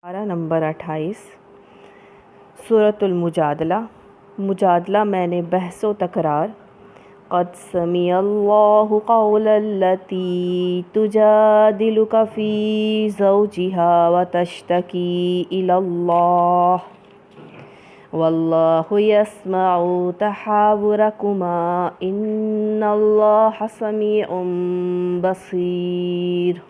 پارہ نمبر 28 سورۃ المجادلہ۔ مجادلہ معنی بحث و تکرار۔ قد سمع اللہ قول التی تجادلک فی زوجہا وتشتکی الی اللہ واللہ یسمع تحاورکما ان اللہ سمیع بصیر۔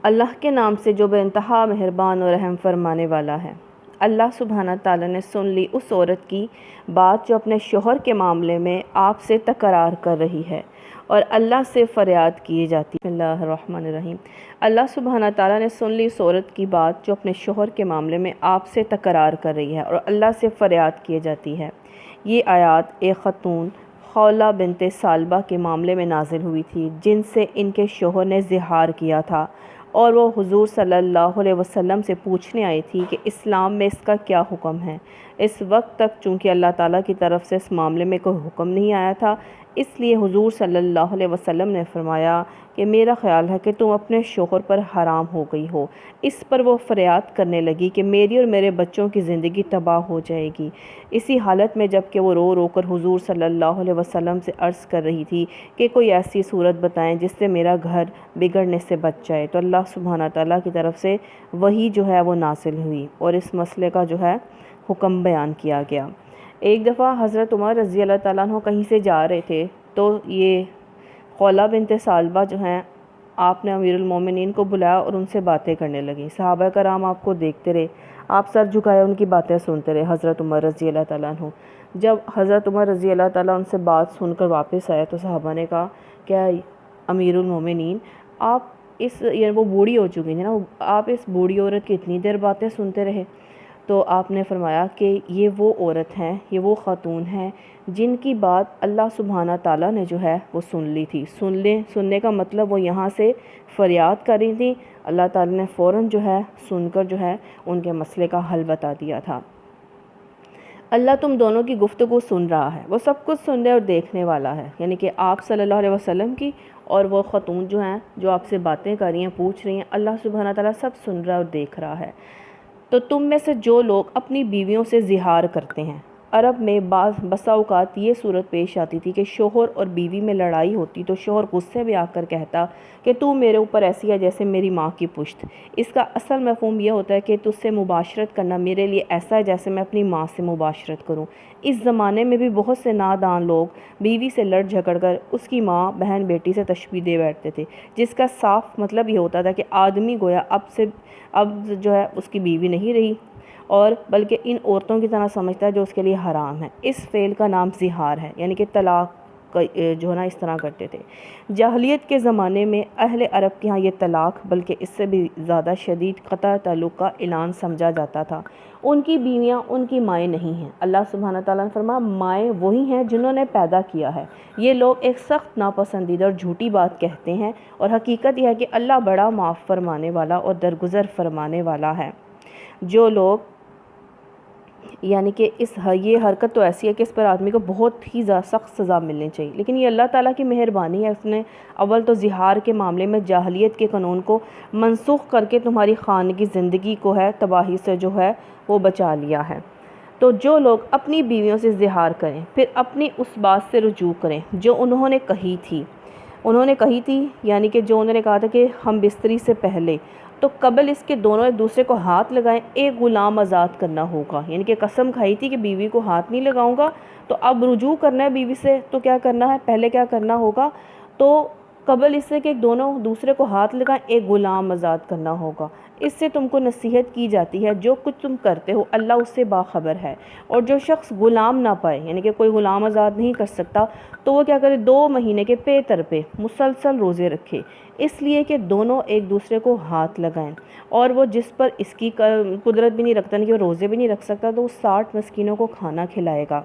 اللہ کے نام سے جو بے انتہا مہربان و رحم فرمانے والا ہے۔ اللہ سبحانہ تعالیٰ نے سن لی اس عورت کی بات جو اپنے شوہر کے معاملے میں آپ سے تکرار کر رہی ہے اور اللہ سے فریاد کیے جاتی ہے۔ بسم اللہ الرحمن الرحیم۔ اللہ سبحانہ تعالیٰ نے سن لی اس عورت کی بات جو اپنے شوہر کے معاملے میں آپ سے تکرار کر رہی ہے اور اللہ سے فریاد کیے جاتی ہے۔ یہ آیات ایک خاتون خولہ بنت ثعلبہ کے معاملے میں نازل ہوئی تھی جن سے ان کے شوہر نے زہار کیا تھا اور وہ حضور صلی اللہ علیہ وسلم سے پوچھنے آئی تھی کہ اسلام میں اس کا کیا حکم ہے۔ اس وقت تک چونکہ اللہ تعالیٰ کی طرف سے اس معاملے میں کوئی حکم نہیں آیا تھا، اس لیے حضور صلی اللہ علیہ وسلم نے فرمایا کہ میرا خیال ہے کہ تم اپنے شوہر پر حرام ہو گئی ہو۔ اس پر وہ فریاد کرنے لگی کہ میری اور میرے بچوں کی زندگی تباہ ہو جائے گی۔ اسی حالت میں جب کہ وہ رو رو کر حضور صلی اللہ علیہ وسلم سے عرض کر رہی تھی کہ کوئی ایسی صورت بتائیں جس سے میرا گھر بگڑنے سے بچ جائے، تو اللہ سبحانہ تعالیٰ کی طرف سے وحی جو ہے وہ نازل ہوئی اور اس مسئلے کا جو ہے حکم بیان کیا گیا۔ ایک دفعہ حضرت عمر رضی اللہ تعالیٰ عنہ کہیں سے جا رہے تھے تو یہ خولہ بنت ثعلبہ جو ہیں آپ نے امیر المومنین کو بلایا اور ان سے باتیں کرنے لگیں۔ صحابہ کرام آپ کو دیکھتے رہے، آپ سر جھکائے ان کی باتیں سنتے رہے حضرت عمر رضی اللہ تعالیٰ عنہ۔ جب حضرت عمر رضی اللہ تعالیٰ ان سے بات سن کر واپس آئے تو صحابہ نے کہا کیا امیر المومنین آپ یعنی وہ بوڑھی ہو چکی تھی نا، آپ اس بوڑھی عورت کی اتنی دیر باتیں سنتے رہے؟ تو آپ نے فرمایا کہ یہ وہ عورت ہیں، یہ وہ خاتون ہیں جن کی بات اللہ سبحانہ تعالیٰ نے جو ہے وہ سن لی تھی۔ سننے کا مطلب وہ یہاں سے فریاد کر رہی تھیں، اللہ تعالیٰ نے فوراً جو ہے سن کر جو ہے ان کے مسئلے کا حل بتا دیا تھا۔ اللہ تم دونوں کی گفتگو سن رہا ہے، وہ سب کچھ سننے اور دیکھنے والا ہے، یعنی کہ آپ صلی اللہ علیہ وسلم کی اور وہ خاتون جو ہیں جو آپ سے باتیں کر رہی ہیں، پوچھ رہی ہیں، اللہ سبحانہ تعالیٰ سب سن رہا ہے اور دیکھ رہا ہے۔ تو تم میں سے جو لوگ اپنی بیویوں سے زہار کرتے ہیں، عرب میں بسا اوقات یہ صورت پیش آتی تھی کہ شوہر اور بیوی میں لڑائی ہوتی تو شوہر غصے میں آ کر کہتا کہ تو میرے اوپر ایسی ہے جیسے میری ماں کی پشت۔ اس کا اصل مفہوم یہ ہوتا ہے کہ تجھ سے مباشرت کرنا میرے لیے ایسا ہے جیسے میں اپنی ماں سے مباشرت کروں۔ اس زمانے میں بھی بہت سے نادان لوگ بیوی سے لڑ جھگڑ کر اس کی ماں بہن بیٹی سے تشبیہ دے بیٹھتے تھے، جس کا صاف مطلب یہ ہوتا تھا کہ آدمی گویا اب جو ہے اس کی بیوی نہیں رہی اور بلکہ ان عورتوں کی طرح سمجھتا ہے جو اس کے لیے حرام ہے۔ اس فعل کا نام زہار ہے، یعنی کہ طلاق جو ہے نا اس طرح کرتے تھے۔ جاہلیت کے زمانے میں اہل عرب کے ہاں یہ طلاق بلکہ اس سے بھی زیادہ شدید قطع تعلق کا اعلان سمجھا جاتا تھا۔ ان کی بیویاں ان کی مائیں نہیں ہیں۔ اللہ سبحانہ تعالیٰ نے فرمایا مائیں وہی ہیں جنہوں نے پیدا کیا ہے۔ یہ لوگ ایک سخت ناپسندیدہ اور جھوٹی بات کہتے ہیں اور حقیقت یہ ہے کہ اللہ بڑا معاف فرمانے والا اور درگزر فرمانے والا ہے۔ جو لوگ یعنی کہ یہ حرکت تو ایسی ہے کہ اس پر آدمی کو بہت ہی سخت سزا ملنی چاہیے، لیکن یہ اللہ تعالیٰ کی مہربانی ہے، اس نے اول تو زہار کے معاملے میں جاہلیت کے قانون کو منسوخ کر کے تمہاری خانگی زندگی کو ہے تباہی سے جو ہے وہ بچا لیا ہے۔ تو جو لوگ اپنی بیویوں سے زہار کریں پھر اپنی اس بات سے رجوع کریں جو انہوں نے کہی تھی یعنی کہ جو انہوں نے کہا تھا کہ ہم بستری سے پہلے، تو قبل اس کے دونوں ایک دوسرے کو ہاتھ لگائیں، ایک غلام آزاد کرنا ہوگا، یعنی کہ قسم کھائی تھی کہ بیوی کو ہاتھ نہیں لگاؤں گا، تو اب رجوع کرنا ہے بیوی سے تو کیا کرنا ہے، پہلے کیا کرنا ہوگا، تو قبل اس سے کہ دونوں دوسرے کو ہاتھ لگائیں ایک غلام آزاد کرنا ہوگا۔ اس سے تم کو نصیحت کی جاتی ہے جو کچھ تم کرتے ہو اللہ اس سے باخبر ہے، اور جو شخص غلام نہ پائے یعنی کہ کوئی غلام آزاد نہیں کر سکتا تو وہ کیا کرے، 2 مہینے کے پے تر پہ مسلسل روزے رکھے، اس لیے کہ دونوں ایک دوسرے کو ہاتھ لگائیں، اور وہ جس پر اس کی قدرت بھی نہیں رکھتا کہ وہ روزے بھی نہیں رکھ سکتا تو وہ 60 مسکینوں کو کھانا کھلائے گا۔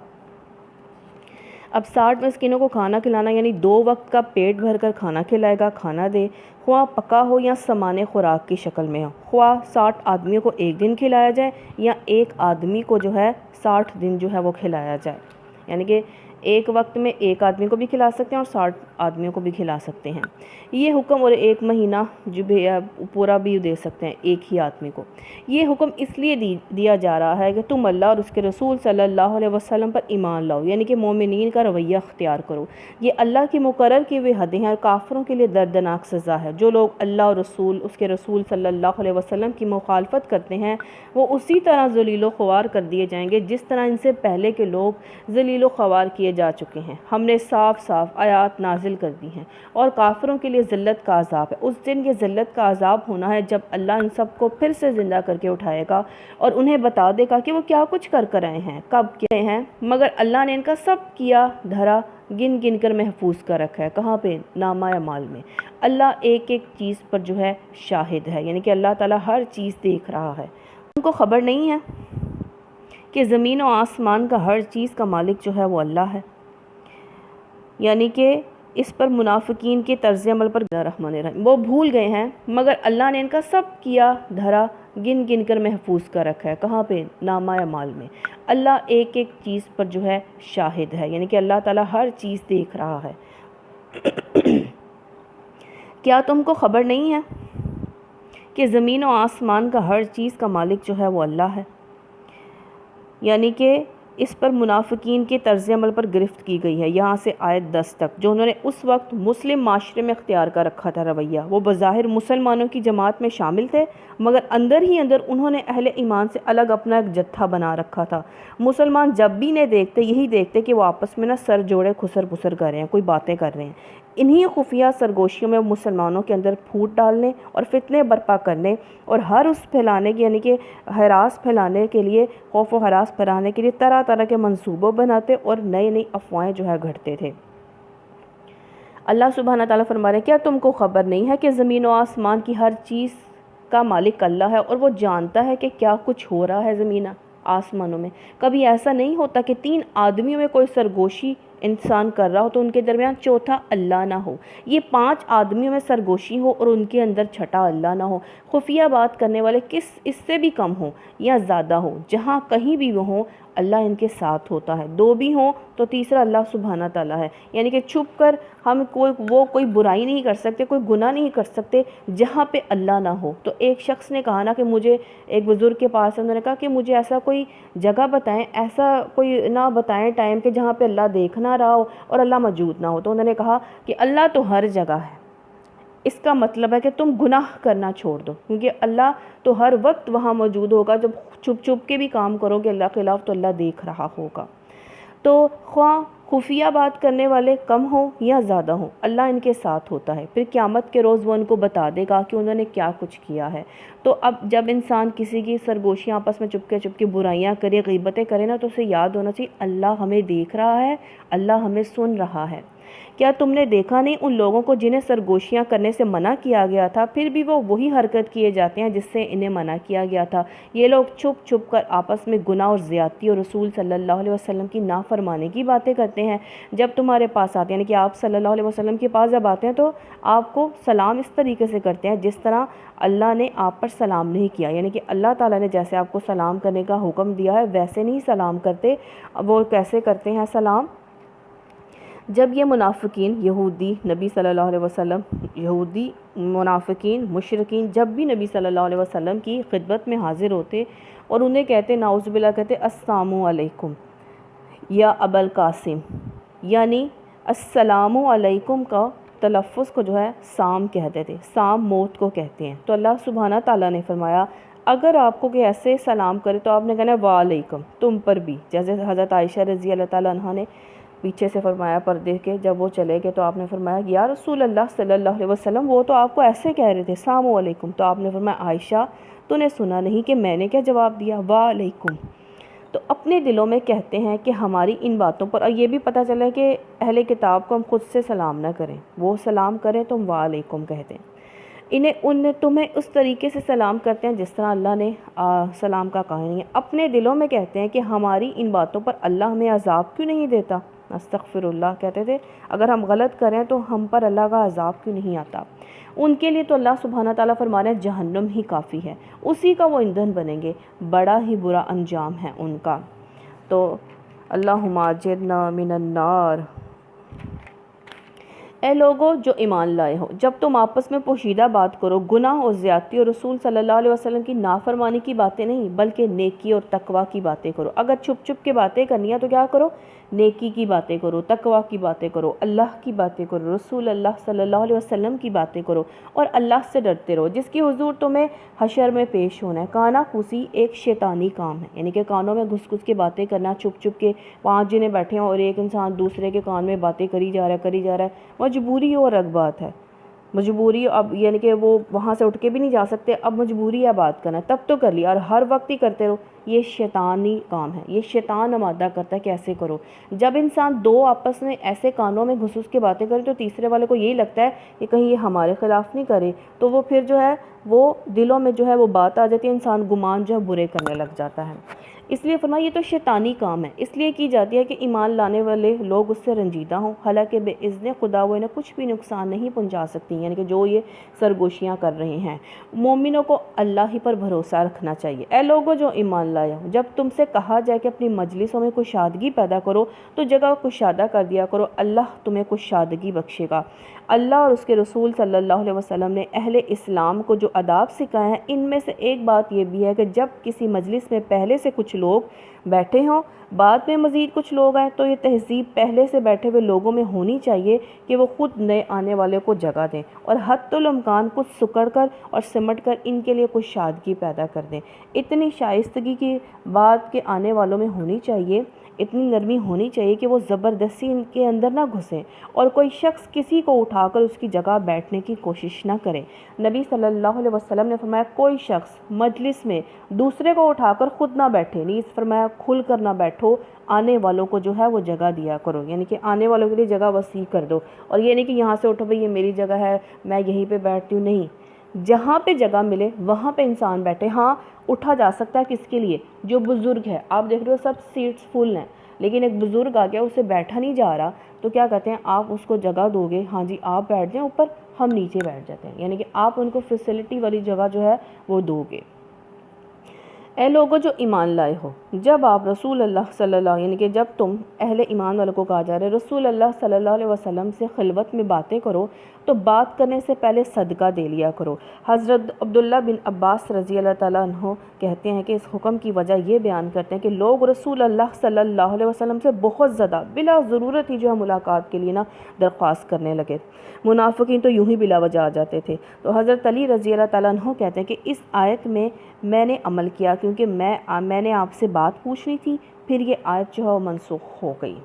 اب 60 مسکینوں کو کھانا کھلانا یعنی 2 وقت کا پیٹ بھر کر کھانا کھلائے گا، کھانا دے، خواہ پکا ہو یا سامان خوراک کی شکل میں ہو، خواہ 60 آدمیوں کو ایک دن کھلایا جائے یا ایک آدمی کو جو ہے 60 دن جو ہے وہ کھلایا جائے، یعنی کہ ایک وقت میں ایک آدمی کو بھی کھلا سکتے ہیں اور 60 آدمیوں کو بھی کھلا سکتے ہیں یہ حکم، اور ایک مہینہ جو بھی پورا بھی دے سکتے ہیں ایک ہی آدمی کو۔ یہ حکم اس لیے دیا جا رہا ہے کہ تم اللہ اور اس کے رسول صلی اللہ علیہ وسلم پر ایمان لاؤ، یعنی کہ مومنین کا رویہ اختیار کرو۔ یہ اللہ کی مقرر کی ہوئی حدیں ہیں اور کافروں کے لیے دردناک سزا ہے۔ جو لوگ اللہ اور اس کے رسول صلی اللہ علیہ وسلم کی مخالفت کرتے ہیں وہ اسی طرح ذلیل و خوار کر دیے جائیں گے جس طرح ان سے پہلے کے لوگ ذلیل و خوار کیے جا چکے ہیں۔ ہم نے صاف صاف آیات نازل کر دی ہیں اور کافروں کے لیے ذلت کا عذاب ہے۔ اس دن یہ ذلت کا عذاب ہونا ہے جب اللہ ان سب کو پھر سے زندہ کر کے اٹھائے گا اور انہیں بتا دے گا کہ وہ کیا کچھ کر آئے ہیں، کب کیے ہیں، مگر اللہ نے ان کا سب کیا دھرا گن گن کر محفوظ کر رکھا ہے۔ کہاں پہ؟ نامہ اعمال میں۔ اللہ ایک ایک چیز پر جو ہے شاہد ہے، یعنی کہ اللہ تعالیٰ ہر چیز دیکھ رہا ہے۔ ان کو خبر نہیں ہے کہ زمین و آسمان کا ہر چیز کا مالک جو ہے وہ اللہ ہے، یعنی کہ اس پر منافقین کے طرز عمل پر الرحمن الرحیم وہ بھول گئے ہیں، مگر اللہ نے ان کا سب کیا دھرا گن گن کر محفوظ کر رکھا ہے۔ کہاں پہ؟ نامہ اعمال میں۔ اللہ ایک ایک چیز پر جو ہے شاہد ہے، یعنی کہ اللہ تعالیٰ ہر چیز دیکھ رہا ہے۔ کیا تم کو خبر نہیں ہے کہ زمین و آسمان کا ہر چیز کا مالک جو ہے وہ اللہ ہے، یعنی کہ اس پر منافقین کے طرز عمل پر گرفت کی گئی ہے یہاں سے آیت 10 تک، جو انہوں نے اس وقت مسلم معاشرے میں اختیار کر رکھا تھا رویہ۔ وہ بظاہر مسلمانوں کی جماعت میں شامل تھے مگر اندر ہی اندر انہوں نے اہل ایمان سے الگ اپنا ایک جتھا بنا رکھا تھا۔ مسلمان جب بھی انہیں دیکھتے یہی دیکھتے کہ وہ آپس میں سر جوڑے خسر پسر کر رہے ہیں، کوئی باتیں کر رہے ہیں۔ انہی خفیہ سرگوشیوں میں مسلمانوں کے اندر پھوٹ ڈالنے اور فتنے برپا کرنے اور ہر اس پھیلانے کی، یعنی کہ ہراس پھیلانے کے لیے، خوف و ہراس پھیلانے کے لیے طرح طرح کے منصوبوں بناتے اور نئی نئی افواہیں جو ہے گھڑتے تھے۔ اللہ سبحانہ تعالیٰ فرما رہے ہیں کیا تم کو خبر نہیں ہے کہ زمین و آسمان کی ہر چیز کا مالک اللہ ہے اور وہ جانتا ہے کہ کیا کچھ ہو رہا ہے زمین آسمانوں میں۔ کبھی ایسا نہیں ہوتا کہ 3 آدمیوں میں کوئی سرگوشی انسان کر رہا ہو تو ان کے درمیان چوتھا اللہ نہ ہو، یہ 5 آدمیوں میں سرگوشی ہو اور ان کے اندر چھٹا اللہ نہ ہو۔ خفیہ بات کرنے والے اس سے بھی کم ہوں یا زیادہ ہوں، جہاں کہیں بھی وہ ہوں اللہ ان کے ساتھ ہوتا ہے۔ 2 بھی ہوں تو تیسرا اللہ سبحانہ تعالیٰ ہے، یعنی کہ چھپ کر ہم کوئی برائی نہیں کر سکتے، کوئی گناہ نہیں کر سکتے جہاں پہ اللہ نہ ہو۔ تو ایک شخص نے کہا نا کہ مجھے، ایک بزرگ کے پاس انہوں نے کہا کہ مجھے ایسا کوئی جگہ بتائیں، ایسا کوئی نہ بتائیں ٹائم کہ جہاں پہ اللہ دیکھ نہ رہا ہو اور اللہ موجود نہ ہو۔ تو انہوں نے کہا کہ اللہ تو ہر جگہ ہے، اس کا مطلب ہے کہ تم گناہ کرنا چھوڑ دو، کیونکہ اللہ تو ہر وقت وہاں موجود ہوگا۔ جب چھپ چھپ کے بھی کام کرو گے اللہ کے خلاف تو اللہ دیکھ رہا ہوگا۔ تو خواہ خفیہ بات کرنے والے کم ہوں یا زیادہ ہوں اللہ ان کے ساتھ ہوتا ہے۔ پھر قیامت کے روز وہ ان کو بتا دے گا کہ انہوں نے کیا کچھ کیا ہے۔ تو اب جب انسان کسی کی سرگوشیاں آپس میں چپ کے برائیاں کرے، غیبتیں کرے نا، تو اسے یاد ہونا چاہیے اللہ ہمیں دیکھ رہا ہے، اللہ ہمیں سن رہا ہے۔ کیا تم نے دیکھا نہیں ان لوگوں کو جنہیں سرگوشیاں کرنے سے منع کیا گیا تھا، پھر بھی وہ وہی حرکت کیے جاتے ہیں جس سے انہیں منع کیا گیا تھا۔ یہ لوگ چھپ چھپ کر آپس میں گناہ اور زیادتی اور رسول صلی اللہ علیہ وسلم کی نافرمانی کی باتیں کرتے ہیں۔ جب تمہارے پاس آتے ہیں، یعنی کہ آپ صلی اللہ علیہ وسلم کے پاس جب آتے ہیں تو آپ کو سلام اس طریقے سے کرتے ہیں جس طرح اللہ نے آپ پر سلام نہیں کیا، یعنی کہ اللہ تعالیٰ نے جیسے آپ کو سلام کرنے کا حکم دیا ہے ویسے نہیں سلام کرتے۔ وہ کیسے کرتے ہیں سلام؟ جب یہ منافقین یہودی نبی صلی اللہ علیہ وسلم، یہودی منافقین مشرکین جب بھی نبی صلی اللہ علیہ وسلم کی خدمت میں حاضر ہوتے اور انہیں کہتے نعوذ باللہ، کہتے السلام علیکم یا ابا القاسم، یعنی السلام علیکم کا تلفظ کو جو ہے سام کہتے تھے، سام موت کو کہتے ہیں۔ تو اللہ سبحانہ تعالیٰ نے فرمایا اگر آپ کو کہ ایسے سلام کرے تو آپ نے کہنا ہے وعلیکم، تم پر بھی، جیسے حضرت عائشہ رضی اللہ تعالیٰ عنہ نے پیچھے سے فرمایا پردے کے، جب وہ چلے گئے تو آپ نے فرمایا یا رسول اللہ صلی اللہ علیہ وسلم وہ تو آپ کو ایسے کہہ رہے تھے السلام علیکم، تو آپ نے فرمایا عائشہ تو نے سنا نہیں کہ میں نے کیا جواب دیا؟ وعلیکم۔ تو اپنے دلوں میں کہتے ہیں کہ ہماری ان باتوں پر، اور یہ بھی پتہ چلا کہ اہل کتاب کو ہم خود سے سلام نہ کریں، وہ سلام کریں تو ہم وعلیکم کہتے ہیں۔ تمہیں اس طریقے سے سلام کرتے ہیں جس طرح اللہ نے سلام کا کہا نہیں ہے۔ اپنے دلوں میں کہتے ہیں کہ ہماری ان باتوں پر اللہ ہمیں عذاب کیوں نہیں دیتا؟ استغفر اللہ کہتے تھے اگر ہم غلط کریں تو ہم پر اللہ کا عذاب کیوں نہیں آتا؟ ان کے لیے تو اللہ سبحانہ تعالیٰ فرما رہے ہیں جہنم ہی کافی ہے، اسی کا وہ ایندھن بنیں گے، بڑا ہی برا انجام ہے ان کا۔ تو اللہم اجرنا من النار۔ اے لوگو جو ایمان لائے ہو، جب تم آپس میں پوشیدہ بات کرو، گناہ اور زیادتی اور رسول صلی اللہ علیہ وسلم کی نافرمانی کی باتیں نہیں بلکہ نیکی اور تقوی کی باتیں کرو۔ اگر چھپ چھپ کے باتیں کرنی ہے تو کیا کرو؟ نیکی کی باتیں کرو، تقوی کی باتیں کرو، اللہ کی باتیں کرو، رسول اللہ صلی اللہ علیہ وسلم کی باتیں کرو اور اللہ سے ڈرتے رہو جس کی حضور تمہیں حشر میں پیش ہونا ہے۔ کانا پھوسی ایک شیطانی کام ہے، یعنی کہ کانوں میں گھس گھس کے باتیں کرنا، چھپ چھپ کے 5 جنے بیٹھے ہوں اور ایک انسان دوسرے کے کان میں باتیں کری جا رہا ہے، مجبوری اور رغبات ہے، مجبوری اب یعنی کہ وہ وہاں سے اٹھ کے بھی نہیں جا سکتے، اب مجبوری ہے بات کرنا، تب تو کر لیا اور ہر وقت ہی کرتے رہو، یہ شیطانی کام ہے، یہ شیطان آمادہ کرتا ہے کہ ایسے کرو۔ جب انسان دو آپس میں ایسے کانوں میں گھس کے باتیں کرے تو تیسرے والے کو یہی لگتا ہے کہ کہیں یہ ہمارے خلاف نہیں کرے، تو وہ پھر جو ہے وہ دلوں میں جو ہے وہ بات آ جاتی ہے، انسان گمان جو ہے برے کرنے لگ جاتا ہے۔ اس لیے فرمایا یہ تو شیطانی کام ہے، اس لیے کی جاتی ہے کہ ایمان لانے والے لوگ اس سے رنجیدہ ہوں، حالانکہ بے اذن خدا وہ انہیں کچھ بھی نقصان نہیں پہنچا سکتی، یعنی کہ جو یہ سرگوشیاں کر رہے ہیں۔ مومنوں کو اللہ ہی پر بھروسہ رکھنا چاہیے۔ اے لوگو جو ایمان لائے ہو، جب تم سے کہا جائے کہ اپنی مجلسوں میں کشادگی پیدا کرو تو جگہ کشادہ کر دیا کرو، اللہ تمہیں کشادگی بخشے گا۔ اللہ اور اس کے رسول صلی اللہ علیہ وسلم نے اہل اسلام کو جو آداب سکھائے ہیں ان میں سے ایک بات یہ بھی ہے کہ جب کسی مجلس میں پہلے سے کچھ لوگ بیٹھے ہوں، بعد میں مزید کچھ لوگ آئیں، تو یہ تہذیب پہلے سے بیٹھے ہوئے لوگوں میں ہونی چاہیے کہ وہ خود نئے آنے والے کو جگہ دیں اور حتی الامکان کچھ سکڑ کر اور سمٹ کر ان کے لیے کچھ شادگی پیدا کر دیں۔ اتنی شائستگی کی بات کے آنے والوں میں ہونی چاہیے، اتنی نرمی ہونی چاہیے کہ وہ زبردستی ان کے اندر نہ گھسیں اور کوئی شخص کسی کو اٹھا کر اس کی جگہ بیٹھنے کی کوشش نہ کرے۔ نبی صلی اللہ علیہ وسلم نے فرمایا کوئی شخص مجلس میں دوسرے کو اٹھا کر خود نہ بیٹھے، نیز فرمایا کھل کر نہ بیٹھو، آنے والوں کو جو ہے وہ جگہ دیا کرو، یعنی کہ آنے والوں کے لیے جگہ وسیع کر دو، اور یہ نہیں کہ یہاں سے اٹھو بھئی یہ میری جگہ ہے میں یہیں پہ بیٹھتی ہوں، نہیں، جہاں پہ جگہ ملے وہاں پہ انسان بیٹھے۔ ہاں اٹھا جا سکتا ہے کس کے لیے؟ جو بزرگ ہے، آپ دیکھ رہے ہو سب سیٹس فل ہیں لیکن ایک بزرگ آ گیا اسے بیٹھا نہیں جا رہا تو کیا کہتے ہیں آپ اس کو جگہ دو گے، ہاں جی آپ بیٹھ جائیں اوپر، ہم نیچے بیٹھ جاتے ہیں، یعنی کہ آپ ان کو فیسلٹی والی جگہ جو ہے وہ دو گے۔ اے لوگو جو ایمان لائے ہو، جب آپ رسول اللہ صلی اللہ یعنی کہ جب تم اہل ایمان والوں کو کہا جا رہا ہے رسول اللہ صلی اللہ علیہ وسلم سے خلوت میں باتیں کرو تو بات کرنے سے پہلے صدقہ دے لیا کرو۔ حضرت عبداللہ بن عباس رضی اللہ تعالیٰ عنہ کہتے ہیں کہ اس حکم کی وجہ یہ بیان کرتے ہیں کہ لوگ رسول اللہ صلی اللہ علیہ وسلم سے بہت زیادہ بلا ضرورت ہی جو ہے ملاقات کے لیے درخواست کرنے لگے، منافقین تو یوں ہی بلا وجہ آ جاتے تھے۔ تو حضرت علی رضی اللہ تعالیٰ عنہ کہتے ہیں کہ اس آیت میں نے عمل کیا کیونکہ میں نے آپ سے بات پوچھنی تھی، پھر یہ آیت جو ہے وہ منسوخ ہو گئی،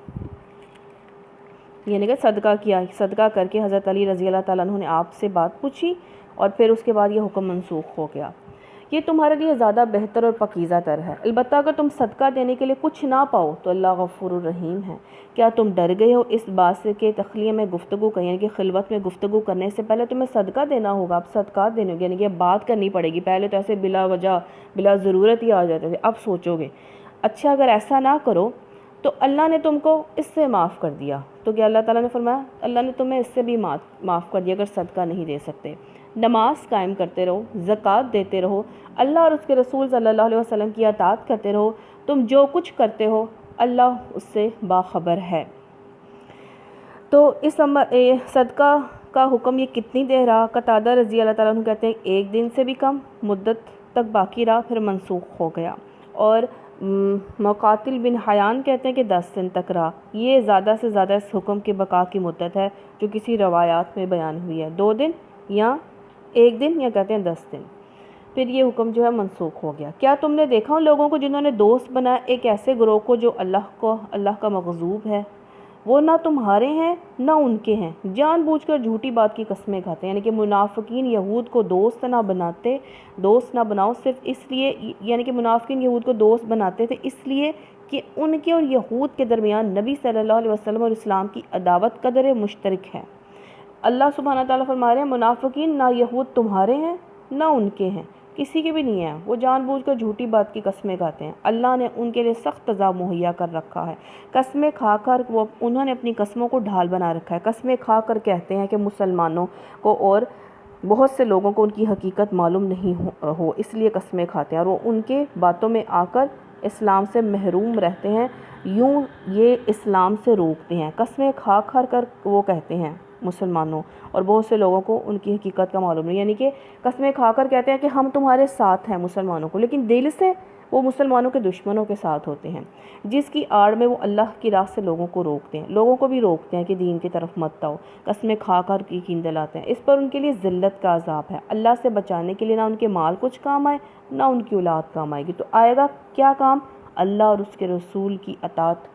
یعنی کہ صدقہ کیا، صدقہ کر کے حضرت علی رضی اللہ تعالیٰ عنہ نے آپ سے بات پوچھی اور پھر اس کے بعد یہ حکم منسوخ ہو گیا۔ یہ تمہارے لیے زیادہ بہتر اور پاکیزہ تر ہے، البتہ اگر تم صدقہ دینے کے لیے کچھ نہ پاؤ تو اللہ غفور الرحیم ہے۔ کیا تم ڈر گئے ہو اس بات سے کہ تخلیہ میں گفتگو کریں، یعنی کہ خلوت میں گفتگو کرنے سے پہلے تمہیں صدقہ دینا ہوگا، اب صدقات دینے ہوگے، یعنی کہ بات کرنی پڑے گی، پہلے تو ایسے بلا وجہ بلا ضرورت ہی آ جاتے تھے، اب سوچو گے۔ اچھا اگر ایسا نہ کرو تو اللہ نے تم کو اس سے معاف کر دیا، تو کیا اللہ تعالیٰ نے فرمایا اللہ نے تمہیں اس سے بھی معاف کر دیا اگر صدقہ نہیں دے سکتے۔ نماز قائم کرتے رہو، زکوٰۃ دیتے رہو، اللہ اور اس کے رسول صلی اللہ علیہ وسلم کی اطاعت کرتے رہو، تم جو کچھ کرتے ہو اللہ اس سے باخبر ہے۔ تو اس صدقہ کا حکم یہ کتنی دیر رہا؟ قتادہ رضی اللہ تعالیٰ عنہ کہتے ہیں 1 دن سے بھی کم مدت تک باقی رہا، پھر منسوخ ہو گیا، اور مقاتل بن حیان کہتے ہیں کہ 10 دن تک رہا۔ یہ زیادہ سے زیادہ اس حکم کے بقا کی مدت ہے جو کسی روایات میں بیان ہوئی ہے، 2 دن یا 1 دن یا کہتے ہیں 10 دن، پھر یہ حکم جو ہے منسوخ ہو گیا۔ کیا تم نے دیکھا ان لوگوں کو جنہوں نے دوست بنایا ایک ایسے گروہ کو جو اللہ کا مغضوب ہے، وہ نہ تمہارے ہیں نہ ان کے ہیں، جان بوجھ کر جھوٹی بات کی قسمیں کھاتے ہیں، یعنی کہ منافقین یہود کو دوست نہ بناؤ صرف اس لیے، یعنی کہ منافقین یہود کو دوست بناتے تھے اس لیے کہ ان کے اور یہود کے درمیان نبی صلی اللہ علیہ وسلم اور اسلام کی عداوت قدر مشترک ہے۔ اللہ سبحانہ تعالیٰ فرما رہے ہیں منافقین نہ یہود تمہارے ہیں نہ ان کے ہیں، کسی کے بھی نہیں ہیں، وہ جان بوجھ کر جھوٹی بات کی قسمیں کھاتے ہیں، اللہ نے ان کے لیے سخت عذاب مہیا کر رکھا ہے۔ قسمیں کھا کر انہوں نے اپنی قسموں کو ڈھال بنا رکھا ہے، قسمیں کھا کر کہتے ہیں کہ مسلمانوں کو اور بہت سے لوگوں کو ان کی حقیقت معلوم نہیں ہو اس لیے قسمیں کھاتے ہیں، اور وہ ان کے باتوں میں آ کر اسلام سے محروم رہتے ہیں، یوں یہ اسلام سے روکتے ہیں۔ قسمیں کھا کھا کر وہ کہتے ہیں مسلمانوں، اور بہت سے لوگوں کو ان کی حقیقت کا معلوم نہیں، یعنی کہ قسمیں کھا کر کہتے ہیں کہ ہم تمہارے ساتھ ہیں مسلمانوں کو، لیکن دل سے وہ مسلمانوں کے دشمنوں کے ساتھ ہوتے ہیں، جس کی آڑ میں وہ اللہ کی راہ سے لوگوں کو روکتے ہیں، لوگوں کو بھی روکتے ہیں کہ دین کی طرف مت آؤ، قسمیں کھا کر یقین دلاتے ہیں۔ اس پر ان کے لیے ذلت کا عذاب ہے۔ اللہ سے بچانے کے لیے نہ ان کے مال کچھ کام آئے، نہ ان کی اولاد کام آئے گی، تو آئے گا کیا کام؟ اللہ اور اس کے رسول کی اطاعت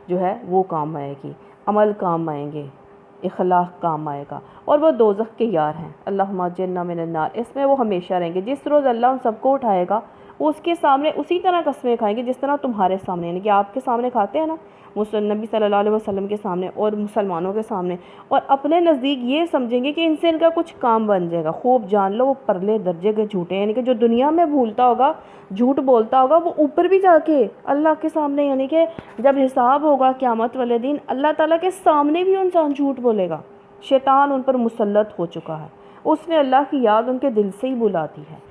جو ہے وہ کام آئے گی، عمل کام آئیں گے، اخلاق کام آئے گا، اور وہ دوزخ کے یار ہیں۔ اللہم اجرنا من النار، اس میں وہ ہمیشہ رہیں گے۔ جس روز اللہ ان سب کو اٹھائے گا، وہ اس کے سامنے اسی طرح قسمیں کھائیں گے جس طرح تمہارے سامنے، یعنی کہ آپ کے سامنے کھاتے ہیں نا، نبی صلی اللہ علیہ وسلم کے سامنے اور مسلمانوں کے سامنے، اور اپنے نزدیک یہ سمجھیں گے کہ ان سے ان کا کچھ کام بن جائے گا۔ خوب جان لو وہ پرلے درجے کے جھوٹے ہیں، یعنی کہ جو دنیا میں بھولتا ہوگا، جھوٹ بولتا ہوگا، وہ اوپر بھی جا کے اللہ کے سامنے، یعنی کہ جب حساب ہوگا قیامت والے دن، اللہ تعالیٰ کے سامنے بھی انسان جھوٹ بولے گا۔ شیطان ان پر مسلط ہو چکا ہے، اس نے اللہ کی یاد ان کے دل سے ہی بلاتی ہے۔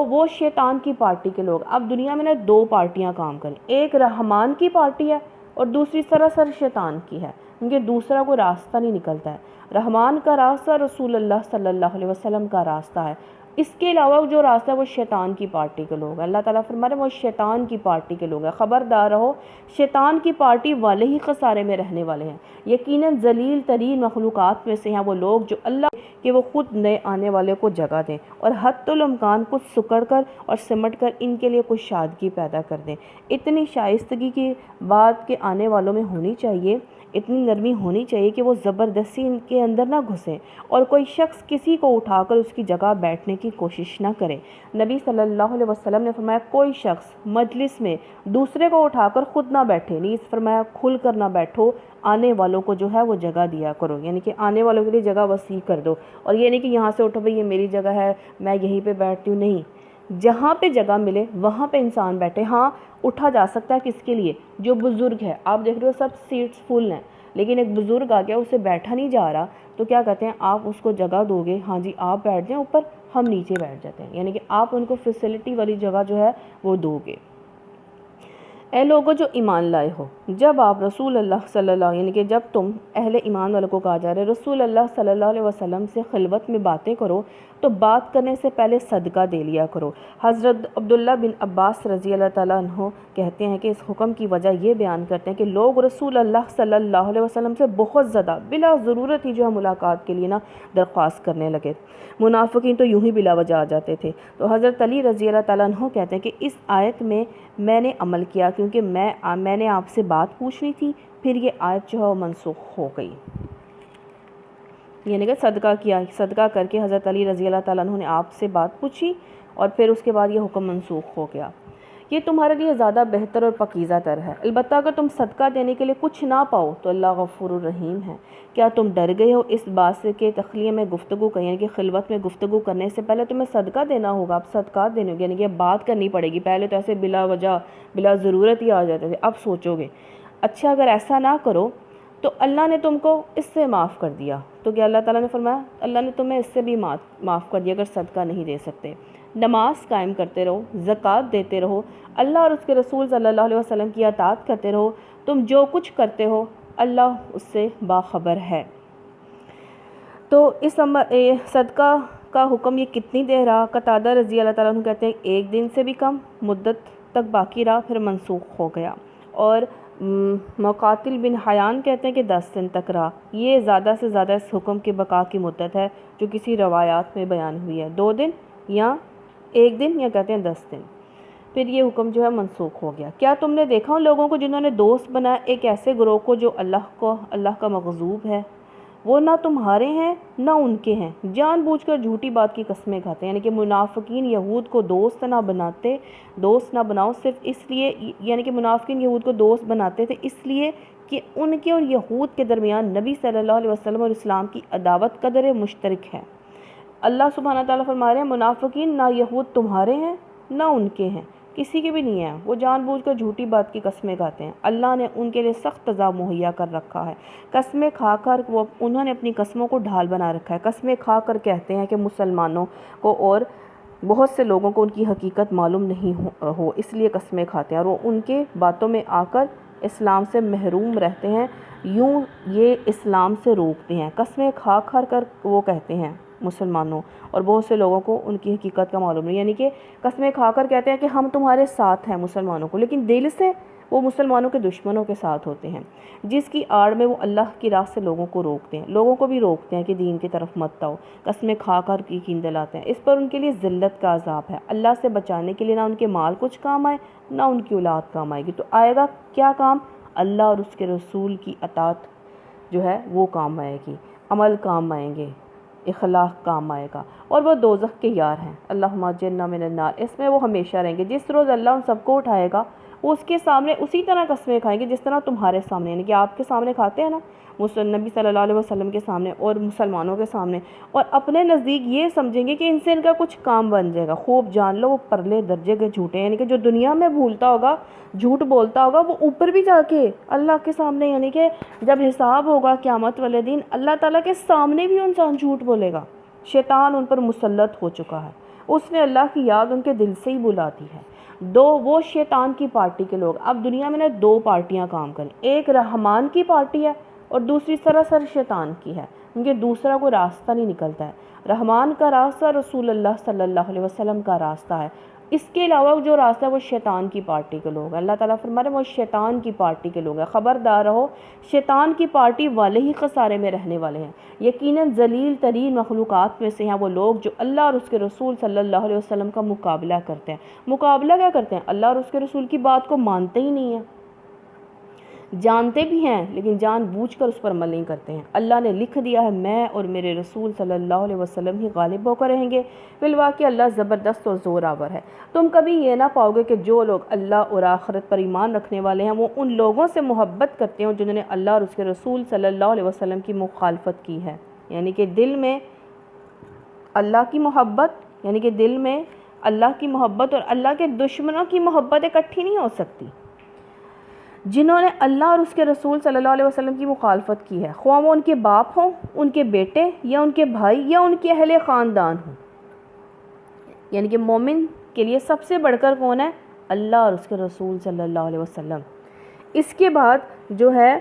وہ شیطان کی پارٹی کے لوگ، اب دنیا میں نے دو پارٹیاں کام کریں، ایک رحمان کی پارٹی ہے اور دوسری سراسر شیطان کی ہے، کیونکہ دوسرا کوئی راستہ نہیں نکلتا ہے۔ رحمان کا راستہ رسول اللہ صلی اللہ علیہ وسلم کا راستہ ہے، اس کے علاوہ جو راستہ ہے وہ شیطان کی پارٹی کے لوگ ہیں۔ اللہ تعالیٰ فرما رہے ہیں وہ شیطان کی پارٹی کے لوگ ہیں، خبردار رہو، شیطان کی پارٹی والے ہی خسارے میں رہنے والے ہیں۔ یقیناً ذلیل ترین مخلوقات میں سے ہیں وہ لوگ جو اللہ کہ وہ خود نئے آنے والے کو جگہ دیں اور حتی الامکان کچھ سکڑ کر اور سمٹ کر ان کے لیے کچھ شادگی پیدا کر دیں۔ اتنی شائستگی کی بات کے آنے والوں میں ہونی چاہیے، اتنی نرمی ہونی چاہیے کہ وہ زبردستی ان کے اندر نہ گھسیں اور کوئی شخص کسی کو اٹھا کر اس کی جگہ بیٹھنے کی کوشش نہ کرے۔ نبی صلی اللہ علیہ وسلم نے فرمایا کوئی شخص مجلس میں دوسرے کو اٹھا کر خود نہ بیٹھے، نیز فرمایا کھل کر نہ بیٹھو، آنے والوں کو جو ہے وہ جگہ دیا کرو، یعنی کہ آنے والوں کے لیے جگہ وسیع کر دو، اور یہ نہیں کہ یہاں سے اٹھو بھئی یہ میری جگہ ہے میں یہیں پہ بیٹھتی ہوں، نہیں، جہاں پہ جگہ ملے وہاں پہ انسان بیٹھے۔ ہاں اٹھا جا سکتا ہے کس کے لیے؟ جو بزرگ ہے، آپ دیکھ رہے ہو سب سیٹس فل ہیں، لیکن ایک بزرگ آ گیا اسے بیٹھا نہیں جا رہا، تو کیا کہتے ہیں آپ اس کو جگہ دو گے، ہاں جی آپ بیٹھ جائیں اوپر، ہم نیچے بیٹھ جاتے ہیں، یعنی کہ آپ ان کو فیسلٹی والی جگہ جو ہے وہ دو گے۔ اے لوگو جو ایمان لائے ہو، جب آپ رسول اللہ صلی اللہ یعنی کہ جب تم اہل ایمان والوں کو کہا جا رہا ہے رسول اللہ صلی اللہ علیہ وسلم سے خلوت میں باتیں کرو تو بات کرنے سے پہلے صدقہ دے لیا کرو۔ حضرت عبداللہ بن عباس رضی اللہ تعالیٰ عنہ کہتے ہیں کہ اس حکم کی وجہ یہ بیان کرتے ہیں کہ لوگ رسول اللہ صلی اللہ علیہ وسلم سے بہت زیادہ بلا ضرورت ہی جو ہے ملاقات کے لیے درخواست کرنے لگے۔ منافقین تو یوں ہی بلا وجہ آ جاتے تھے۔ تو حضرت علی رضی اللہ تعالیٰ عنہ کہتے ہیں کہ اس آیت میں نے عمل کیا کیونکہ میں نے آپ سے بات پوچھنی تھی، پھر یہ آیت جو ہے وہ منسوخ ہو گئی، یعنی کہ صدقہ کیا، صدقہ کر کے حضرت علی رضی اللہ تعالیٰ عنہ نے آپ سے بات پوچھی اور پھر اس کے بعد یہ حکم منسوخ ہو گیا۔ یہ تمہارے لیے زیادہ بہتر اور پاکیزہ تر ہے، البتہ اگر تم صدقہ دینے کے لیے کچھ نہ پاؤ تو اللہ غفور الرحیم ہے۔ کیا تم ڈر گئے ہو اس بات سے کہ تخلیہ میں گفتگو کریں، یعنی کہ خلوت میں گفتگو کرنے سے پہلے تمہیں صدقہ دینا ہوگا، اب صدقات دینے ہوگے، یعنی کہ بات کرنی پڑے گی، پہلے تو ایسے بلا وجہ بلا ضرورت ہی آ جاتے تھے، اب سوچو گے۔ اچھا اگر ایسا نہ کرو تو اللہ نے تم کو اس سے معاف کر دیا، تو کیا اللہ تعالیٰ نے فرمایا اللہ نے تمہیں اس سے بھی معاف کر دیا اگر صدقہ نہیں دے سکتے۔ نماز قائم کرتے رہو، زکوٰۃ دیتے رہو، اللہ اور اس کے رسول صلی اللہ علیہ وسلم کی اطاعت کرتے رہو، تم جو کچھ کرتے ہو اللہ اس سے باخبر ہے۔ تو اس صدقہ کا حکم یہ کتنی دیر رہا؟ قتادہ رضی اللہ تعالیٰ عنہ کہتے ہیں ایک دن سے بھی کم مدت تک باقی رہا، پھر منسوخ ہو گیا، اور مقاتل بن حیان کہتے ہیں کہ 10 دن تک رہا۔ یہ زیادہ سے زیادہ اس حکم کی بقا کی مدت ہے جو کسی روایات میں بیان ہوئی ہے، 2 دن یا 1 دن یا کہتے ہیں 10 دن، پھر یہ حکم جو ہے منسوخ ہو گیا۔ کیا تم نے دیکھا ان لوگوں کو جنہوں نے دوست بنایا ایک ایسے گروہ کو جو اللہ کا مغضوب ہے؟ وہ نہ تمہارے ہیں نہ ان کے ہیں، جان بوجھ کر جھوٹی بات کی قسمیں کھاتے ہیں، یعنی کہ منافقین یہود کو دوست نہ بناؤ صرف اس لیے، یعنی کہ منافقین یہود کو دوست بناتے تھے اس لیے کہ ان کے اور یہود کے درمیان نبی صلی اللہ علیہ وسلم اور اسلام کی عداوت قدر مشترک ہے۔ اللہ سبحانہ تعالیٰ فرما رہے ہیں منافقین نہ یہود تمہارے ہیں نہ ان کے ہیں، کسی کے بھی نہیں ہیں، وہ جان بوجھ کر جھوٹی بات کی قسمیں کھاتے ہیں، اللہ نے ان کے لیے سخت عذاب مہیا کر رکھا ہے۔ قسمیں کھا کر انہوں نے اپنی قسموں کو ڈھال بنا رکھا ہے، قسمیں کھا کر کہتے ہیں کہ مسلمانوں کو اور بہت سے لوگوں کو ان کی حقیقت معلوم نہیں ہو اس لیے قسمیں کھاتے ہیں، اور وہ ان کے باتوں میں آ کر اسلام سے محروم رہتے ہیں، یوں یہ اسلام سے روکتے ہیں، قسمیں کھا کھا کر وہ کہتے ہیں مسلمانوں، اور بہت سے لوگوں کو ان کی حقیقت کا معلوم نہیں، یعنی کہ قسمیں کھا کر کہتے ہیں کہ ہم تمہارے ساتھ ہیں مسلمانوں کو، لیکن دل سے وہ مسلمانوں کے دشمنوں کے ساتھ ہوتے ہیں، جس کی آڑ میں وہ اللہ کی راہ سے لوگوں کو روکتے ہیں، لوگوں کو بھی روکتے ہیں کہ دین کی طرف مت آؤ، قسمیں کھا کر یقین دلاتے ہیں۔ اس پر ان کے لیے ذلت کا عذاب ہے۔ اللہ سے بچانے کے لیے نہ ان کے مال کچھ کام آئے، نہ ان کی اولاد کام آئے گی، تو آئے گا کیا کام؟ اللہ اور اس کے رسول کی اطاعت جو ہے وہ کام آئے گی، عمل کام آئیں گے، اخلاق کام آئے گا، اور وہ دوزخ کے یار ہیں۔ اللہم اجرنا من النار، اس میں وہ ہمیشہ رہیں گے۔ جس روز اللہ ان سب کو اٹھائے گا، وہ اس کے سامنے اسی طرح قسمیں کھائیں گے جس طرح تمہارے سامنے، یعنی کہ آپ کے سامنے کھاتے ہیں نا، نبی صلی اللہ علیہ وسلم کے سامنے اور مسلمانوں کے سامنے، اور اپنے نزدیک یہ سمجھیں گے کہ ان سے ان کا کچھ کام بن جائے گا۔ خوب جان لو وہ پرلے درجے کے جھوٹے ہیں، یعنی کہ جو دنیا میں بھولتا ہوگا، جھوٹ بولتا ہوگا، وہ اوپر بھی جا کے اللہ کے سامنے، یعنی کہ جب حساب ہوگا قیامت والے دن، اللہ تعالیٰ کے سامنے بھی انسان جھوٹ بولے گا۔ شیطان ان پر مسلط ہو چکا ہے، اس نے اللہ کی یاد ان کے دل سے ہی بلا دی ہے۔ وہ شیطان کی پارٹی کے لوگ، اب دنیا میں نے دو پارٹیاں کام کریں، ایک رحمان کی پارٹی ہے اور دوسری سراسر شیطان کی ہے، کیونکہ دوسرا کوئی راستہ نہیں نکلتا ہے۔ رحمان کا راستہ رسول اللہ صلی اللہ علیہ وسلم کا راستہ ہے، اس کے علاوہ جو راستہ ہے وہ شیطان کی پارٹی کے لوگ ہیں۔ اللہ تعالیٰ فرما رہے ہیں وہ شیطان کی پارٹی کے لوگ ہیں، خبردار رہو، شیطان کی پارٹی والے ہی خسارے میں رہنے والے ہیں۔ یقیناً ذلیل ترین مخلوقات میں سے ہیں وہ لوگ جو اللہ اور اس کے رسول صلی اللہ علیہ وسلم کا مقابلہ کرتے ہیں۔ مقابلہ کیا کرتے ہیں؟ اللہ اور اس کے رسول کی بات کو مانتے ہی نہیں ہیں، جانتے بھی ہیں لیکن جان بوجھ کر اس پر عمل نہیں کرتے ہیں۔ اللہ نے لکھ دیا ہے میں اور میرے رسول صلی اللہ علیہ وسلم ہی غالب ہو کر رہیں گے۔ بالواقع اللہ زبردست اور زور آور ہے۔ تم کبھی یہ نہ پاؤ گے کہ جو لوگ اللہ اور آخرت پر ایمان رکھنے والے ہیں وہ ان لوگوں سے محبت کرتے ہیں جنہوں نے اللہ اور اس کے رسول صلی اللہ علیہ وسلم کی مخالفت کی ہے، یعنی کہ دل میں اللہ کی محبت، یعنی کہ دل میں اللہ کی محبت اور اللہ کے دشمنوں کی محبت اکٹھی نہیں ہو سکتی۔ جنہوں نے اللہ اور اس کے رسول صلی اللہ علیہ وسلم کی مخالفت کی ہے، خواہ وہ ان کے باپ ہوں، ان کے بیٹے یا ان کے بھائی یا ان کے اہل خاندان ہوں، یعنی کہ مومن کے لیے سب سے بڑھ کر کون ہے؟ اللہ اور اس کے رسول صلی اللہ علیہ وسلم۔ اس کے بعد جو ہے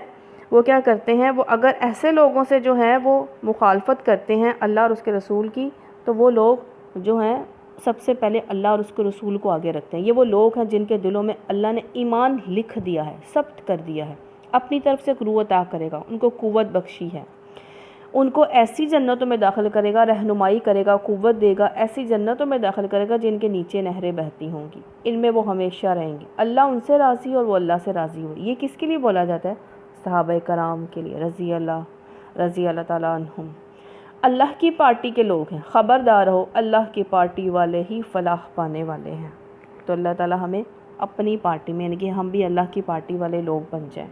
وہ کیا کرتے ہیں، وہ اگر ایسے لوگوں سے جو ہے وہ مخالفت کرتے ہیں اللہ اور اس کے رسول کی، تو وہ لوگ جو ہیں سب سے پہلے اللہ اور اس کے رسول کو آگے رکھتے ہیں۔ یہ وہ لوگ ہیں جن کے دلوں میں اللہ نے ایمان لکھ دیا ہے، ثبت کر دیا ہے، اپنی طرف سے روح عطا کرے گا، ان کو قوت بخشی ہے، ان کو ایسی جنتوں میں داخل کرے گا، رہنمائی کرے گا، قوت دے گا، ایسی جنتوں میں داخل کرے گا جن کے نیچے نہریں بہتی ہوں گی، ان میں وہ ہمیشہ رہیں گے۔ اللہ ان سے راضی اور وہ اللہ سے راضی ہو۔ یہ کس کے لیے بولا جاتا ہے؟ صحابہ کرام کے لیے رضی اللہ تعالیٰ عنہم۔ اللہ کی پارٹی کے لوگ ہیں، خبردار ہو اللہ کی پارٹی والے ہی فلاح پانے والے ہیں۔ تو اللہ تعالیٰ ہمیں اپنی پارٹی میں، یعنی کہ ہم بھی اللہ کی پارٹی والے لوگ بن جائیں۔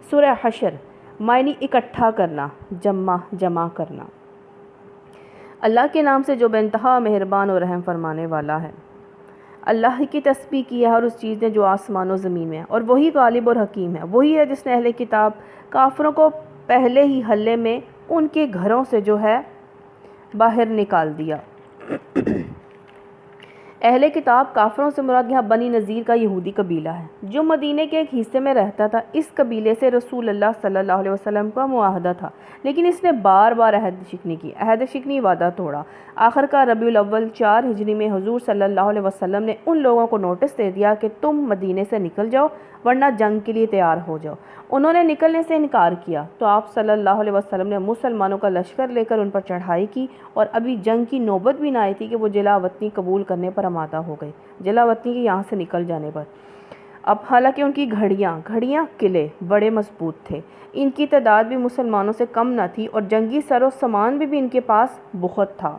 سورہ حشر معنی اکٹھا کرنا، جمع کرنا۔ اللہ کے نام سے جو بے انتہا مہربان اور رحم فرمانے والا ہے۔ اللہ کی تسبیح کی ہے اور اس چیز نے جو آسمان و زمین میں ہے، اور وہی غالب اور حکیم ہے، وہی ہے جس نے اہل کتاب کافروں کو پہلے ہی حلے میں ان کے گھروں سے جو ہے باہر نکال دیا۔ اہل کتاب کافروں سے مراد یہاں بنی نذیر کا یہودی قبیلہ ہے جو مدینہ کے ایک حصے میں رہتا تھا۔ اس قبیلے سے رسول اللہ صلی اللہ علیہ وسلم کا معاہدہ تھا، لیکن اس نے بار بار عہد شکنی کی، عہد شکنی وعدہ توڑا۔ آخر کا ربیع الاول 4 ہجری میں حضور صلی اللہ علیہ وسلم نے ان لوگوں کو نوٹس دے دیا کہ تم مدینے سے نکل جاؤ ورنہ جنگ کے لیے تیار ہو جاؤ۔ انہوں نے نکلنے سے انکار کیا تو آپ صلی اللہ علیہ وسلم نے مسلمانوں کا لشکر لے کر ان پر چڑھائی کی، اور ابھی جنگ کی نوبت بھی نہ آئی تھی کہ وہ جلا وطنی قبول کرنے پر آمادہ ہو گئے، جلا وطنی کے یہاں سے نکل جانے پر۔ اب حالانکہ ان کی گھڑیاں قلعے بڑے مضبوط تھے، ان کی تعداد بھی مسلمانوں سے کم نہ تھی، اور جنگی سر و سامان بھی ان کے پاس بہت تھا۔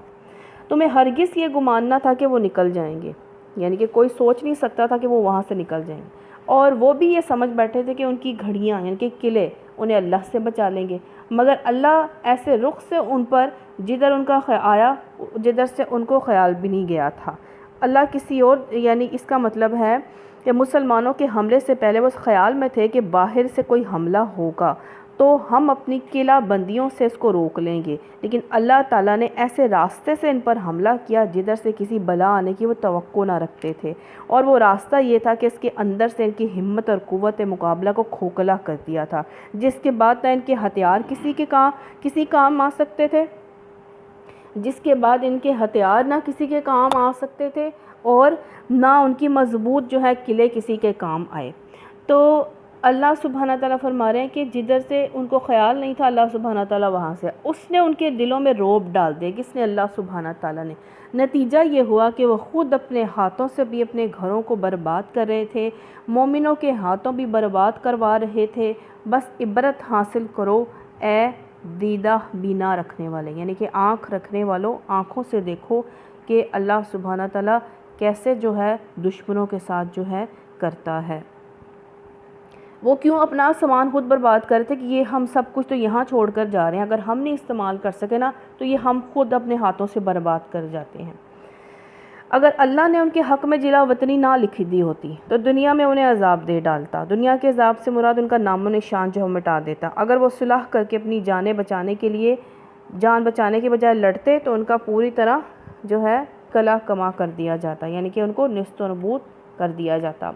تمہیں ہرگز یہ گمان نہ تھا کہ وہ نکل جائیں گے، یعنی کہ کوئی سوچ نہیں سکتا تھا کہ وہ وہاں سے نکل جائیں گے، اور وہ بھی یہ سمجھ بیٹھے تھے کہ ان کی گھڑیاں یعنی کہ قلعے انہیں اللہ سے بچا لیں گے، مگر اللہ ایسے رخ سے ان پر جدھر ان کا آیا جدھر سے ان کو خیال بھی نہیں گیا تھا۔ اللہ کسی اور، یعنی اس کا مطلب ہے کہ مسلمانوں کے حملے سے پہلے وہ اس خیال میں تھے کہ باہر سے کوئی حملہ ہوگا، تو ہم اپنی قلعہ بندیوں سے اس کو روک لیں گے، لیکن اللہ تعالیٰ نے ایسے راستے سے ان پر حملہ کیا جدھر سے کسی بلا آنے کی وہ توقع نہ رکھتے تھے، اور وہ راستہ یہ تھا کہ اس کے اندر سے ان کی ہمت اور قوت مقابلہ کو کھوکھلا کر دیا تھا، جس کے بعد نہ ان کے ہتھیار کسی کام آ سکتے تھے، اور نہ ان کی مضبوط جو ہے قلعے کسی کے کام آئے۔ تو اللہ سبحانہ تعالیٰ فرما رہے ہیں کہ جدھر سے ان کو خیال نہیں تھا، اللہ سبحانہ تعالیٰ وہاں سے اس نے ان کے دلوں میں رعب ڈال دیا۔ کس نے؟ اللہ سبحانہ تعالیٰ نے۔ نتیجہ یہ ہوا کہ وہ خود اپنے ہاتھوں سے بھی اپنے گھروں کو برباد کر رہے تھے، مومنوں کے ہاتھوں بھی برباد کروا رہے تھے۔ بس عبرت حاصل کرو اے دیدہ بینا رکھنے والے، یعنی کہ آنکھ رکھنے والوں، آنکھوں سے دیکھو کہ اللہ سبحانہ تعالیٰ کیسے جو ہے دشمنوں کے ساتھ جو ہے کرتا ہے۔ وہ کیوں اپنا سامان خود برباد کرتے کہ یہ ہم سب کچھ تو یہاں چھوڑ کر جا رہے ہیں، اگر ہم نہیں استعمال کر سکے نا تو یہ ہم خود اپنے ہاتھوں سے برباد کر جاتے ہیں۔ اگر اللہ نے ان کے حق میں جلا وطنی نہ لکھی دی ہوتی تو دنیا میں انہیں عذاب دے ڈالتا، دنیا کے عذاب سے مراد ان کا نام و نشان جو مٹا دیتا۔ اگر وہ صلح کر کے اپنی جان بچانے کے بجائے لڑتے تو ان کا پوری طرح جو ہے کلا کما کر دیا جاتا، یعنی کہ ان کو نیست و نابود کر دیا جاتا۔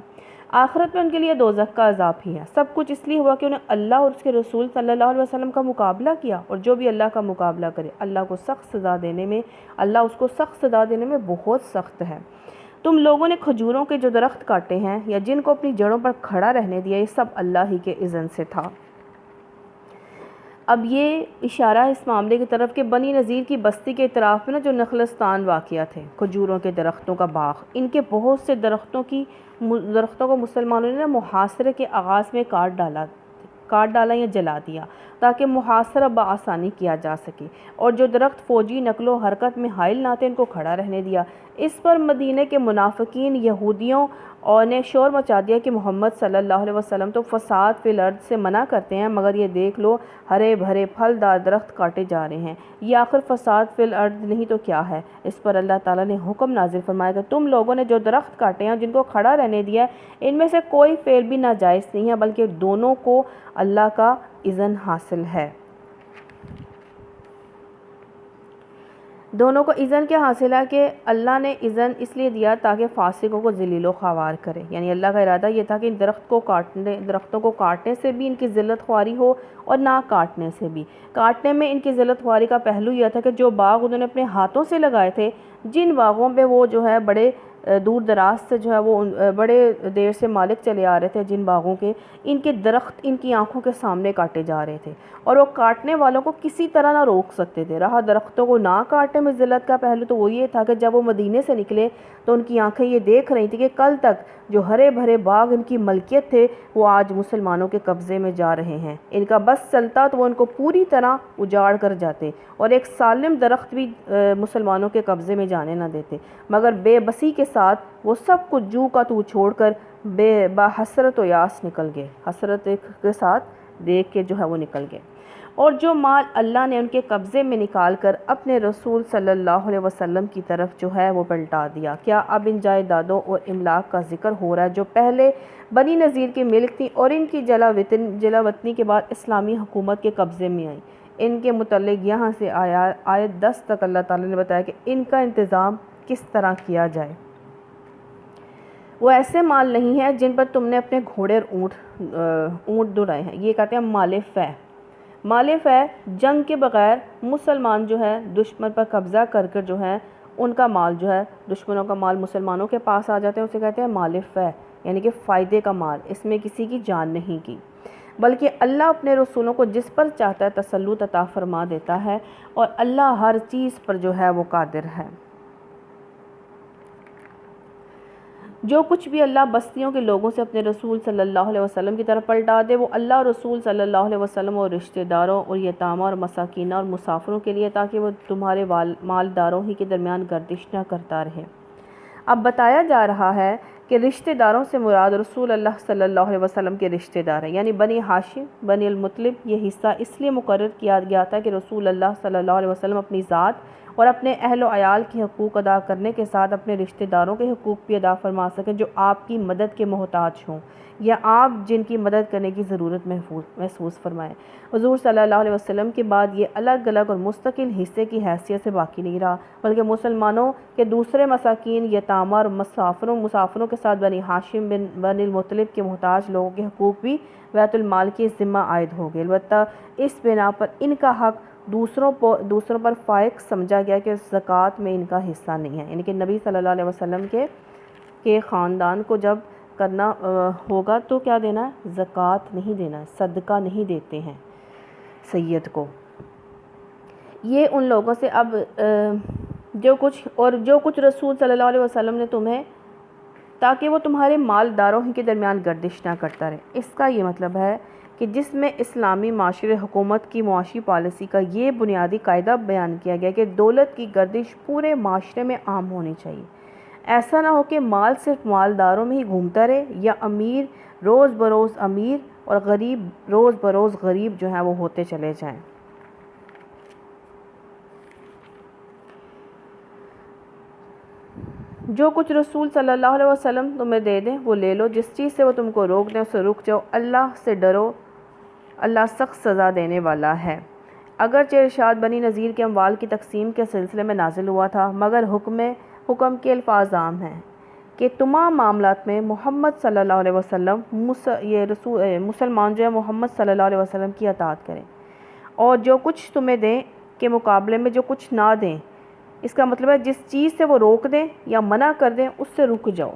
آخرت میں ان کے لیے دوزخ کا عذاب ہی ہے۔ سب کچھ اس لیے ہوا کہ انہیں اللہ اور اس کے رسول صلی اللہ علیہ وسلم کا مقابلہ کیا، اور جو بھی اللہ کا مقابلہ کرے اللہ کو سخت سزا دینے میں بہت سخت ہے۔ تم لوگوں نے کھجوروں کے جو درخت کاٹے ہیں یا جن کو اپنی جڑوں پر کھڑا رہنے دیا، یہ سب اللہ ہی کے اذن سے تھا۔ اب یہ اشارہ اس معاملے کی طرف کہ بنی نذیر کی بستی کے اطراف میں جو نخلستان واقع تھے، کھجوروں کے درختوں کا باغ، ان کے بہت سے درختوں کو مسلمانوں نے محاصرے کے آغاز میں کاٹ ڈالا یا جلا دیا تاکہ محاصرہ بآسانی کیا جا سکے، اور جو درخت فوجی نقل و حرکت میں حائل نہ تھے ان کو کھڑا رہنے دیا۔ اس پر مدینہ کے منافقین یہودیوں اور نے شور مچا دیا کہ محمد صلی اللہ علیہ وسلم تو فساد فی الارض سے منع کرتے ہیں، مگر یہ دیکھ لو ہرے بھرے پھلدار درخت کاٹے جا رہے ہیں، یہ آخر فساد فی الارض نہیں تو کیا ہے؟ اس پر اللہ تعالیٰ نے حکم نازل فرمایا کہ تم لوگوں نے جو درخت کاٹے ہیں جن کو کھڑا رہنے دیا ہے، ان میں سے کوئی فعل بھی ناجائز نہیں ہے، بلکہ دونوں کو اللہ کا اذن حاصل ہے۔ دونوں کو اذن کیا حاصل ہے کہ اللہ نے اذن اس لیے دیا تاکہ فاسقوں کو ذلیل و خوار کرے، یعنی اللہ کا ارادہ یہ تھا کہ ان درختوں کو کاٹنے سے بھی ان کی ذلت خواری ہو اور نہ کاٹنے سے بھی۔ کاٹنے میں ان کی ذلت خواری کا پہلو یہ تھا کہ جو باغ انہوں نے اپنے ہاتھوں سے لگائے تھے، جن باغوں پہ وہ جو ہے بڑے دور دراز سے جو ہے وہ بڑے دیر سے مالک چلے آ رہے تھے، جن باغوں کے ان کے درخت ان کی آنکھوں کے سامنے کاٹے جا رہے تھے، اور وہ کاٹنے والوں کو کسی طرح نہ روک سکتے تھے۔ رہا درختوں کو نہ کاٹنے میں ذلت کا پہلو تو وہ یہ تھا کہ جب وہ مدینے سے نکلے تو ان کی آنکھیں یہ دیکھ رہی تھی کہ کل تک جو ہرے بھرے باغ ان کی ملکیت تھے وہ آج مسلمانوں کے قبضے میں جا رہے ہیں۔ ان کا بس چلتا تو وہ ان کو پوری طرح اجاڑ کر جاتے اور ایک سالم درخت بھی مسلمانوں کے قبضے میں جانے نہ دیتے، مگر بے بسی کے ساتھ وہ سب کچھ جو کا تو چھوڑ کر با حسرت و یاس نکل گئے، حسرت کے ساتھ دیکھ کے جو ہے وہ نکل گئے۔ اور جو مال اللہ نے ان کے قبضے میں نکال کر اپنے رسول صلی اللہ علیہ وسلم کی طرف جو ہے وہ پلٹا دیا۔ کیا اب ان جائیدادوں اور املاک کا ذکر ہو رہا ہے جو پہلے بنی نذیر کی ملک تھی اور ان کی جلا وطنی کے بعد اسلامی حکومت کے قبضے میں آئیں؟ ان کے متعلق یہاں سے آیت 10 تک اللہ تعالیٰ نے بتایا کہ ان کا انتظام کس طرح کیا جائے۔ وہ ایسے مال نہیں ہیں جن پر تم نے اپنے گھوڑے اور اونٹ دوڑائے ہیں، یہ کہتے ہیں مال فے۔ مال فے جنگ کے بغیر مسلمان جو ہے دشمن پر قبضہ کر جو ہے ان کا مال جو ہے دشمنوں کا مال مسلمانوں کے پاس آ جاتے ہیں، اسے کہتے ہیں مال فے، یعنی کہ فائدے کا مال، اس میں کسی کی جان نہیں کی، بلکہ اللہ اپنے رسولوں کو جس پر چاہتا ہے تسلط عطا فرما دیتا ہے، اور اللہ ہر چیز پر جو ہے وہ قادر ہے۔ جو کچھ بھی اللہ بستیوں کے لوگوں سے اپنے رسول صلی اللہ علیہ وسلم کی طرف پلٹا دے وہ اللہ اور رسول صلی اللہ علیہ وسلم اور رشتہ داروں اور یتاموں اور مساکینہ اور مسافروں کے لیے، تاکہ وہ تمہارے مالداروں ہی کے درمیان گردش نہ کرتا رہے۔ اب بتایا جا رہا ہے کہ رشتہ داروں سے مراد رسول اللہ صلی اللہ علیہ وسلم کے رشتہ دار ہیں، یعنی بنی ہاشم، بنی المطلب۔ یہ حصہ اس لیے مقرر کیا گیا تھا کہ رسول اللہ صلی اللہ علیہ وسلم اپنی ذات اور اپنے اہل و عیال کے حقوق ادا کرنے کے ساتھ اپنے رشتہ داروں کے حقوق بھی ادا فرما سکیں جو آپ کی مدد کے محتاج ہوں یا آپ جن کی مدد کرنے کی ضرورت محسوس فرمائیں۔ حضور صلی اللہ علیہ وسلم کے بعد یہ الگ الگ اور مستقل حصے کی حیثیت سے باقی نہیں رہا، بلکہ مسلمانوں کے دوسرے مساکین، یتامہ اور مسافروں کے ساتھ بنی ہاشم بن المطلب کے محتاج لوگوں کے حقوق بھی بیت المال کے ذمہ عائد ہو گئے۔ البتہ اس بنا پر ان کا حق دوسروں پر فائق سمجھا گیا کہ زکوٰۃ میں ان کا حصہ نہیں ہے، یعنی کہ نبی صلی اللہ علیہ وسلم کے خاندان کو جب کرنا ہوگا تو کیا دینا ہے؟ زکوٰۃ نہیں دینا ہے، صدقہ نہیں دیتے ہیں سید کو۔ یہ ان لوگوں سے اب جو کچھ رسول صلی اللہ علیہ وسلم نے تمہیں، تاکہ وہ تمہارے مالداروں ہی کے درمیان گردش نہ کرتا رہے۔ اس کا یہ مطلب ہے کہ جس میں اسلامی معاشرے حکومت کی معاشی پالیسی کا یہ بنیادی قاعدہ بیان کیا گیا کہ دولت کی گردش پورے معاشرے میں عام ہونی چاہیے۔ ایسا نہ ہو کہ مال صرف مالداروں میں ہی گھومتا رہے یا امیر روز بروز امیر اور غریب روز بروز غریب جو ہیں وہ ہوتے چلے جائیں۔ جو کچھ رسول صلی اللہ علیہ وسلم تمہیں دے دیں وہ لے لو، جس چیز سے وہ تم کو روک دیں اسے رک جاؤ، اللہ سے ڈرو، اللہ سخت سزا دینے والا ہے۔ اگرچہ ارشاد بنی نذیر کے اموال کی تقسیم کے سلسلے میں نازل ہوا تھا، مگر حکم کے الفاظ عام ہیں کہ تمام معاملات میں محمد صلی اللہ علیہ وسلم مسلمان جو ہے محمد صلی اللہ علیہ وسلم کی اطاعت کریں، اور جو کچھ تمہیں دیں کے مقابلے میں جو کچھ نہ دیں، اس کا مطلب ہے جس چیز سے وہ روک دیں یا منع کر دیں اس سے رک جاؤ۔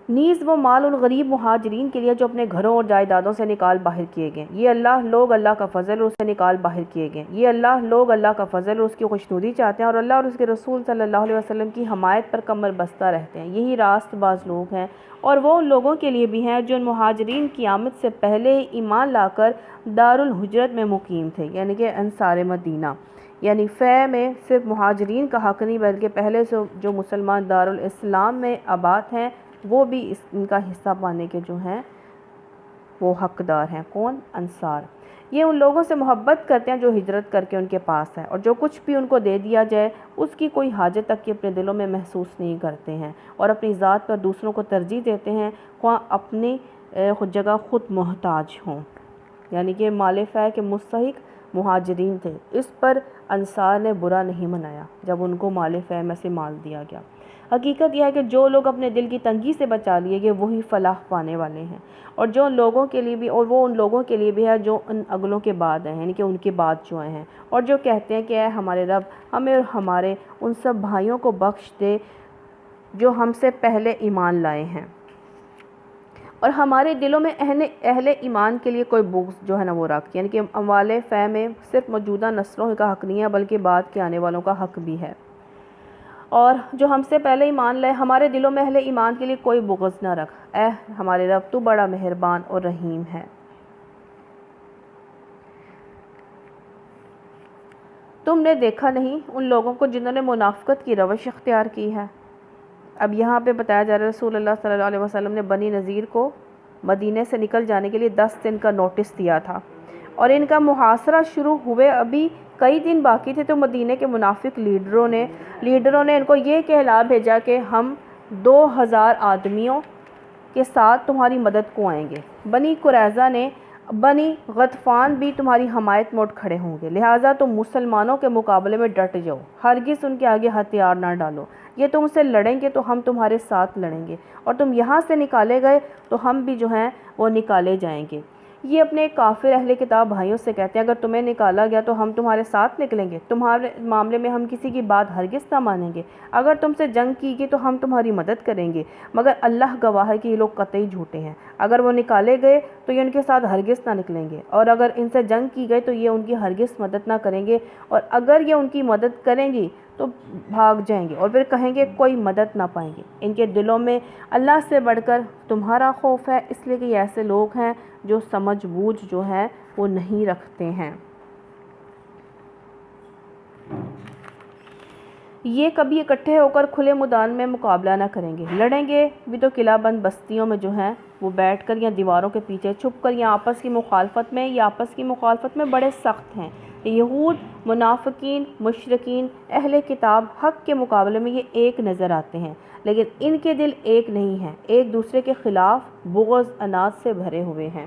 نیز وہ مال ان غریب مہاجرین کے لیے جو اپنے گھروں اور جائیدادوں سے نکال باہر کیے گئے، یہ اللہ کا فضل اور اس سے نکال باہر کیے گئے، یہ اللہ کا فضل اور اس کی خوشنودی چاہتے ہیں اور اللہ اور اس کے رسول صلی اللہ علیہ وسلم کی حمایت پر کمر بستہ رہتے ہیں، یہی راست باز لوگ ہیں۔ اور وہ ان لوگوں کے لیے بھی ہیں جو ان مہاجرین کی آمد سے پہلے ہی ایمان لا کر دارالہجرت میں مقیم تھے، یعنی کہ انصار مدینہ۔ یعنی فے میں صرف مہاجرین کا حق نہیں بلکہ پہلے سے جو مسلمان دارالاسلام میں آباد ہیں وہ بھی ان کا حصہ پانے کے جو ہیں وہ حقدار ہیں۔ کون؟ انصار۔ یہ ان لوگوں سے محبت کرتے ہیں جو ہجرت کر کے ان کے پاس ہیں، اور جو کچھ بھی ان کو دے دیا جائے اس کی کوئی حاجت تک کہ اپنے دلوں میں محسوس نہیں کرتے ہیں، اور اپنی ذات پر دوسروں کو ترجیح دیتے ہیں خواہ اپنی جگہ خود محتاج ہوں، یعنی کہ مال فے کے مستحق مہاجرین تھے، اس پر انصار نے برا نہیں منایا جب ان کو مال فے میں سے مال دیا گیا۔ حقیقت یہ ہے کہ جو لوگ اپنے دل کی تنگی سے بچا لیے گئے وہی فلاح پانے والے ہیں، اور وہ ان لوگوں کے لیے بھی ہے جو ان اگلوں کے بعد ہیں، یعنی کہ ان کے بعد جو آئے ہیں، اور جو کہتے ہیں کہ اے ہمارے رب ہمیں اور ہمارے ان سب بھائیوں کو بخش دے جو ہم سے پہلے ایمان لائے ہیں، اور ہمارے دلوں میں اہل ایمان کے لیے کوئی بغض جو ہے نا وہ رکھ، یعنی کہ اموال فے میں صرف موجودہ نسلوں کا حق نہیں ہے بلکہ بعد کے آنے والوں کا حق بھی ہے، اور جو ہم سے پہلے ایمان لائے ہمارے دلوں میں اہل ایمان کے لیے کوئی بغض نہ رکھ، اے ہمارے رب تو بڑا مہربان اور رحیم ہے۔ تم نے دیکھا نہیں ان لوگوں کو جنہوں نے منافقت کی روش اختیار کی ہے؟ اب یہاں پہ بتایا جا رہا ہے رسول اللہ صلی اللہ علیہ وسلم نے بنی نذیر کو مدینے سے نکل جانے کے لیے 10 دن کا نوٹس دیا تھا، اور ان کا محاصرہ شروع ہوئے ابھی کئی دن باقی تھے تو مدینے کے منافق لیڈروں نے ان کو یہ کہلا بھیجا کہ ہم 2000 آدمیوں کے ساتھ تمہاری مدد کو آئیں گے، بنی قریظہ نے بنی غطفان بھی تمہاری حمایت میں اٹھ کھڑے ہوں گے، لہٰذا تم مسلمانوں کے مقابلے میں ڈٹ جاؤ، ہرگز ان کے آگے ہتھیار نہ ڈالو، یہ تم سے لڑیں گے تو ہم تمہارے ساتھ لڑیں گے، اور تم یہاں سے نکالے گئے تو ہم بھی جو ہیں وہ نکالے جائیں گے۔ یہ اپنے کافر اہل کتاب بھائیوں سے کہتے ہیں اگر تمہیں نکالا گیا تو ہم تمہارے ساتھ نکلیں گے، تمہارے معاملے میں ہم کسی کی بات ہرگز نہ مانیں گے، اگر تم سے جنگ کی گئی تو ہم تمہاری مدد کریں گے، مگر اللہ گواہ ہے کہ یہ لوگ قطعی جھوٹے ہیں، اگر وہ نکالے گئے تو یہ ان کے ساتھ ہرگز نہ نکلیں گے، اور اگر ان سے جنگ کی گئی تو یہ ان کی ہرگز مدد نہ کریں گے، اور اگر یہ ان کی مدد کریں گی تو بھاگ جائیں گے اور پھر کہیں گے کوئی مدد نہ پائیں گے۔ ان کے دلوں میں اللہ سے بڑھ کر تمہارا خوف ہے، اس لیے کہ یہ ایسے لوگ ہیں جو سمجھ بوجھ جو ہے وہ نہیں رکھتے ہیں۔ یہ کبھی اکٹھے ہو کر کھلے میدان میں مقابلہ نہ کریں گے، لڑیں گے بھی تو قلعہ بند بستیوں میں جو ہیں وہ بیٹھ کر یا دیواروں کے پیچھے چھپ کر یا آپس کی مخالفت میں بڑے سخت ہیں، یہود، منافقین، مشرکین، اہل کتاب حق کے مقابلے میں یہ ایک نظر آتے ہیں، لیکن ان کے دل ایک نہیں ہیں، ایک دوسرے کے خلاف بغض، عناد سے بھرے ہوئے ہیں۔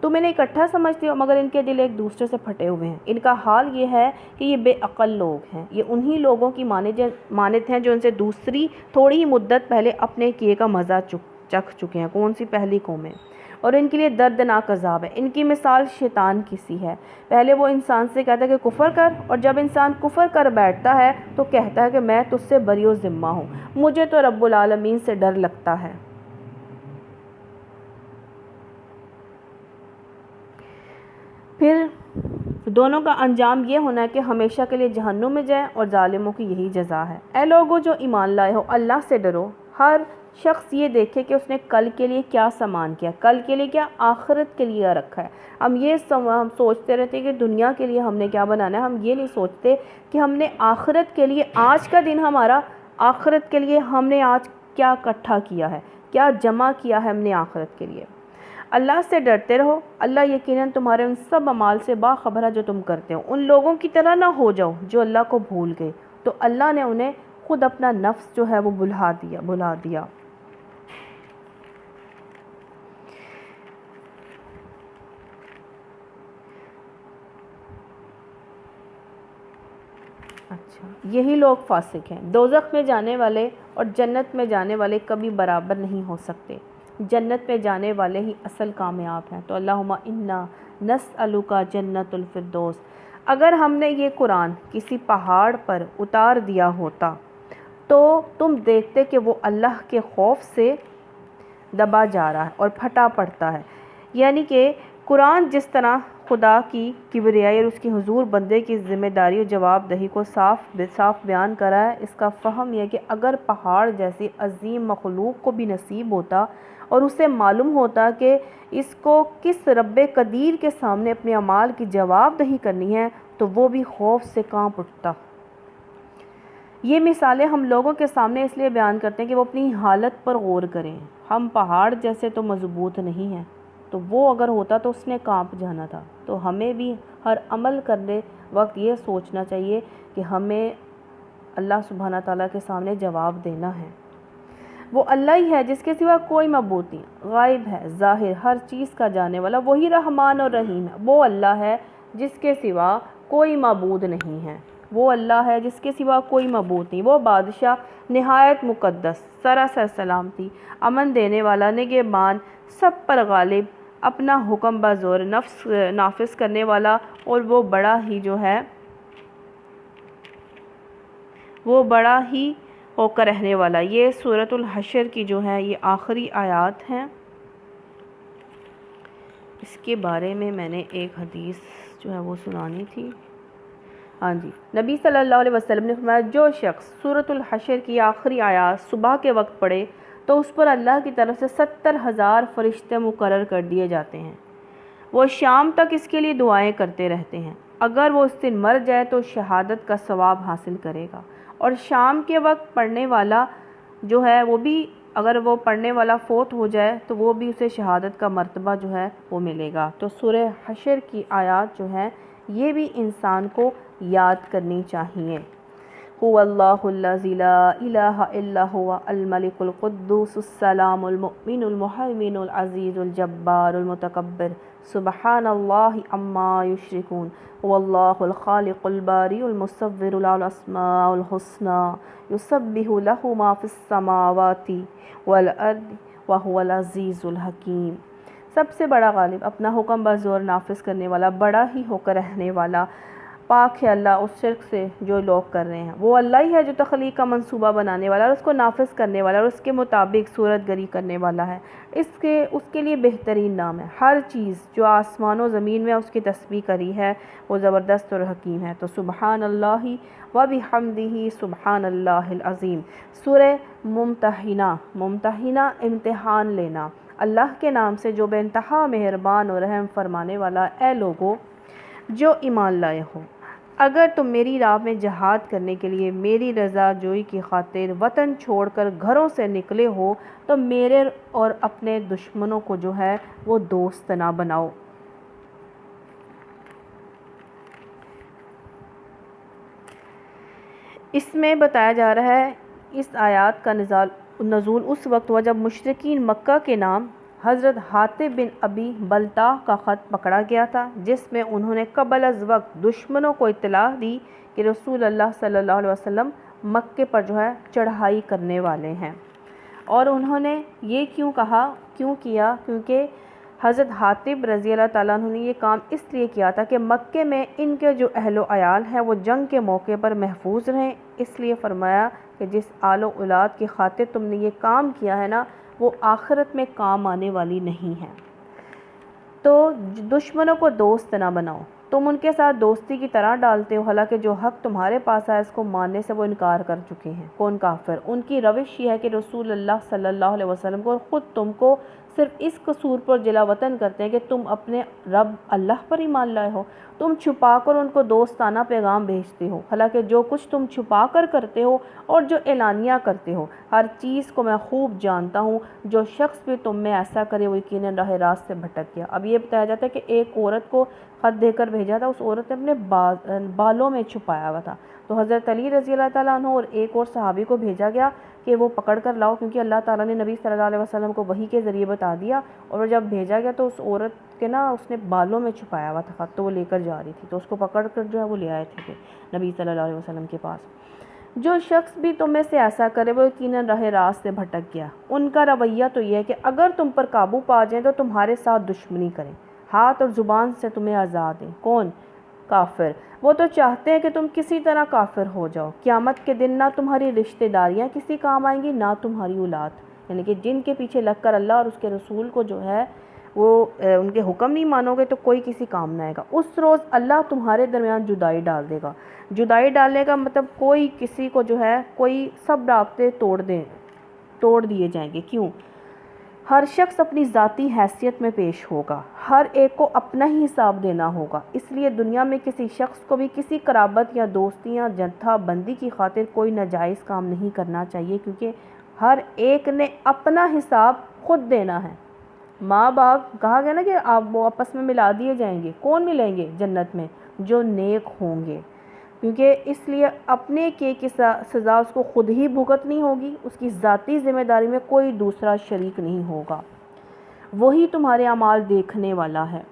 تم انہیں اکٹھا سمجھتے ہو مگر ان کے دل ایک دوسرے سے پھٹے ہوئے ہیں۔ ان کا حال یہ ہے کہ یہ بے عقل لوگ ہیں، یہ انہی لوگوں کی مانند ہیں جو ان سے دوسری تھوڑی ہی مدت پہلے اپنے کیے کا مزہ چکھ چکے ہیں۔ کون سی؟ پہلی قومیں، اور ان کے لیے دردناک عذاب ہے۔ ان کی مثال شیطان کی سی ہے، پہلے وہ انسان سے کہتا ہے کہ کفر کر، اور جب انسان کفر کر بیٹھتا ہے تو کہتا ہے کہ میں تجھ سے بری و ذمہ ہوں، مجھے تو رب العالمین سے ڈر لگتا ہے۔ پھر دونوں کا انجام یہ ہونا ہے کہ ہمیشہ کے لیے جہنم میں جائیں، اور ظالموں کی یہی جزا ہے۔ اے لوگو جو ایمان لائے ہو، اللہ سے ڈرو۔ ہر شخص یہ دیکھے کہ اس نے کل کے لیے کیا سامان کیا، کل کے لیے کیا، آخرت کے لیے رکھا ہے۔ ہم سوچتے رہتے ہیں کہ دنیا کے لیے ہم نے کیا بنانا ہے، ہم یہ نہیں سوچتے کہ ہم نے آخرت کے لیے، آج کا دن ہمارا آخرت کے لیے، ہم نے آج کیا اکٹھا کیا ہے، کیا جمع کیا ہے ہم نے آخرت کے لیے۔ اللہ سے ڈرتے رہو، اللہ یقیناً تمہارے ان سب اعمال سے باخبر ہے جو تم کرتے ہو۔ ان لوگوں کی طرح نہ ہو جاؤ جو اللہ کو بھول گئے، تو اللہ نے انہیں خود اپنا نفس جو ہے وہ بھلا دیا۔ اچھا، یہی لوگ فاسق ہیں۔ دوزخ میں جانے والے اور جنت میں جانے والے کبھی برابر نہیں ہو سکتے، جنت میں جانے والے ہی اصل کامیاب ہیں۔ تو اللہم انا نسألک جنت الفردوس۔ اگر ہم نے یہ قرآن کسی پہاڑ پر اتار دیا ہوتا تو تم دیکھتے کہ وہ اللہ کے خوف سے دبا جا رہا ہے اور پھٹا پڑتا ہے، یعنی کہ قرآن جس طرح خدا کی کبریائی اور اس کی حضور بندے کی ذمہ داری و جواب دہی کو صاف بیان کرا ہے۔ اس کا فہم یہ ہے کہ اگر پہاڑ جیسی عظیم مخلوق کو بھی نصیب ہوتا اور اسے معلوم ہوتا کہ اس کو کس رب قدیر کے سامنے اپنے اعمال کی جواب دہی کرنی ہے تو وہ بھی خوف سے کانپ اٹھتا۔ یہ مثالیں ہم لوگوں کے سامنے اس لیے بیان کرتے ہیں کہ وہ اپنی حالت پر غور کریں۔ ہم پہاڑ جیسے تو مضبوط نہیں ہیں، تو وہ اگر ہوتا تو اس نے کانپ جانا تھا۔ تو ہمیں بھی ہر عمل کرنے وقت یہ سوچنا چاہیے کہ ہمیں اللہ سبحانہ تعالیٰ کے سامنے جواب دینا ہے۔ وہ اللہ ہی ہے جس کے سوا کوئی معبود نہیں، غائب ہے، ظاہر، ہر چیز کا جانے والا، وہی رحمان اور رحیم ہے۔ وہ اللہ ہے جس کے سوا کوئی معبود نہیں ہے، وہ اللہ ہے جس کے سوا کوئی معبود نہیں۔ وہ بادشاہ نہایت مقدس، سراسر سلامتی، امن دینے والا، نگہبان، سب پر غالب، اپنا حکم بزور نافذ کرنے والا، اور وہ بڑا ہی ہو کر رہنے والا۔ یہ سورۃ الحشر کی جو ہے یہ آخری آیات ہیں۔ اس کے بارے میں میں نے ایک حدیث جو ہے وہ سنانی تھی۔ ہاں جی، نبی صلی اللہ علیہ وسلم نے فرمایا جو شخص سورۃ الحشر کی آخری آیات صبح کے وقت پڑھے تو اس پر اللہ کی طرف سے 70,000 فرشتے مقرر کر دیے جاتے ہیں، وہ شام تک اس کے لیے دعائیں کرتے رہتے ہیں۔ اگر وہ اس دن مر جائے تو شہادت کا ثواب حاصل کرے گا، اور شام کے وقت پڑھنے والا جو ہے وہ بھی، اگر وہ پڑھنے والا فوت ہو جائے تو وہ بھی اسے شہادت کا مرتبہ جو ہے وہ ملے گا۔ تو سورہ حشر کی آیات جو ہیں یہ بھی انسان کو یاد کرنی چاہیے۔ هو اللہ الذی لا الہ الا هو الملک القدوس السلام المؤمن المہیمن العزیز الجبار المتکبر سبحان اللہ عما یشرکون هو اللہ الخالق الباری المصور له الاسماء الحسنى یسبح له ما فی السماوات والارض وهو العزیز الحکیم۔ سب سے بڑا غالب، اپنا حکم بزور نافذ کرنے والا، بڑا ہی ہو کر رہنے والا، پاک ہے اللہ اس شرک سے جو لوگ کر رہے ہیں۔ وہ اللہ ہی ہے جو تخلیق کا منصوبہ بنانے والا اور اس کو نافذ کرنے والا اور اس کے مطابق صورت گری کرنے والا ہے۔ اس کے لیے بہترین نام ہے۔ ہر چیز جو آسمان و زمین میں اس کی تسبیح کری ہے وہ زبردست اور حکیم ہے۔ تو سبحان اللہ و بحمدہ سبحان اللہ العظیم۔ سورہ ممتحنہ امتحان لینا۔ اللہ کے نام سے جو بے انتہا مہربان اور رحم فرمانے والا۔ اے لوگو جو ایمان لائے ہو، اگر تم میری راہ میں جہاد کرنے کے لیے میری رضا جوئی کی خاطر وطن چھوڑ کر گھروں سے نکلے ہو تو میرے اور اپنے دشمنوں کو جو ہے وہ دوست نہ بناؤ۔ اس میں بتایا جا رہا ہے اس آیات کا نزول اس وقت ہوا جب مشرکین مکہ کے نام حضرت حاطب بن ابی بلتع کا خط پکڑا گیا تھا، جس میں انہوں نے قبل از وقت دشمنوں کو اطلاع دی کہ رسول اللہ صلی اللہ علیہ وسلم مکے پر چڑھائی کرنے والے ہیں۔ اور انہوں نے یہ کیوں کیا کیونکہ حضرت حاطب رضی اللہ تعالیٰ عنہ نے یہ کام اس لیے کیا تھا کہ مکے میں ان کے جو اہل و عیال ہیں وہ جنگ کے موقع پر محفوظ رہیں، اس لیے فرمایا کہ جس آل و اولاد کی خاطر تم نے یہ کام کیا ہے نا، وہ آخرت میں کام آنے والی نہیں ہے۔ تو دشمنوں کو دوست نہ بناؤ، تم ان کے ساتھ دوستی کی طرح ڈالتے ہو، حالانکہ جو حق تمہارے پاس ہے اس کو ماننے سے وہ انکار کر چکے ہیں۔ کون؟ کافر۔ ان کی روش یہ ہے کہ رسول اللہ صلی اللہ علیہ وسلم کو اور خود تم کو صرف اس قصور پر جلا وطن کرتے ہیں کہ تم اپنے رب اللہ پر ایمان لائے ہو، تم چھپا کر ان کو دوستانہ پیغام بھیجتے ہو، حالانکہ جو کچھ تم چھپا کر کرتے ہو اور جو اعلانیہ کرتے ہو ہر چیز کو میں خوب جانتا ہوں، جو شخص بھی تم میں ایسا کرے وہ یقیناً راہ راست سے بھٹک گیا۔ اب یہ بتایا جاتا ہے کہ ایک عورت کو خط دے کر بھیجا تھا، اس عورت نے اپنے بالوں میں چھپایا ہوا تھا، تو حضرت علی رضی اللہ تعالیٰ عنہ اور ایک اور صحابی کو بھیجا گیا کہ وہ پکڑ کر لاؤ، کیونکہ اللہ تعالیٰ نے نبی صلی اللہ علیہ وسلم کو وحی کے ذریعے بتا دیا، اور جب بھیجا گیا تو اس عورت کے اس نے بالوں میں چھپایا ہوا تھا خط، تو وہ لے کر جا رہی تھی، تو اس کو پکڑ کر وہ لے آئے تھے نبی صلی اللہ علیہ وسلم کے پاس۔ جو شخص بھی تم میں سے ایسا کرے وہ یقیناً راہ راست سے بھٹک گیا۔ ان کا رویہ تو یہ ہے کہ اگر تم پر قابو پا جائیں تو تمہارے ساتھ دشمنی کریں، ہاتھ اور زبان سے تمہیں آزاد دیں۔ کون؟ کافر۔ وہ تو چاہتے ہیں کہ تم کسی طرح کافر ہو جاؤ، قیامت کے دن نہ تمہاری رشتہ داریاں کسی کام آئیں گی نہ تمہاری اولاد، یعنی کہ جن کے پیچھے لگ کر اللہ اور اس کے رسول کو وہ ان کے حکم نہیں مانو گے تو کوئی کسی کام نہ آئے گا۔ اس روز اللہ تمہارے درمیان جدائی ڈال دے گا۔ جدائی ڈالنے کا مطلب کوئی کسی کو کوئی سب رابطے توڑ دیے جائیں گے۔ کیوں؟ ہر شخص اپنی ذاتی حیثیت میں پیش ہوگا، ہر ایک کو اپنا ہی حساب دینا ہوگا، اس لیے دنیا میں کسی شخص کو بھی کسی قرابت یا دوستی یا جتھا بندی کی خاطر کوئی ناجائز کام نہیں کرنا چاہیے، کیونکہ ہر ایک نے اپنا حساب خود دینا ہے۔ ماں باپ کہا گیا نا کہ وہ آپس میں ملا دیے جائیں گے، کون ملیں گے جنت میں؟ جو نیک ہوں گے، کیونکہ اس لیے اپنے کیے کی سزا اس کو خود ہی بھگتنی ہوگی، اس کی ذاتی ذمہ داری میں کوئی دوسرا شریک نہیں ہوگا، وہی تمہارے اعمال دیکھنے والا ہے۔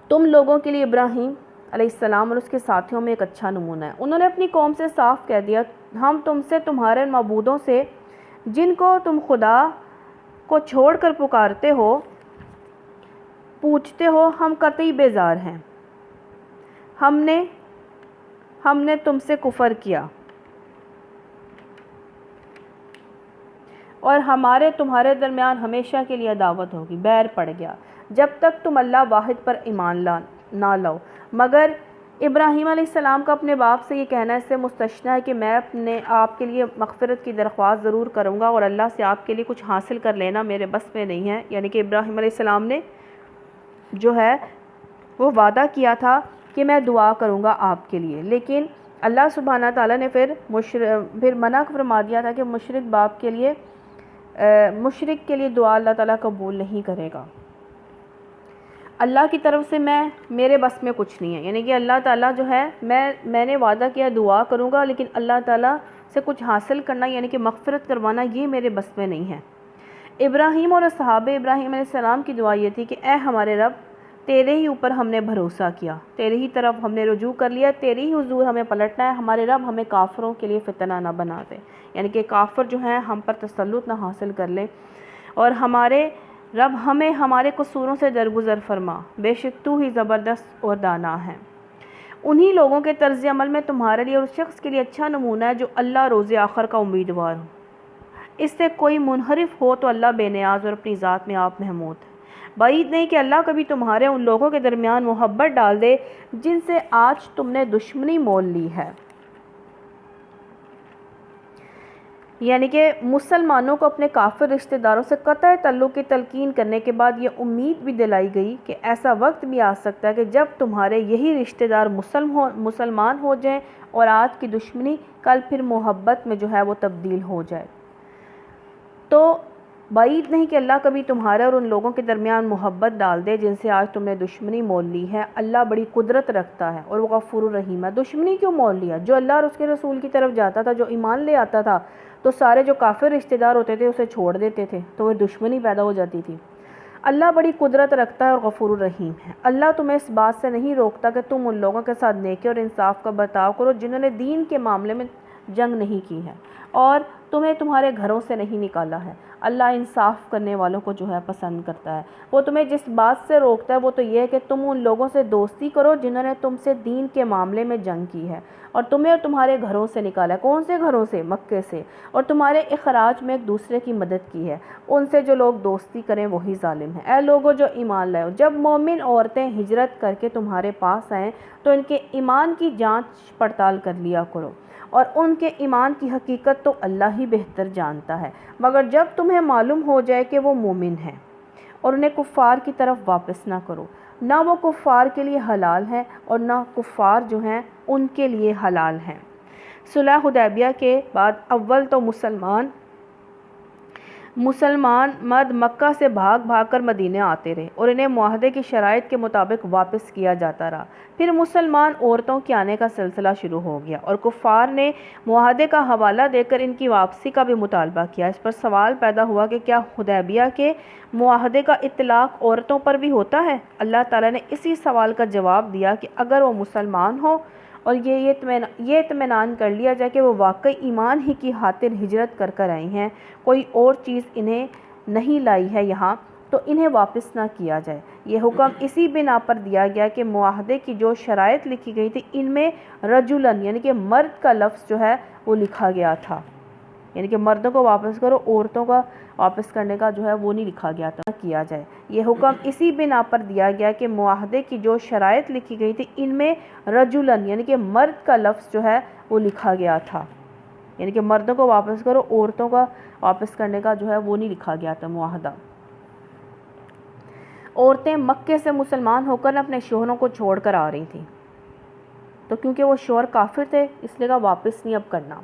تم لوگوں کے لیے ابراہیم علیہ السلام اور اس کے ساتھیوں میں ایک اچھا نمونہ ہے۔ انہوں نے اپنی قوم سے صاف کہہ دیا، ہم تم سے تمہارے معبودوں سے جن کو تم خدا کو چھوڑ کر پکارتے ہو پوچھتے ہو، ہم قطعی بیزار ہیں، ہم نے تم سے کفر کیا اور ہمارے تمہارے درمیان ہمیشہ کے لیے عداوت ہوگی، بیر پڑ گیا جب تک تم اللہ واحد پر ایمان نہ لاؤ۔ مگر ابراہیم علیہ السلام کا اپنے باپ سے یہ کہنا اس سے مستثنیٰ ہے کہ میں اپنے آپ کے لیے مغفرت کی درخواست ضرور کروں گا اور اللہ سے آپ کے لیے کچھ حاصل کر لینا میرے بس میں نہیں ہے، یعنی کہ ابراہیم علیہ السلام نے وہ وعدہ کیا تھا کہ میں دعا کروں گا آپ کے لیے، لیکن اللہ سبحانہ تعالیٰ نے پھر منع فرما دیا تھا کہ مشرک کے لیے دعا اللہ تعالیٰ قبول نہیں کرے گا۔ اللہ کی طرف سے میرے بس میں کچھ نہیں ہے، یعنی کہ اللہ تعالیٰ میں نے وعدہ کیا دعا کروں گا، لیکن اللہ تعالیٰ سے کچھ حاصل کرنا یعنی کہ مغفرت کروانا یہ میرے بس میں نہیں ہے۔ ابراہیم اور اصحاب ابراہیم علیہ السلام کی دعا یہ تھی کہ اے ہمارے رب، تیرے ہی اوپر ہم نے بھروسہ کیا، تیرے ہی طرف ہم نے رجوع کر لیا، تیرے ہی حضور ہمیں پلٹنا ہے، ہمارے رب ہمیں کافروں کے لیے فتنہ نہ بنا دے، یعنی کہ کافر ہم پر تسلط نہ حاصل کر لیں، اور ہمارے رب ہمیں ہمارے قصوروں سے درگزر فرما، بے شک تو ہی زبردست اور دانا ہے۔ انہی لوگوں کے طرز عمل میں تمہارے لیے اور اس شخص کے لیے اچھا نمونہ ہے جو اللہ روز آخر کا امیدوار ہو، اس سے کوئی منحرف ہو تو اللہ بے نیاز اور اپنی ذات میں آپ محمود ہے۔ بعید نہیں کہ اللہ کبھی تمہارے ان لوگوں کے درمیان محبت ڈال دے جن سے آج تم نے دشمنی مول لی ہے، یعنی کہ مسلمانوں کو اپنے کافر رشتہ داروں سے قطع تعلق کی تلقین کرنے کے بعد یہ امید بھی دلائی گئی کہ ایسا وقت بھی آ سکتا ہے کہ جب تمہارے یہی رشتہ دار مسلمان ہو جائیں اور آج کی دشمنی کل پھر محبت میں وہ تبدیل ہو جائے۔ تو بعید نہیں کہ اللہ کبھی تمہارے اور ان لوگوں کے درمیان محبت ڈال دے جن سے آج تم نے دشمنی مول لی ہے۔ اللہ بڑی قدرت رکھتا ہے اور وہ غفور الرحیم ہے۔ دشمنی کیوں مول لیا؟ جو اللہ اور اس کے رسول کی طرف جاتا تھا، جو ایمان لے آتا تھا، تو سارے جو کافر رشتہ دار ہوتے تھے اسے چھوڑ دیتے تھے، تو وہ دشمنی پیدا ہو جاتی تھی۔ اللہ بڑی قدرت رکھتا ہے اور غفور الرحیم ہے۔ اللہ تمہیں اس بات سے نہیں روکتا کہ تم ان لوگوں کے ساتھ نیکی اور انصاف کا برتاؤ کرو جنہوں نے دین کے معاملے میں جنگ نہیں کی ہے اور تمہیں تمہارے گھروں سے نہیں نکالا ہے۔ اللہ انصاف کرنے والوں کو جو ہے پسند کرتا ہے۔ وہ تمہیں جس بات سے روکتا ہے وہ تو یہ ہے کہ تم ان لوگوں سے دوستی کرو جنہوں نے تم سے دین کے معاملے میں جنگ کی ہے اور تمہیں اور تمہارے گھروں سے نکالا ہے۔ کون سے گھروں سے؟ مکے سے، اور تمہارے اخراج میں ایک دوسرے کی مدد کی ہے۔ ان سے جو لوگ دوستی کریں وہی ظالم ہیں۔ اے لوگو جو ایمان لائے ہو، جب مومن عورتیں ہجرت کر کے تمہارے پاس آئیں تو ان کے ایمان کی جانچ پڑتال کر لیا کرو، اور ان کے ایمان کی حقیقت تو اللہ ہی بہتر جانتا ہے۔ مگر جب تمہیں معلوم ہو جائے کہ وہ مومن ہیں اور انہیں کفار کی طرف واپس نہ کرو، نہ وہ کفار کے لیے حلال ہیں اور نہ کفار جو ہیں ان کے لیے حلال ہیں۔ صلح حدیبیہ کے بعد اول تو مسلمان مرد مکہ سے بھاگ بھاگ کر مدینے آتے رہے اور انہیں معاہدے کی شرائط کے مطابق واپس کیا جاتا رہا۔ پھر مسلمان عورتوں کے آنے کا سلسلہ شروع ہو گیا اور کفار نے معاہدے کا حوالہ دے کر ان کی واپسی کا بھی مطالبہ کیا۔ اس پر سوال پیدا ہوا کہ کیا حدیبیہ کے معاہدے کا اطلاق عورتوں پر بھی ہوتا ہے؟ اللہ تعالیٰ نے اسی سوال کا جواب دیا کہ اگر وہ مسلمان ہو اور یہ اطمینان کر لیا جائے کہ وہ واقعی ایمان ہی کی خاطر ہجرت کر کر آئی ہیں، کوئی اور چیز انہیں نہیں لائی ہے یہاں، تو انہیں واپس نہ کیا جائے۔ یہ حکم اسی بنا پر دیا گیا کہ معاہدے کی جو شرائط لکھی گئی تھی ان میں رجلن یعنی کہ مرد کا لفظ جو ہے وہ لکھا گیا تھا، یعنی کہ مردوں کو واپس کرو، عورتوں کا واپس کرنے کا جو ہے وہ نہیں لکھا گیا تھا کیا جائے۔ یہ حکم اسی بنا پر دیا گیا کہ معاہدے کی جو شرائط لکھی گئی تھی ان میں رجلن یعنی کہ مرد کا لفظ جو ہے وہ لکھا گیا تھا، یعنی کہ مردوں کو واپس کرو، عورتوں کا واپس کرنے کا جو ہے وہ نہیں لکھا گیا تھا معاہدہ۔ عورتیں مکے سے مسلمان ہو کر اپنے شوہروں کو چھوڑ کر آ رہی تھیں، تو کیونکہ وہ شوہر کافر تھے اس لیے واپس نہیں اب کرنا۔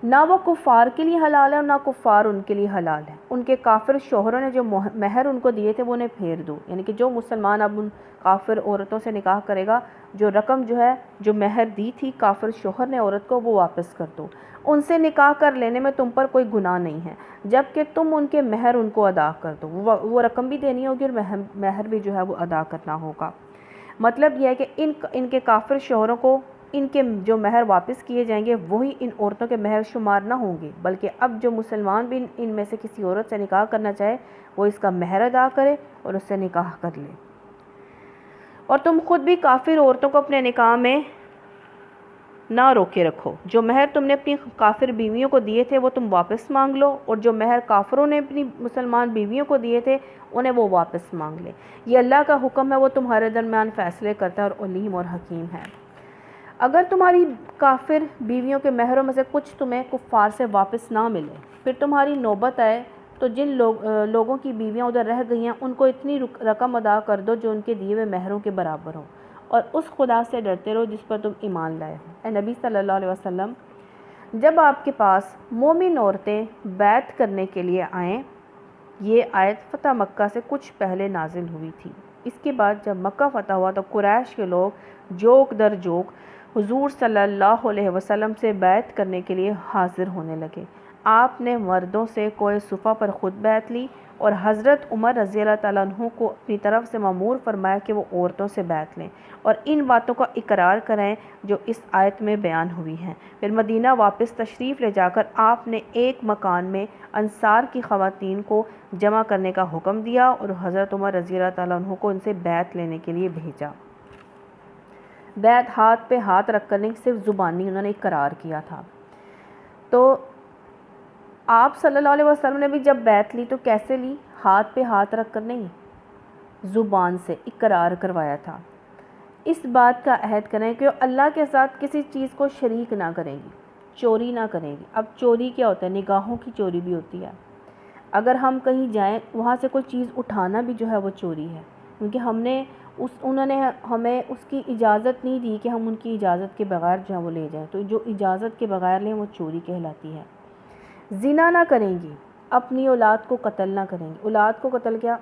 نہ وہ کفار کے لیے حلال ہے اور نہ کفار ان کے لیے حلال ہے۔ ان کے کافر شوہروں نے جو مہر ان کو دیے تھے وہ انہیں پھیر دو، یعنی کہ جو مسلمان اب ان کافر عورتوں سے نکاح کرے گا، جو رقم جو ہے جو مہر دی تھی کافر شوہر نے عورت کو وہ واپس کر دو۔ ان سے نکاح کر لینے میں تم پر کوئی گناہ نہیں ہے جبکہ تم ان کے مہر ان کو ادا کر دو۔ وہ رقم بھی دینی ہوگی اور مہر بھی جو ہے وہ ادا کرنا ہوگا۔ مطلب یہ ہے کہ ان کے کافر شوہروں کو ان کے جو مہر واپس کیے جائیں گے وہی ان عورتوں کے مہر شمار نہ ہوں گے، بلکہ اب جو مسلمان بھی ان میں سے کسی عورت سے نکاح کرنا چاہے وہ اس کا مہر ادا کرے اور اس سے نکاح کر لے۔ اور تم خود بھی کافر عورتوں کو اپنے نکاح میں نہ روکے رکھو۔ جو مہر تم نے اپنی کافر بیویوں کو دیے تھے وہ تم واپس مانگ لو، اور جو مہر کافروں نے اپنی مسلمان بیویوں کو دیے تھے انہیں وہ واپس مانگ لے۔ یہ اللہ کا حکم ہے، وہ تمہارے درمیان فیصلے کرتا ہے اور علیم اور حکیم ہے۔ اگر تمہاری کافر بیویوں کے مہروں میں سے کچھ تمہیں کفار سے واپس نہ ملے، پھر تمہاری نوبت آئے تو جن لوگوں کی بیویاں ادھر رہ گئی ہیں ان کو اتنی رقم ادا کر دو جو ان کے دیے ہوئے مہروں کے برابر ہو، اور اس خدا سے ڈرتے رہو جس پر تم ایمان لائے ہو۔ اے نبی صلی اللہ علیہ وسلم، جب آپ کے پاس مومن عورتیں بیعت کرنے کے لیے آئیں، یہ آیت فتح مکہ سے کچھ پہلے نازل ہوئی تھی۔ اس کے بعد جب مکہ فتح ہوا تو قریش کے لوگ جوک در جوک حضور صلی اللہ علیہ وسلم سے بیعت کرنے کے لیے حاضر ہونے لگے۔ آپ نے مردوں سے کوہ صفا پر خود بیعت لی اور حضرت عمر رضی اللہ تعالیٰ عنہ کو اپنی طرف سے مأمور فرمایا کہ وہ عورتوں سے بیعت لیں اور ان باتوں کا اقرار کریں جو اس آیت میں بیان ہوئی ہیں۔ پھر مدینہ واپس تشریف لے جا کر آپ نے ایک مکان میں انصار کی خواتین کو جمع کرنے کا حکم دیا اور حضرت عمر رضی اللہ تعالیٰ عنہ کو ان سے بیعت لینے کے لیے بھیجا۔ بیعت ہاتھ پہ ہاتھ رکھ کر نہیں، صرف زبانی انہوں نے اقرار کیا تھا۔ تو آپ صلی اللہ علیہ وسلم نے بھی جب بیعت لی تو کیسے لی؟ ہاتھ پہ ہاتھ رکھ کر نہیں، زبان سے اقرار کروایا تھا۔ اس بات کا عہد کریں کہ وہ اللہ کے ساتھ کسی چیز کو شریک نہ کریں گی، چوری نہ کریں گی۔ اب چوری کیا ہوتا ہے؟ نگاہوں کی چوری بھی ہوتی ہے۔ اگر ہم کہیں جائیں وہاں سے کوئی چیز اٹھانا بھی جو ہے وہ چوری ہے، کیونکہ انہوں نے ہمیں اس کی اجازت نہیں دی کہ ہم ان کی اجازت کے بغیر جو ہے وہ لے جائیں، تو جو اجازت کے بغیر لیں وہ چوری کہلاتی ہے۔ زنا نہ کریں گی، اپنی اولاد کو قتل نہ کریں گے۔ اولاد کو قتل کیا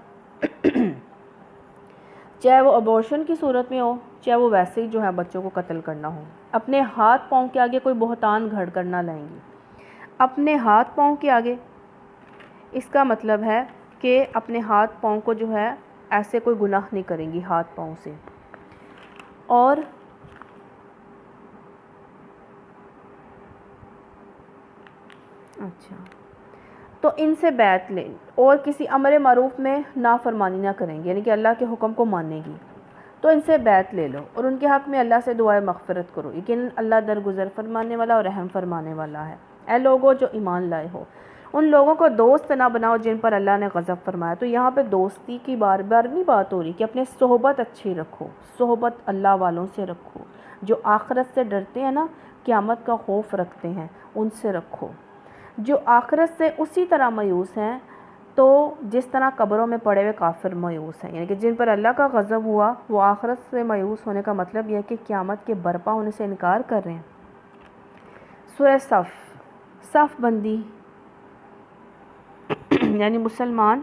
چاہے وہ ابورشن کی صورت میں ہو، چاہے وہ ویسے ہی جو ہے بچوں کو قتل کرنا ہو۔ اپنے ہاتھ پاؤں کے آگے کوئی بہتان گھڑ کر نہ لائیں گی۔ اپنے ہاتھ پاؤں کے آگے، اس کا مطلب ہے کہ اپنے ہاتھ پاؤں کو جو ہے ایسے کوئی گناہ نہیں کریں گی ہاتھ پاؤں سے۔ اور اچھا تو ان سے بیعت لیں اور کسی امر معروف میں نافرمانی نہ کریں گی، یعنی کہ اللہ کے حکم کو ماننے گی، تو ان سے بیعت لے لو اور ان کے حق میں اللہ سے دعائے مغفرت کرو، یقیناً اللہ درگزر فرمانے والا اور رحم فرمانے والا ہے۔ اے لوگوں جو ایمان لائے ہو، ان لوگوں کو دوست نہ بناؤ جن پر اللہ نے غضب فرمایا۔ تو یہاں پہ دوستی کی بار بار نہیں بات ہو رہی کہ اپنے صحبت اچھی رکھو، صحبت اللہ والوں سے رکھو، جو آخرت سے ڈرتے ہیں نا، قیامت کا خوف رکھتے ہیں، ان سے رکھو۔ جو آخرت سے اسی طرح مایوس ہیں تو جس طرح قبروں میں پڑے ہوئے کافر مایوس ہیں، یعنی کہ جن پر اللہ کا غضب ہوا وہ آخرت سے مایوس ہونے کا مطلب یہ ہے کہ قیامت کے برپا ہونے سے انکار کر رہے ہیں۔ سورہ صف بندی یعنی مسلمان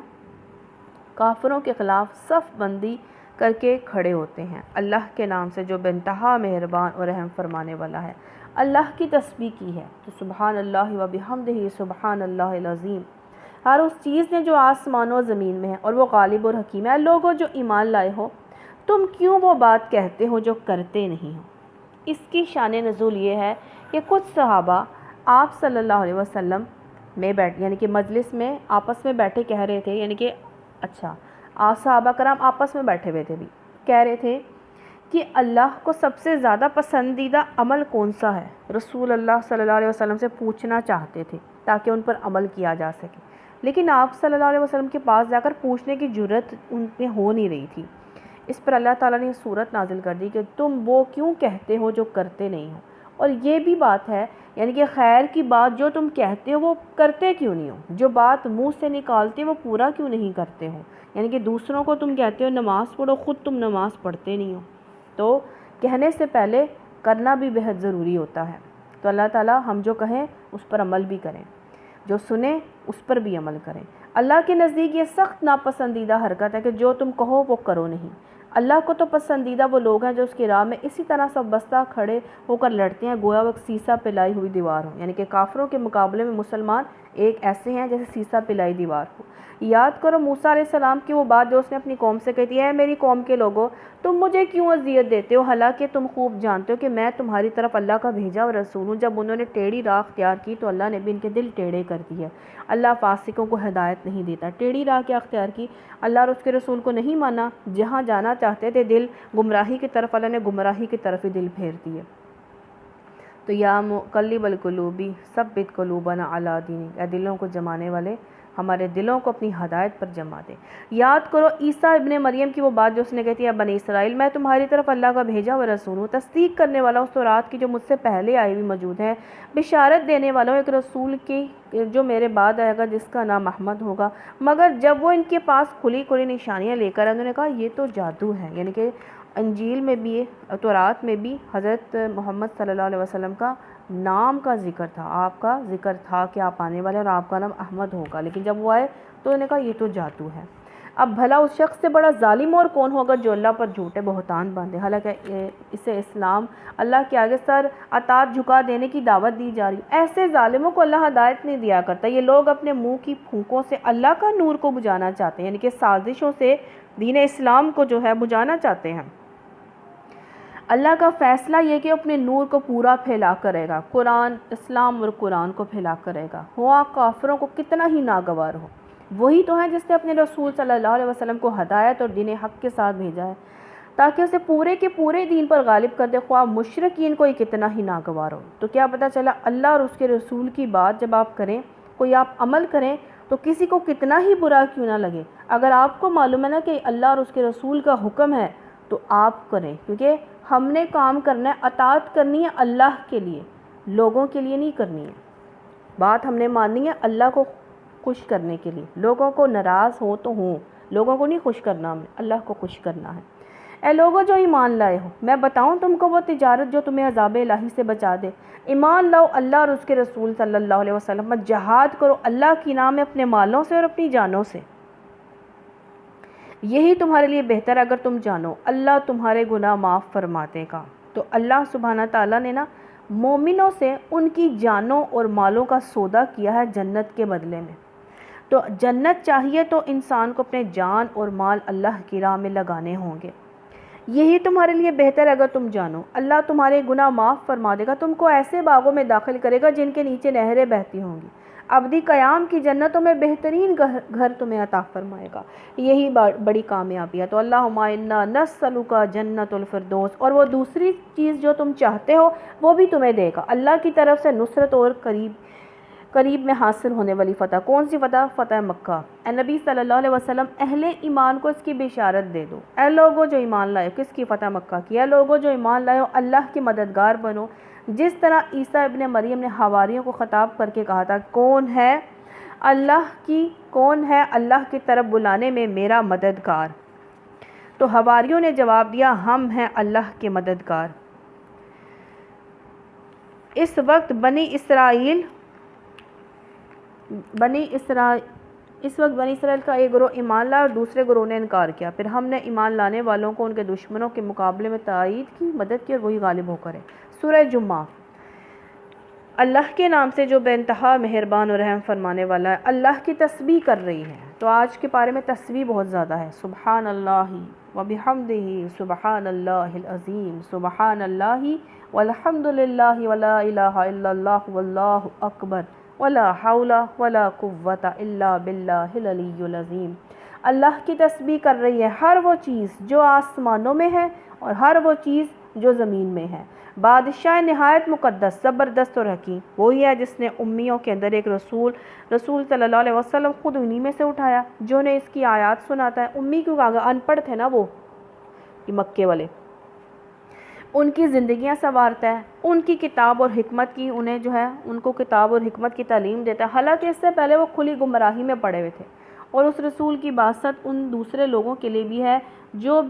کافروں کے خلاف صف بندی کر کے کھڑے ہوتے ہیں اللہ کے نام سے جو بے انتہا مہربان اور رحم فرمانے والا ہے۔ اللہ کی تسبیح کی ہے تو سبحان اللہ و بحمدہ سبحان اللہ العظیم، ہر اس چیز نے جو آسمان و زمین میں ہے، اور وہ غالب اور حکیم ہے۔ لوگوں جو ایمان لائے ہو، تم کیوں وہ بات کہتے ہو جو کرتے نہیں ہو۔ اس کی شان نزول یہ ہے کہ کچھ صحابہ آپ صلی اللہ علیہ وسلم میں یعنی کہ مجلس میں آپس میں بیٹھے کہہ رہے تھے، یعنی کہ صحابہ کرام آپس میں بیٹھے ہوئے تھے بھی کہہ رہے تھے کہ اللہ کو سب سے زیادہ پسندیدہ عمل کون سا ہے۔ رسول اللہ صلی اللہ علیہ وسلم سے پوچھنا چاہتے تھے تاکہ ان پر عمل کیا جا سکے، لیکن آپ صلی اللہ علیہ وسلم کے پاس جا کر پوچھنے کی جرت ان میں ہو نہیں رہی تھی۔ اس پر اللہ تعالیٰ نے صورت نازل کر دی کہ تم وہ کیوں کہتے ہو جو کرتے نہیں ہو۔ اور یہ بھی بات ہے، یعنی کہ خیر کی بات جو تم کہتے ہو وہ کرتے کیوں نہیں ہو، جو بات منہ سے نکالتے وہ پورا کیوں نہیں کرتے ہو، یعنی کہ دوسروں کو تم کہتے ہو نماز پڑھو، خود تم نماز پڑھتے نہیں ہو۔ تو کہنے سے پہلے کرنا بھی بہت ضروری ہوتا ہے۔ تو اللہ تعالیٰ ہم جو کہیں اس پر عمل بھی کریں، جو سنیں اس پر بھی عمل کریں۔ اللہ کے نزدیک یہ سخت ناپسندیدہ حرکت ہے کہ جو تم کہو وہ کرو نہیں۔ اللہ کو تو پسندیدہ وہ لوگ ہیں جو اس کی راہ میں اسی طرح سب بستہ کھڑے ہو کر لڑتے ہیں گویا وہ ایک سیسا پلائی ہوئی دیوار ہو، یعنی کہ کافروں کے مقابلے میں مسلمان ایک ایسے ہیں جیسے سیسا پلائی دیوار ہو۔ یاد کرو موسیٰ علیہ السلام کی وہ بات جو اس نے اپنی قوم سے کہی تھی، اے میری قوم کے لوگوں، تم مجھے کیوں اذیت دیتے ہو حالانکہ تم خوب جانتے ہو کہ میں تمہاری طرف اللہ کا بھیجا ہوا رسول ہوں۔ جب انہوں نے ٹیڑھی راہ اختیار کی تو اللہ نے بھی ان کے دل ٹیڑھے کر دیے۔ اللہ فاسقوں کو ہدایت نہیں دیتا۔ ٹیڑھی راہ کیا اختیار کی؟ اللہ اور اس کے رسول کو نہیں مانا، جہاں جانا چاہتے تھے دل گمراہی کی طرف، اللہ نے گمراہی کی طرف ہی دل پھیر دیے۔ تو یا مقلب القلوب ثبت قلوبنا علی دینک، اے دلوں کو جمانے والے ہمارے دلوں کو اپنی ہدایت پر جما دے۔ یاد کرو عیسیٰ ابن مریم کی وہ بات جو اس نے کہتی ہے، بنی اسرائیل میں تمہاری طرف اللہ کا بھیجا ہوا رسول ہوں، تصدیق کرنے والا اس تورات کی جو مجھ سے پہلے آئی ہوئی موجود ہے، بشارت دینے والا ہوں ایک رسول کی جو میرے بعد آئے گا جس کا نام احمد ہوگا۔ مگر جب وہ ان کے پاس کھلی کھلی نشانیاں لے کر انہوں نے کہا یہ تو جادو ہے، یعنی کہ انجیل میں بھی تورات میں بھی حضرت محمد صلی اللہ علیہ وسلم کا نام کا ذکر تھا، آپ کا ذکر تھا کہ آپ آنے والے اور آپ کا نام احمد ہوگا، لیکن جب وہ آئے تو انہوں نے کہا یہ تو جادو ہے۔ اب بھلا اس شخص سے بڑا ظالم اور کون ہوگا جو اللہ پر جھوٹے بہتان باندھے، حالانکہ اسے اسلام اللہ کے آگے سر اطاعت جھکا دینے کی دعوت دی جا رہی ہے۔ ایسے ظالموں کو اللہ ہدایت نہیں دیا کرتا۔ یہ لوگ اپنے منہ کی پھونکوں سے اللہ کا نور کو بجھانا چاہتے ہیں، یعنی کہ سازشوں سے دین اسلام کو جو ہے بجھانا چاہتے ہیں۔ اللہ کا فیصلہ یہ کہ اپنے نور کو پورا پھیلا کرے گا، قرآن اسلام اور قرآن کو پھیلا کرے گا، ہوا کافروں کو کتنا ہی ناگوار ہو۔ وہی تو ہے جس نے اپنے رسول صلی اللہ علیہ وسلم کو ہدایت اور دین حق کے ساتھ بھیجا ہے تاکہ اسے پورے کے پورے دین پر غالب کر دے، خواہ مشرکین کو ہی کتنا ہی ناگوار ہو۔ تو کیا پتہ چلا اللہ اور اس کے رسول کی بات جب آپ کریں، کوئی آپ عمل کریں تو کسی کو کتنا ہی برا کیوں نہ لگے، اگر آپ کو معلوم ہے نا کہ اللہ اور اس کے رسول کا حکم ہے تو آپ کریں، کیونکہ ہم نے کام کرنا ہے، اطاعت کرنی ہے اللہ کے لیے، لوگوں کے لیے نہیں کرنی ہے۔ بات ہم نے ماننی ہے اللہ کو خوش کرنے کے لیے، لوگوں کو ناراض ہو تو ہوں، لوگوں کو نہیں خوش کرنا، ہمیں اللہ کو خوش کرنا ہے۔ اے لوگو جو ایمان لائے ہو، میں بتاؤں تم کو وہ تجارت جو تمہیں عذاب الہی سے بچا دے؟ ایمان لاؤ اللہ اور اس کے رسول صلی اللہ علیہ وسلم پر، جہاد کرو اللہ کی نام میں اپنے مالوں سے اور اپنی جانوں سے، یہی تمہارے لیے بہتر اگر تم جانو اللہ تمہارے گناہ معاف فرما دے گا۔ تو اللہ سبحانہ تعالیٰ نے نا مومنوں سے ان کی جانوں اور مالوں کا سودا کیا ہے جنت کے بدلے میں۔ تو جنت چاہیے تو انسان کو اپنے جان اور مال اللہ کی راہ میں لگانے ہوں گے، یہی تمہارے لیے بہتر اگر تم جانو اللہ تمہارے گناہ معاف فرما دے گا، تم کو ایسے باغوں میں داخل کرے گا جن کے نیچے نہریں بہتی ہوں گی، ابدی قیام کی جنتوں میں بہترین گھر تمہیں عطا فرمائے گا، یہی بڑی کامیابی ہے۔ تو اللہم انا نسألک جنت الفردوس، اور وہ دوسری چیز جو تم چاہتے ہو وہ بھی تمہیں دے گا، اللہ کی طرف سے نصرت اور قریب میں حاصل ہونے والی فتح۔ کون سی فتح؟ فتح مکہ۔ اے نبی صلی اللہ علیہ وسلم اہل ایمان کو اس کی بشارت دے دو، اے لوگو جو ایمان لائے ہو، کس کی فتح مکہ کی؟ اے لوگو جو ایمان لائے ہو اللہ کے مددگار بنو، جس طرح عیسیٰ ابن مریم نے حواریوں کو خطاب کر کے کہا تھا کون ہے اللہ کی طرف بلانے میں میرا مددگار؟ تو حواریوں نے جواب دیا ہم ہیں اللہ کے مددگار۔ اس وقت بنی اسرائیل کا ایک گروہ ایمان لایا اور دوسرے گروہ نے انکار کیا، پھر ہم نے ایمان لانے والوں کو ان کے دشمنوں کے مقابلے میں تائید کی، مدد کی، اور وہی غالب ہو کر ہے۔ سورہ جمعہ۔ اللہ کے نام سے جو بے انتہا مہربان اور رحم فرمانے والا ہے۔ اللہ کی تسبیح کر رہی ہے، تو آج کے پارے میں تسبیح بہت زیادہ ہے۔ سبحان اللہ وبحمدہ، سبحان اللہ العظیم، سبحان اللہ والحمد للہ ولا الہ الا اللہ واللہ اکبر ولا حول ولا قوت الا باللہ العلی العظیم۔ اللہ کی تسبیح کر رہی ہے ہر وہ چیز جو آسمانوں میں ہے اور ہر وہ چیز جو زمین میں ہے۔ بادشاہ نہایت مقدس، زبردست اور حکیم وہی ہے جس نے امیوں کے اندر ایک رسول صلی اللہ علیہ وسلم خود انہی میں سے اٹھایا جو نے اس کی آیات سناتا ہے۔ امی کیوں کہا گیا؟ ان پڑھ تھے نا وہ مکے والے، ان کی زندگیاں سنوارتا ہے، ان کی کتاب اور حکمت کی ان کو کتاب اور حکمت کی تعلیم دیتا ہے، حالانکہ اس سے پہلے وہ کھلی گمراہی میں پڑے ہوئے تھے۔ اور اس رسول کی باسط ان دوسرے لوگوں کے لیے بھی ہے جو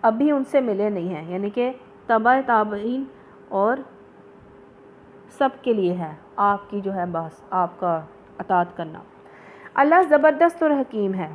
ابھی ان سے ملے نہیں ہیں، یعنی کہ تبع تابعین اور سب کے لیے ہے آپ کی آپ کا اطاعت کرنا۔ اللہ زبردست اور حکیم ہے۔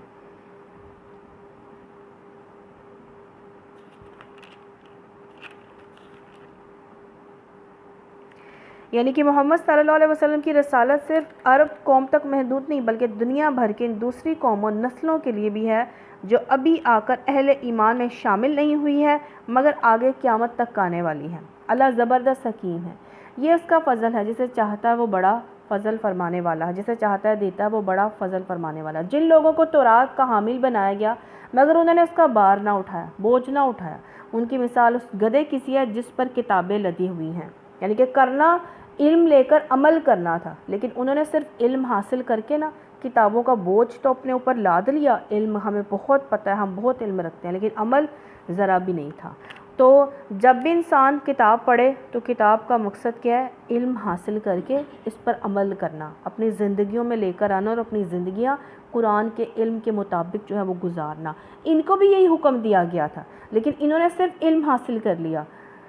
یعنی کہ محمد صلی اللہ علیہ وسلم کی رسالت صرف عرب قوم تک محدود نہیں بلکہ دنیا بھر کے دوسری قوموں نسلوں کے لیے بھی ہے جو ابھی آ کر اہل ایمان میں شامل نہیں ہوئی ہے مگر آگے قیامت تک آنے والی ہے۔ اللہ زبردست حکیم ہے، یہ اس کا فضل ہے، جسے چاہتا ہے وہ بڑا فضل فرمانے والا ہے، جسے چاہتا ہے دیتا ہے وہ بڑا فضل فرمانے والا ہے۔ جن لوگوں کو تورات کا حامل بنایا گیا مگر انہوں نے اس کا بار نہ اٹھایا، بوجھ نہ اٹھایا، ان کی مثال اس گدھے کی سی ہے جس پر کتابیں لدی ہوئی ہیں، یعنی کہ کرنا علم لے کر عمل کرنا تھا، لیکن انہوں نے صرف علم حاصل کر کے نا کتابوں کا بوجھ تو اپنے اوپر لاد لیا، علم ہمیں بہت پتہ ہے، ہم بہت علم رکھتے ہیں، لیکن عمل ذرا بھی نہیں تھا۔ تو جب بھی انسان کتاب پڑھے تو کتاب کا مقصد کیا ہے؟ علم حاصل کر کے اس پر عمل کرنا، اپنی زندگیوں میں لے کر آنا اور اپنی زندگیاں قرآن کے علم کے مطابق وہ گزارنا۔ ان کو بھی یہی حکم دیا گیا تھا، لیکن انہوں نے صرف علم حاصل کر لیا،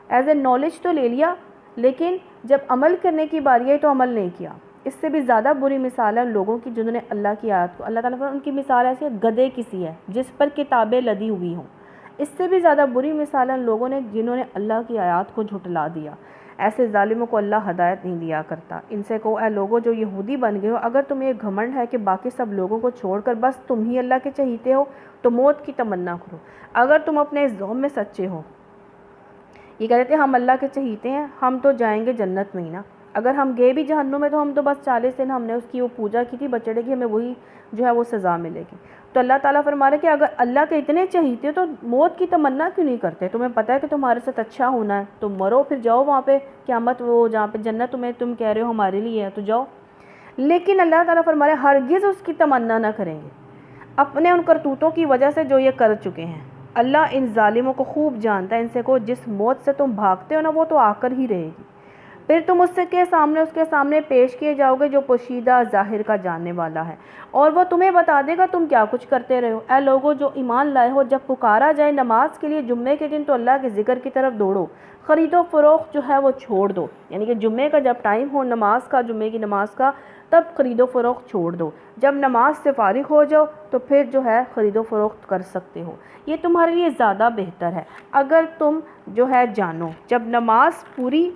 ایز اے نالج تو لے لیا، لیکن جب عمل کرنے کی باری آئی تو عمل نہیں کیا۔ اس سے بھی زیادہ بری مثال ہے ان لوگوں کی جنہوں نے اللہ کی آیات کو، اللہ تعالیٰ نے ان کی مثال ایسی ہے گدھے کی سی ہے جس پر کتابیں لدی ہوئی ہوں۔ اس سے بھی زیادہ بری مثال ہے ان لوگوں نے جنہوں نے اللہ کی آیات کو جھٹلا دیا۔ ایسے ظالموں کو اللہ ہدایت نہیں دیا کرتا۔ ان سے کہو اے لوگوں جو یہودی بن گئے ہو، اگر تمہیں یہ گھمنڈ ہے کہ باقی سب لوگوں کو چھوڑ کر بس تم ہی اللہ کے چہیتے ہو تو موت کی تمنا کرو، اگر تم اپنے اس ذوم میں سچے ہو۔ یہ کہتے تھے ہم اللہ کے چہیتے ہیں، ہم تو جائیں گے جنت میں ہی نا، اگر ہم گئے بھی جہنم میں تو ہم تو بس 40 دن ہم نے اس کی وہ پوجا کی تھی بچڑے کی، ہمیں وہی وہ سزا ملے گی۔ تو اللہ تعالیٰ فرما رہے کہ اگر اللہ کے اتنے چہیتے تو موت کی تمنا کیوں نہیں کرتے؟ تمہیں پتہ ہے کہ تمہارے ساتھ اچھا ہونا ہے تو مرو، پھر جاؤ وہاں پہ قیامت، وہ جہاں پہ جنت تم کہہ رہے ہو ہمارے لیے ہے تو جاؤ۔ لیکن اللہ تعالیٰ فرما رہے ہرگز اس کی تمنا نہ کریں گے اپنے ان کرتوتوں کی وجہ سے جو یہ کر چکے ہیں۔ اللہ ان ظالموں کو خوب جانتا ہے، ان سے کو جس موت سے تم بھاگتے ہو نا وہ تو آ کر ہی رہے گی، پھر تم اس کے سامنے پیش کیے جاؤ گے جو پوشیدہ ظاہر کا جاننے والا ہے، اور وہ تمہیں بتا دے گا تم کیا کچھ کرتے رہے ہو۔ اے لوگو جو ایمان لائے ہو، جب پکارا جائے نماز کے لیے جمعے کے دن تو اللہ کے ذکر کی طرف دوڑو، خرید و فروخت جو ہے وہ چھوڑ دو، یعنی کہ جمعے کا جب ٹائم ہو نماز کا، جمعے کی نماز کا، تب خرید و فروخت چھوڑ دو، جب نماز سے فارغ ہو جاؤ تو پھر جو ہے خرید و فروخت کر سکتے ہو، یہ تمہارے لیے زیادہ بہتر ہے اگر تم جو ہے جانو۔ جب نماز پوری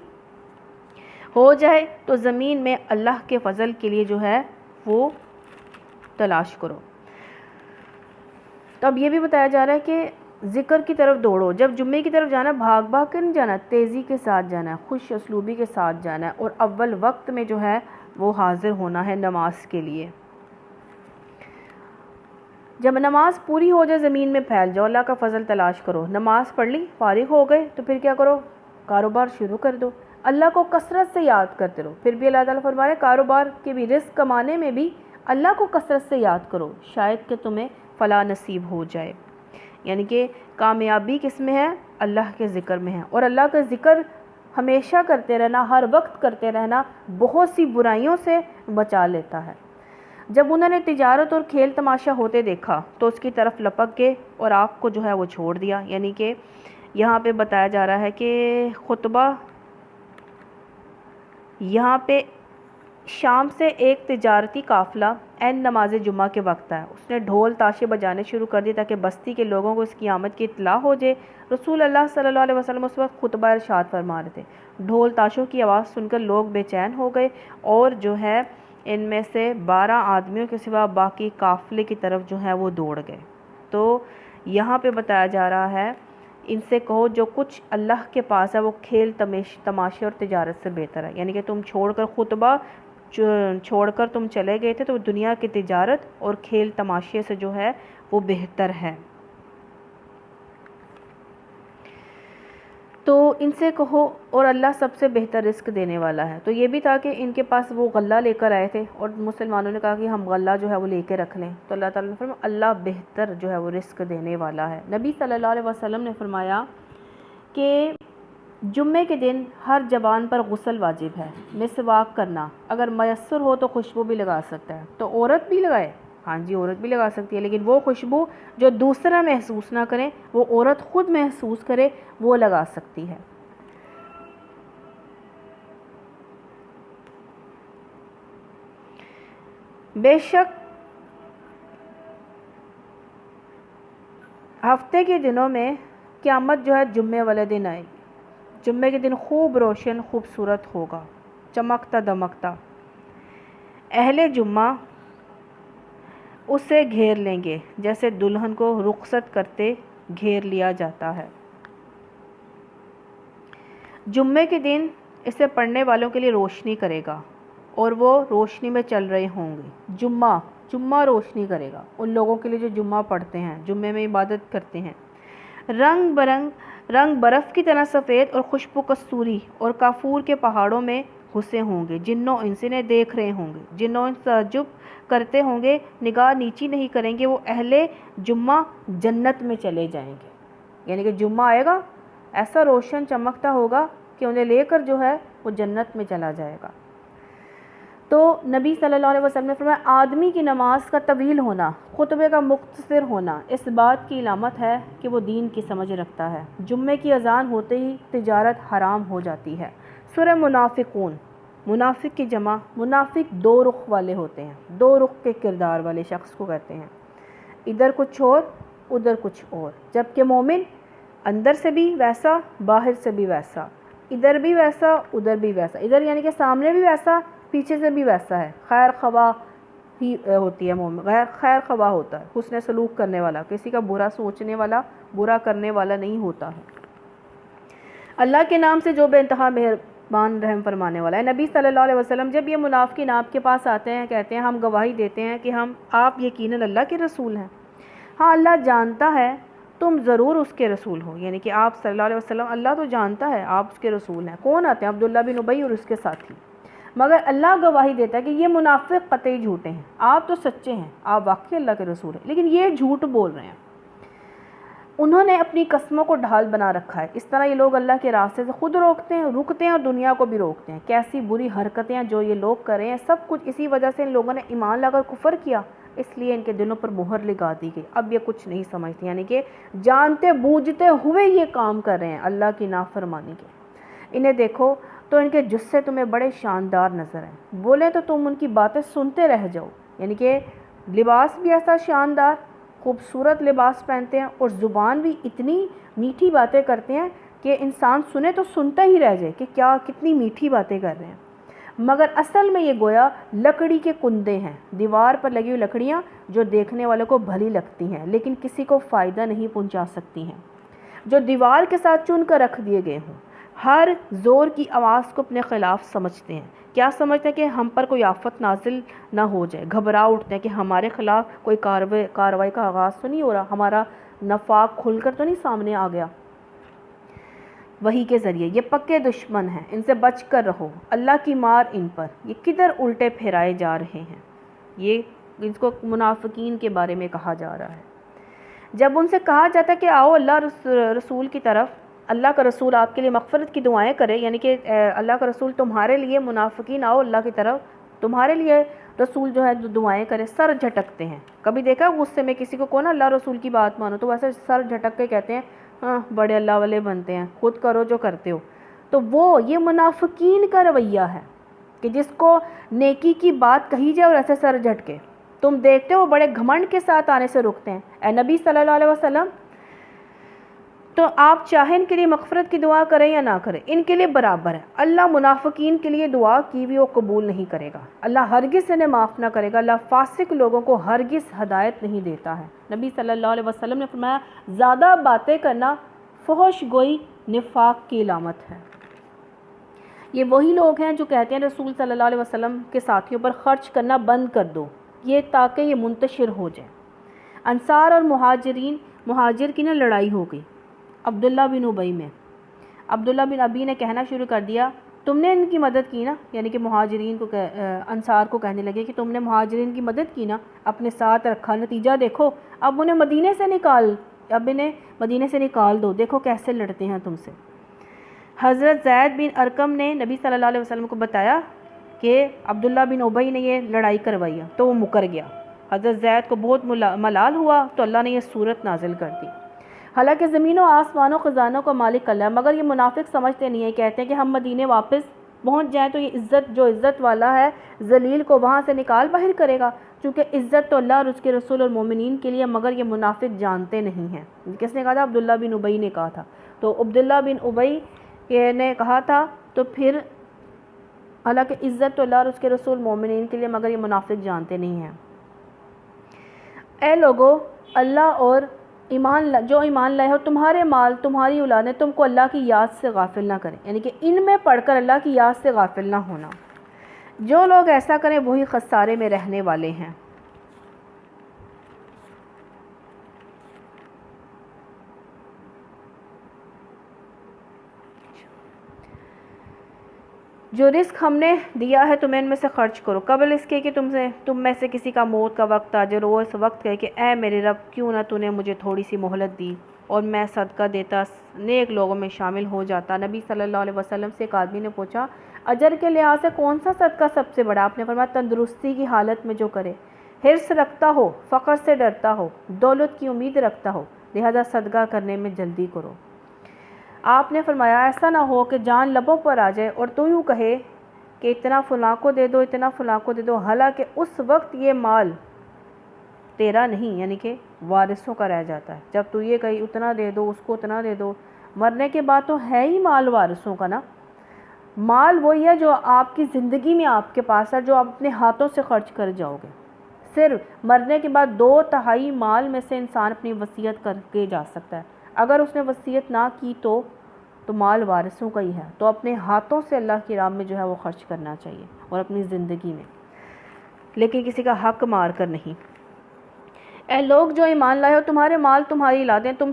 ہو جائے تو زمین میں اللہ کے فضل کے لیے جو ہے وہ تلاش کرو۔ تو اب یہ بھی بتایا جا رہا ہے کہ ذکر کی طرف دوڑو، جب جمعے کی طرف جانا بھاگ بھاگ کر نہیں جانا، تیزی کے ساتھ جانا ہے، خوش اسلوبی کے ساتھ جانا ہے، اور اول وقت میں جو ہے وہ حاضر ہونا ہے نماز کے لیے۔ جب نماز پوری ہو جائے زمین میں پھیل جاؤ، اللہ کا فضل تلاش کرو۔ نماز پڑھ لی، فارغ ہو گئے تو پھر کیا کرو؟ کاروبار شروع کر دو، اللہ کو کثرت سے یاد کرتے رہو۔ پھر بھی اللہ تعالیٰ فرما رہے ہیں کاروبار کے بھی، رزق کمانے میں بھی اللہ کو کثرت سے یاد کرو، شاید کہ تمہیں فلاح نصیب ہو جائے۔ یعنی کہ کامیابی کس میں ہے؟ اللہ کے ذکر میں ہے، اور اللہ کا ذکر ہمیشہ کرتے رہنا، ہر وقت کرتے رہنا بہت سی برائیوں سے بچا لیتا ہے۔ جب انہوں نے تجارت اور کھیل تماشا ہوتے دیکھا تو اس کی طرف لپک گئے اور آپ کو جو ہے وہ چھوڑ دیا۔ یعنی کہ یہاں پہ بتایا جا رہا ہے کہ خطبہ یہاں پہ شام سے ایک تجارتی قافلہ عین نماز جمعہ کے وقت ہے، اس نے ڈھول تاشے بجانے شروع کر دی تاکہ بستی کے لوگوں کو اس کی آمد کی اطلاع ہو جائے۔ رسول اللہ صلی اللہ علیہ وسلم اس وقت خطبہ ارشاد فرما رہے تھے، ڈھول تاشوں کی آواز سن کر لوگ بے چین ہو گئے، اور جو ہے ان میں سے 12 آدمیوں کے سوا باقی قافلے کی طرف جو ہے وہ دوڑ گئے۔ تو یہاں پہ بتایا جا رہا ہے ان سے کہو جو کچھ اللہ کے پاس ہے وہ کھیل تماشے اور تجارت سے بہتر ہے، یعنی کہ تم چھوڑ کر خطبہ چھوڑ کر تم چلے گئے تھے تو دنیا کی تجارت اور کھیل تماشے سے جو ہے وہ بہتر ہے۔ تو ان سے کہو اور اللہ سب سے بہتر رزق دینے والا ہے۔ تو یہ بھی تھا کہ ان کے پاس وہ غلہ لے کر آئے تھے اور مسلمانوں نے کہا کہ ہم غلہ جو ہے وہ لے کے رکھ لیں، تو اللہ تعالیٰ نے فرمایا اللہ بہتر جو ہے وہ رزق دینے والا ہے۔ نبی صلی اللہ علیہ وسلم نے فرمایا کہ جمعے کے دن ہر جوان پر غسل واجب ہے، مسواک کرنا، اگر میسر ہو تو خوشبو بھی لگا سکتا ہے، تو عورت بھی لگائے، ہاں جی عورت بھی لگا سکتی ہے، لیکن وہ خوشبو جو دوسرا محسوس نہ کرے، وہ عورت خود محسوس کرے، وہ لگا سکتی ہے۔ بے شک ہفتے کے دنوں میں قیامت جو ہے جمعے والے دن آئے گی، جمعے کے دن خوب روشن خوبصورت ہوگا، چمکتا دمکتا، اہل جمعہ اسے گھیر لیں گے جیسے دلہن کو رخصت کرتے گھیر لیا جاتا ہے۔ جمعے کے دن اسے پڑھنے والوں کے لیے روشنی کرے گا اور وہ روشنی میں چل رہے ہوں گے۔ جمعہ روشنی کرے گا ان لوگوں کے لیے جو جمعہ پڑھتے ہیں، جمعے میں عبادت کرتے ہیں۔ رنگ برف کی طرح سفید اور خوشبو کستوری اور کافور کے پہاڑوں میں گھسے ہوں گے، جنوں انس انہیں دیکھ رہے ہوں گے، جنوں انس تعجب کرتے ہوں گے، نگاہ نیچی نہیں کریں گے، وہ اہل جمعہ جنت میں چلے جائیں گے۔ یعنی کہ جمعہ آئے گا ایسا روشن چمکتا ہوگا کہ انہیں لے کر جو ہے وہ جنت میں چلا جائے گا۔ تو نبی صلی اللہ علیہ وسلم نے فرمایا آدمی کی نماز کا طویل ہونا، خطبے کا مختصر ہونا اس بات کی علامت ہے کہ وہ دین کی سمجھ رکھتا ہے۔ جمعے کی اذان ہوتے ہی تجارت حرام ہو جاتی ہے۔ سورہ منافقون، منافق کی جمع، منافق دو رخ والے ہوتے ہیں، دو رخ کے کردار والے شخص کو کہتے ہیں، ادھر کچھ اور ادھر کچھ اور، جبکہ مومن اندر سے بھی ویسا باہر سے بھی ویسا، ادھر بھی ویسا ادھر بھی ویسا، ادھر یعنی کہ سامنے بھی ویسا پیچھے سے بھی ویسا ہے، خیر خواہ ہی ہوتی ہے مومن، خیر خواہ ہوتا ہے، حسن سلوک کرنے والا، کسی کا برا سوچنے والا، برا کرنے والا نہیں ہوتا ہے۔ اللہ کے نام سے جو بے انتہا مہربان رحم فرمانے والا ہے۔ نبی صلی اللہ علیہ وسلم جب یہ منافقین آپ کے پاس آتے ہیں، کہتے ہیں ہم گواہی دیتے ہیں کہ آپ یقیناً اللہ کے رسول ہیں، ہاں اللہ جانتا ہے تم ضرور اس کے رسول ہو، یعنی کہ آپ صلی اللہ علیہ وسلم اللہ تو جانتا ہے آپ اس کے رسول ہیں۔ کون آتے ہیں؟ عبداللہ بن ابی اور اس کے ساتھی، مگر اللہ گواہی دیتا ہے کہ یہ منافق قطعی جھوٹے ہیں، آپ تو سچے ہیں، آپ واقعی اللہ کے رسول ہیں، لیکن یہ جھوٹ بول رہے ہیں۔ انہوں نے اپنی قسموں کو ڈھال بنا رکھا ہے۔ اس طرح یہ لوگ اللہ کے راستے سے خود رکتے ہیں اور دنیا کو بھی روکتے ہیں۔ کیسی بری حرکتیں ہیں جو یہ لوگ کر رہے ہیں، سب کچھ اسی وجہ سے ان لوگوں نے ایمان لا کر کفر کیا، اس لیے ان کے دلوں پر مہر لگا دی گئی۔ اب یہ کچھ نہیں سمجھتے، یعنی کہ جانتے بوجھتے ہوئے یہ کام کر رہے ہیں اللہ کی نافرمانی کے۔ انہیں دیکھو تو ان کے جسے تمہیں بڑے شاندار نظر ہیں، بولے تو تم ان کی باتیں سنتے رہ جاؤ، یعنی کہ لباس بھی ایسا شاندار خوبصورت لباس پہنتے ہیں اور زبان بھی اتنی میٹھی باتیں کرتے ہیں کہ انسان سنے تو سنتا ہی رہ جائے کہ کیا کتنی میٹھی باتیں کر رہے ہیں، مگر اصل میں یہ گویا لکڑی کے کندے ہیں، دیوار پر لگی ہوئی لکڑیاں جو دیکھنے والوں کو بھلی لگتی ہیں لیکن کسی کو فائدہ نہیں پہنچا سکتی ہیں، جو دیوار کے ساتھ چن کر رکھ دیے گئے ہوں، ہر زور کی آواز کو اپنے خلاف سمجھتے ہیں۔ کیا سمجھتے ہیں کہ ہم پر کوئی آفت نازل نہ ہو جائے، گھبرا اٹھتے ہیں کہ ہمارے خلاف کوئی کارروائی کا آغاز تو نہیں ہو رہا، ہمارا نفاق کھل کر تو نہیں سامنے آ گیا۔ وحی کے ذریعے یہ پکے دشمن ہیں، ان سے بچ کر رہو، اللہ کی مار ان پر، یہ کدھر الٹے پھیرائے جا رہے ہیں۔ یہ اس کو منافقین کے بارے میں کہا جا رہا ہے۔ جب ان سے کہا جاتا ہے کہ آؤ اللہ رسول کی طرف، اللہ کا رسول آپ کے لیے مغفرت کی دعائیں کرے، یعنی کہ اللہ کا رسول تمہارے لیے، منافقین آؤ اللہ کی طرف تمہارے لیے رسول جو ہے دعائیں کرے، سر جھٹکتے ہیں۔ کبھی دیکھا غصے میں کسی کو کون اللہ رسول کی بات مانو تو ویسے سر جھٹک کے کہتے ہیں ہاں بڑے اللہ والے بنتے ہیں، خود کرو جو کرتے ہو۔ تو یہ منافقین کا رویہ ہے کہ جس کو نیکی کی بات کہی جائے اور ایسے سر جھٹکے، تم دیکھتے ہو بڑے گھمنڈ کے ساتھ آنے سے رکتے ہیں۔ اے نبی صلی اللہ علیہ وسلم، تو آپ چاہیں ان کے لیے مغفرت کی دعا کریں یا نہ کریں، ان کے لیے برابر ہے۔ اللہ منافقین کے لیے دعا کی بھی وہ قبول نہیں کرے گا، اللہ ہرگز انہیں معاف نہ کرے گا، اللہ فاسق لوگوں کو ہرگز ہدایت نہیں دیتا ہے۔ نبی صلی اللہ علیہ وسلم نے فرمایا زیادہ باتیں کرنا فحش گوئی نفاق کی علامت ہے۔ یہ وہی لوگ ہیں جو کہتے ہیں رسول صلی اللہ علیہ وسلم کے ساتھیوں پر خرچ کرنا بند کر دو، یہ تاکہ یہ منتشر ہو جائے۔ انصار اور مہاجر کی لڑائی ہو گئی عبداللہ بن ابی میں۔ عبداللہ بن ابی نے کہنا شروع کر دیا تم نے ان کی مدد کی نا، یعنی کہ مہاجرین کو انصار کو کہنے لگے کہ تم نے مہاجرین کی مدد کی نا، اپنے ساتھ رکھا، نتیجہ دیکھو اب انہیں مدینے سے نکال دو، دیکھو کیسے لڑتے ہیں تم سے۔ حضرت زید بن ارقم نے نبی صلی اللہ علیہ وسلم کو بتایا کہ عبداللہ بن ابی نے یہ لڑائی کروائی ہے، تو وہ مکر گیا۔ حضرت زید کو بہت ملال ہوا تو اللہ نے یہ صورت نازل کر دی۔ حالانکہ زمین و آسمانوں خزانوں کا مالک اللہ ہے، مگر یہ منافق سمجھتے نہیں ہیں، کہتے ہیں کہ ہم مدینے واپس پہنچ جائیں تو یہ جو عزت والا ہے ذلیل کو وہاں سے نکال باہر کرے گا، چونکہ عزت تو اللہ اور اس کے رسول اور مومنین کے لیے، مگر یہ منافق جانتے نہیں ہیں۔ کس نے کہا تھا؟ عبداللہ بن ابی نے کہا تھا۔ تو عبداللہ بن ابی نے کہا تھا، تو پھر حالانکہ عزت تو اللہ اور اس کے رسول مومنین کے لیے، مگر یہ منافق جانتے نہیں ہیں۔ اے لوگو، اللہ اور جو ایمان لائے ہو، تمہارے مال تمہاری اولادیں تم کو اللہ کی یاد سے غافل نہ کریں، یعنی کہ ان میں پڑھ کر اللہ کی یاد سے غافل نہ ہونا۔ جو لوگ ایسا کریں وہی خسارے میں رہنے والے ہیں۔ جو رزق ہم نے دیا ہے تمہیں ان میں سے خرچ کرو، قبل اس کے کہ تم میں سے کسی کا موت کا وقت آ جائے، وہ اس وقت کہے کہ اے میرے رب، کیوں نہ تو نے مجھے تھوڑی سی مہلت دی اور میں صدقہ دیتا، نیک لوگوں میں شامل ہو جاتا۔ نبی صلی اللہ علیہ وسلم سے ایک آدمی نے پوچھا اجر کے لحاظ سے کون سا صدقہ سب سے بڑا؟ آپ نے فرمایا تندرستی کی حالت میں جو کرے، حرص رکھتا ہو، فقر سے ڈرتا ہو، دولت کی امید رکھتا ہو، لہذا صدقہ کرنے میں جلدی کرو۔ آپ نے فرمایا ایسا نہ ہو کہ جان لبوں پر آ جائے اور تو یوں کہے کہ اتنا فلاں کو دے دو، اتنا فلاں کو دے دو، حالانکہ اس وقت یہ مال تیرا نہیں، یعنی کہ وارثوں کا رہ جاتا ہے۔ جب تو یہ کہی اتنا دے دو، اس کو اتنا دے دو، مرنے کے بعد تو ہے ہی مال وارثوں کا نا۔ مال وہی ہے جو آپ کی زندگی میں آپ کے پاس ہے، جو آپ اپنے ہاتھوں سے خرچ کر جاؤ گے۔ صرف مرنے کے بعد 2/3 مال میں سے انسان اپنی وصیت کر کے جا سکتا ہے۔ اگر اس نے وصیت نہ کی تو مال وارثوں کا ہی ہے، تو اپنے ہاتھوں سے اللہ کی راہ میں جو ہے وہ خرچ کرنا چاہیے اور اپنی زندگی میں، لیکن کسی کا حق مار کر نہیں۔ اے لوگ جو ایمان لائے ہو، تمہارے مال تمہاری اولادیں تم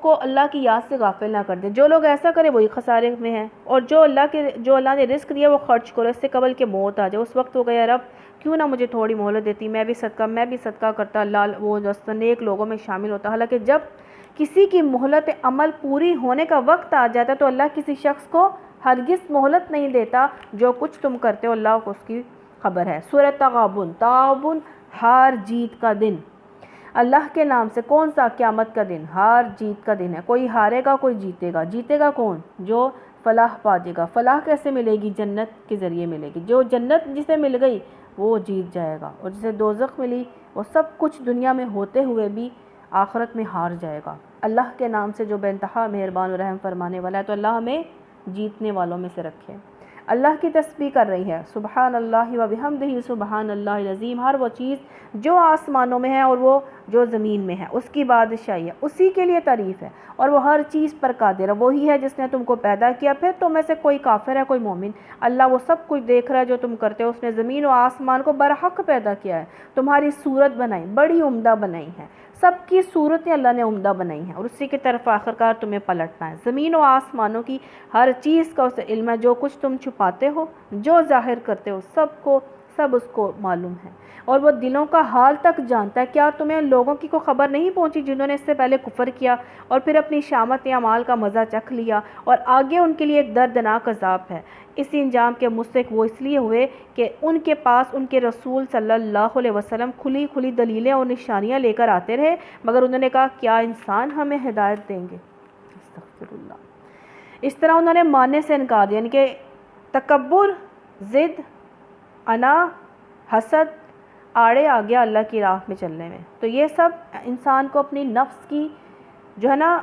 کو اللہ کی یاد سے غافل نہ کر دیں۔ جو لوگ ایسا کرے وہی خسارے میں ہیں، اور جو اللہ نے رزق دیا وہ خرچ کرو، اس سے قبل کہ موت آ جائے۔ اس وقت وہ گیا رب کیوں نہ مجھے تھوڑی مہلت دیتی، میں بھی صدقہ کرتا، اللہ وہ نیک لوگوں میں شامل ہوتا۔ حالانکہ جب کسی کی مہلت عمل پوری ہونے کا وقت آ جاتا ہے تو اللہ کسی شخص کو ہرگز مہلت نہیں دیتا. جو کچھ تم کرتے ہو اللہ کو اس کی خبر ہے. سورہ تغابن. تغابن ہار جیت کا دن. اللہ کے نام سے کون سا؟ قیامت کا دن ہار جیت کا دن ہے. کوئی ہارے گا کوئی جیتے گا. جیتے گا کون؟ جو فلاح پا جائے گا. فلاح کیسے ملے گی؟ جنت کے ذریعے ملے گی. جو جنت جسے مل گئی وہ جیت جائے گا، اور جسے دوزخ ملی وہ سب کچھ دنیا میں ہوتے ہوئے بھی آخرت میں ہار جائے گا. اللہ کے نام سے جو بے انتہا مہربان و رحم فرمانے والا ہے، تو اللہ ہمیں جیتنے والوں میں سے رکھے. اللہ کی تسبیح کر رہی ہے. سبحان اللہ و بحمدہ سبحان اللہ العظیم. ہر وہ چیز جو آسمانوں میں ہے اور وہ جو زمین میں ہے اس کی بادشاہی ہے، اسی کے لیے تعریف ہے، اور وہ ہر چیز پر قادر ہے. وہی ہے جس نے تم کو پیدا کیا. پھر تم میں سے کوئی کافر ہے کوئی مومن؟ اللہ وہ سب کچھ دیکھ رہا ہے جو تم کرتے ہو. اس نے زمین و آسمان کو برحق پیدا کیا ہے، تمہاری صورت بنائی، بڑی عمدہ بنائی ہے. سب کی صورتیں اللہ نے عمدہ بنائی ہیں، اور اسی کی طرف آخرکار تمہیں پلٹنا ہے. زمین و آسمانوں کی ہر چیز کا اسے علم ہے. جو کچھ تم چھپاتے ہو، جو ظاہر کرتے ہو، سب اس کو معلوم ہے، اور وہ دلوں کا حال تک جانتا ہے. کیا تمہیں ان لوگوں کی کوئی خبر نہیں پہنچی جنہوں نے اس سے پہلے کفر کیا اور پھر اپنی شامت اعمال کا مزہ چکھ لیا، اور آگے ان کے لیے ایک دردناک عذاب ہے. اس انجام کے مستحق وہ اس لیے ہوئے کہ ان کے پاس ان کے رسول صلی اللہ علیہ وسلم کھلی کھلی دلیلیں اور نشانیاں لے کر آتے رہے، مگر انہوں نے کہا کیا انسان ہمیں ہدایت دیں گے؟ استغفر اللہ. اس طرح انہوں نے ماننے سے انکار دیا، یعنی کہ تکبر، ضد، انا، حسد آڑے آ گیا اللہ کی راہ میں چلنے میں. تو یہ سب انسان کو اپنی نفس کی جو ہے نا،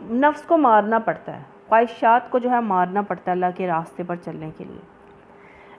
نفس کو مارنا پڑتا ہے، خواہشات کو جو ہے مارنا پڑتا ہے اللہ کے راستے پر چلنے کے لیے.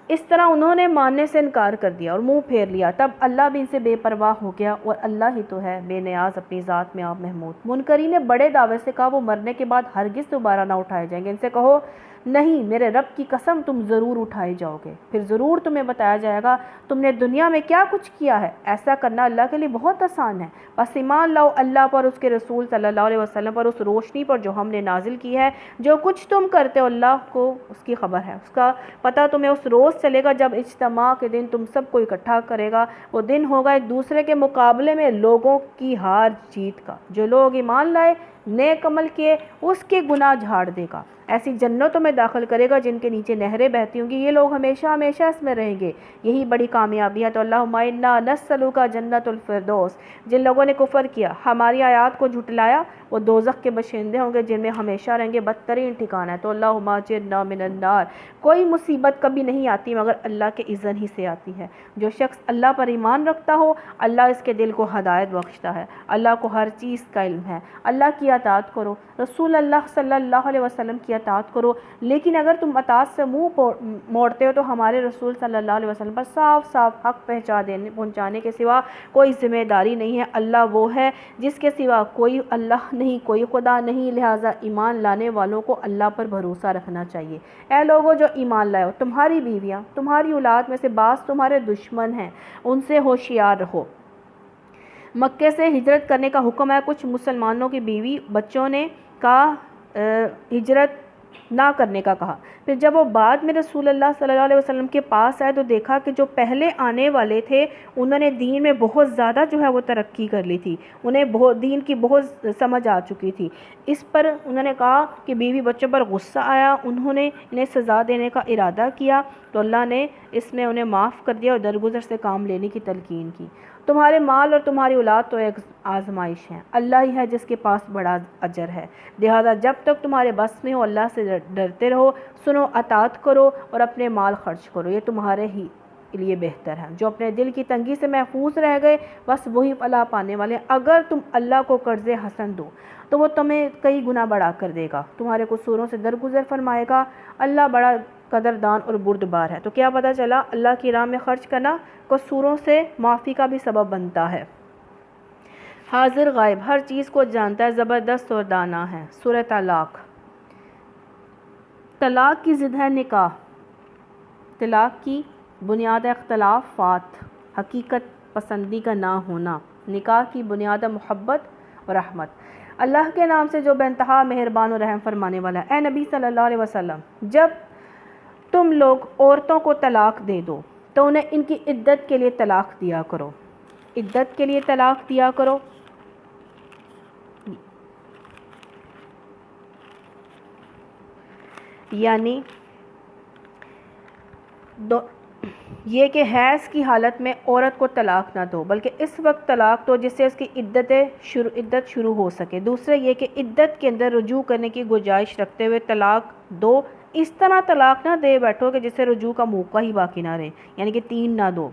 اس طرح انہوں نے ماننے سے انکار کر دیا اور منہ پھیر لیا. تب اللہ بھی ان سے بے پرواہ ہو گیا، اور اللہ ہی تو ہے بے نیاز اپنی ذات میں آپ محمود. منکرین نے بڑے دعوے سے کہا وہ مرنے کے بعد ہرگز دوبارہ نہ اٹھائے جائیں گے. ان سے کہو نہیں، میرے رب کی قسم تم ضرور اٹھائے جاؤ گے، پھر ضرور تمہیں بتایا جائے گا تم نے دنیا میں کیا کچھ کیا ہے. ایسا کرنا اللہ کے لیے بہت آسان ہے. بس ایمان لاؤ اللہ پر، اس کے رسول صلی اللہ علیہ وسلم پر، اس روشنی پر جو ہم نے نازل کی ہے. جو کچھ تم کرتے ہو اللہ کو اس کی خبر ہے. اس کا پتہ تمہیں اس روز چلے گا جب اجتماع کے دن تم سب کو اکٹھا کرے گا. وہ دن ہوگا ایک دوسرے کے مقابلے میں لوگوں کی ہار جیت کا. جو لوگ ایمان لائے، نیک عمل کیے، اس کے گناہ جھاڑ دے گا. ایسی جنتوں میں داخل کرے گا جن کے نیچے نہریں بہتی ہوں گی. یہ لوگ ہمیشہ ہمیشہ اس میں رہیں گے. یہی بڑی کامیابی ہے. تو اللہم انا نسألک جنت الفردوس. جن لوگوں نے کفر کیا، ہماری آیات کو جھٹلایا، وہ دوزخ کے باشندے ہوں گے جن میں ہمیشہ رہیں گے. بدترین ٹھکانہ ہے. تو اللہم اجرنا من النار. کوئی مصیبت کبھی نہیں آتی مگر اللہ کے اذن ہی سے آتی ہے. جو شخص اللہ پر ایمان رکھتا ہو، اللہ اس کے دل کو ہدایت بخشتا ہے. اللہ کو ہر چیز کا علم ہے. اللہ کی اطاعت کرو، رسول اللہ صلی اللہ علیہ وسلم کی اطاعت کرو. لیکن اگر تم اطاعت سے منہ موڑتے ہو تو ہمارے رسول صلی اللہ علیہ وسلم پر صاف صاف حق پہنچانے کے سوا کوئی ذمہ داری نہیں ہے. اللہ وہ ہے جس کے سوا کوئی اللہ نہیں، کوئی خدا نہیں. لہٰذا ایمان لانے والوں کو اللہ پر بھروسہ رکھنا چاہیے. اے لوگوں جو ایمان لائے ہو، تمہاری بیویاں، تمہاری اولاد میں سے بعض تمہارے دشمن ہیں، ان سے ہوشیار رہو. مکے سے ہجرت کرنے کا حکم ہے. کچھ مسلمانوں کی بیوی بچوں نے کہا ہجرت نہ کرنے کا کہا. پھر جب وہ بعد میں رسول اللہ صلی اللہ علیہ وسلم کے پاس آئے تو دیکھا کہ جو پہلے آنے والے تھے انہوں نے دین میں بہت زیادہ جو ہے وہ ترقی کر لی تھی، انہیں دین کی بہت سمجھ آ چکی تھی. اس پر انہوں نے کہا کہ بیوی بچوں پر غصہ آیا، انہوں نے انہیں سزا دینے کا ارادہ کیا تو اللہ نے اس میں انہیں معاف کر دیا اور درگزر سے کام لینے کی تلقین کی. تمہارے مال اور تمہاری اولاد تو ایک آزمائش ہے. اللہ ہی ہے جس کے پاس بڑا اجر ہے. لہذا جب تک تمہارے بس میں ہو اللہ سے ڈرتے رہو، سنو، اطاعت کرو اور اپنے مال خرچ کرو. یہ تمہارے ہی لیے بہتر ہے. جو اپنے دل کی تنگی سے محفوظ رہ گئے بس وہی فلاح پانے والے. اگر تم اللہ کو قرض حسن دو تو وہ تمہیں کئی گنا بڑھا کر دے گا، تمہارے قصوروں سے درگزر فرمائے گا. اللہ بڑا قدردان اور بردبار ہے. تو کیا پتہ چلا؟ اللہ کی راہ میں خرچ کرنا قصوروں سے معافی کا بھی سبب بنتا ہے. حاضر غائب ہر چیز کو جانتا ہے، زبردست اور دانا ہے. سورہ طلاق. طلاق کی ضد ہے نکاح. طلاق کی بنیاد اختلافات، حقیقت پسندی کا نہ ہونا. نکاح کی بنیاد محبت اور رحمت. اللہ کے نام سے جو بے انتہا مہربان و رحم فرمانے والا ہے. اے نبی صلی اللہ علیہ وسلم، جب تم لوگ عورتوں کو طلاق دے دو تو انہیں ان کی عدت کے لیے طلاق دیا کرو. عدت کے لیے طلاق دیا کرو. یعنی یہ کہ حیض کی حالت میں عورت کو طلاق نہ دو، بلکہ اس وقت طلاق دو جس سے اس کی عدت شروع ہو سکے۔ دوسرا یہ کہ عدت کے اندر رجوع کرنے کی گنجائش رکھتے ہوئے طلاق دو، اس طرح طلاق نہ دے بیٹھو کہ جس سے رجوع کا موقع ہی باقی نہ رہے، یعنی کہ 3 نہ دو۔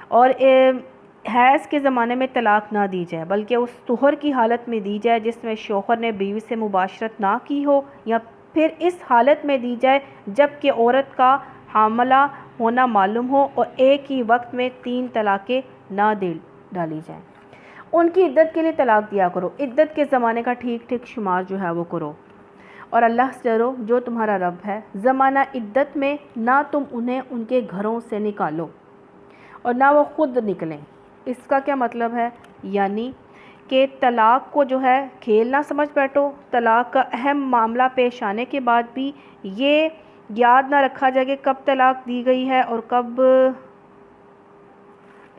اور حیض کے زمانے میں طلاق نہ دی جائے، بلکہ اس طہر کی حالت میں دی جائے جس میں شوہر نے بیوی سے مباشرت نہ کی ہو، یا پھر اس حالت میں دی جائے جب کہ عورت کا حاملہ ہونا معلوم ہو اور ایک ہی وقت میں 3 طلاقیں نہ ڈالی جائیں۔ ان کی عدت کے لیے طلاق دیا کرو، عدت کے زمانے کا ٹھیک شمار جو ہے وہ کرو، اور اللہ سے ڈرو جو تمہارا رب ہے۔ زمانہ عدت میں نہ تم انہیں ان کے گھروں سے نکالو اور نہ وہ خود نکلیں۔ اس کا کیا مطلب ہے؟ یعنی کہ طلاق کو جو ہے کھیل نہ سمجھ بیٹھو، طلاق کا اہم معاملہ پیش آنے کے بعد بھی یہ یاد نہ رکھا جائے کہ کب طلاق دی گئی ہے اور کب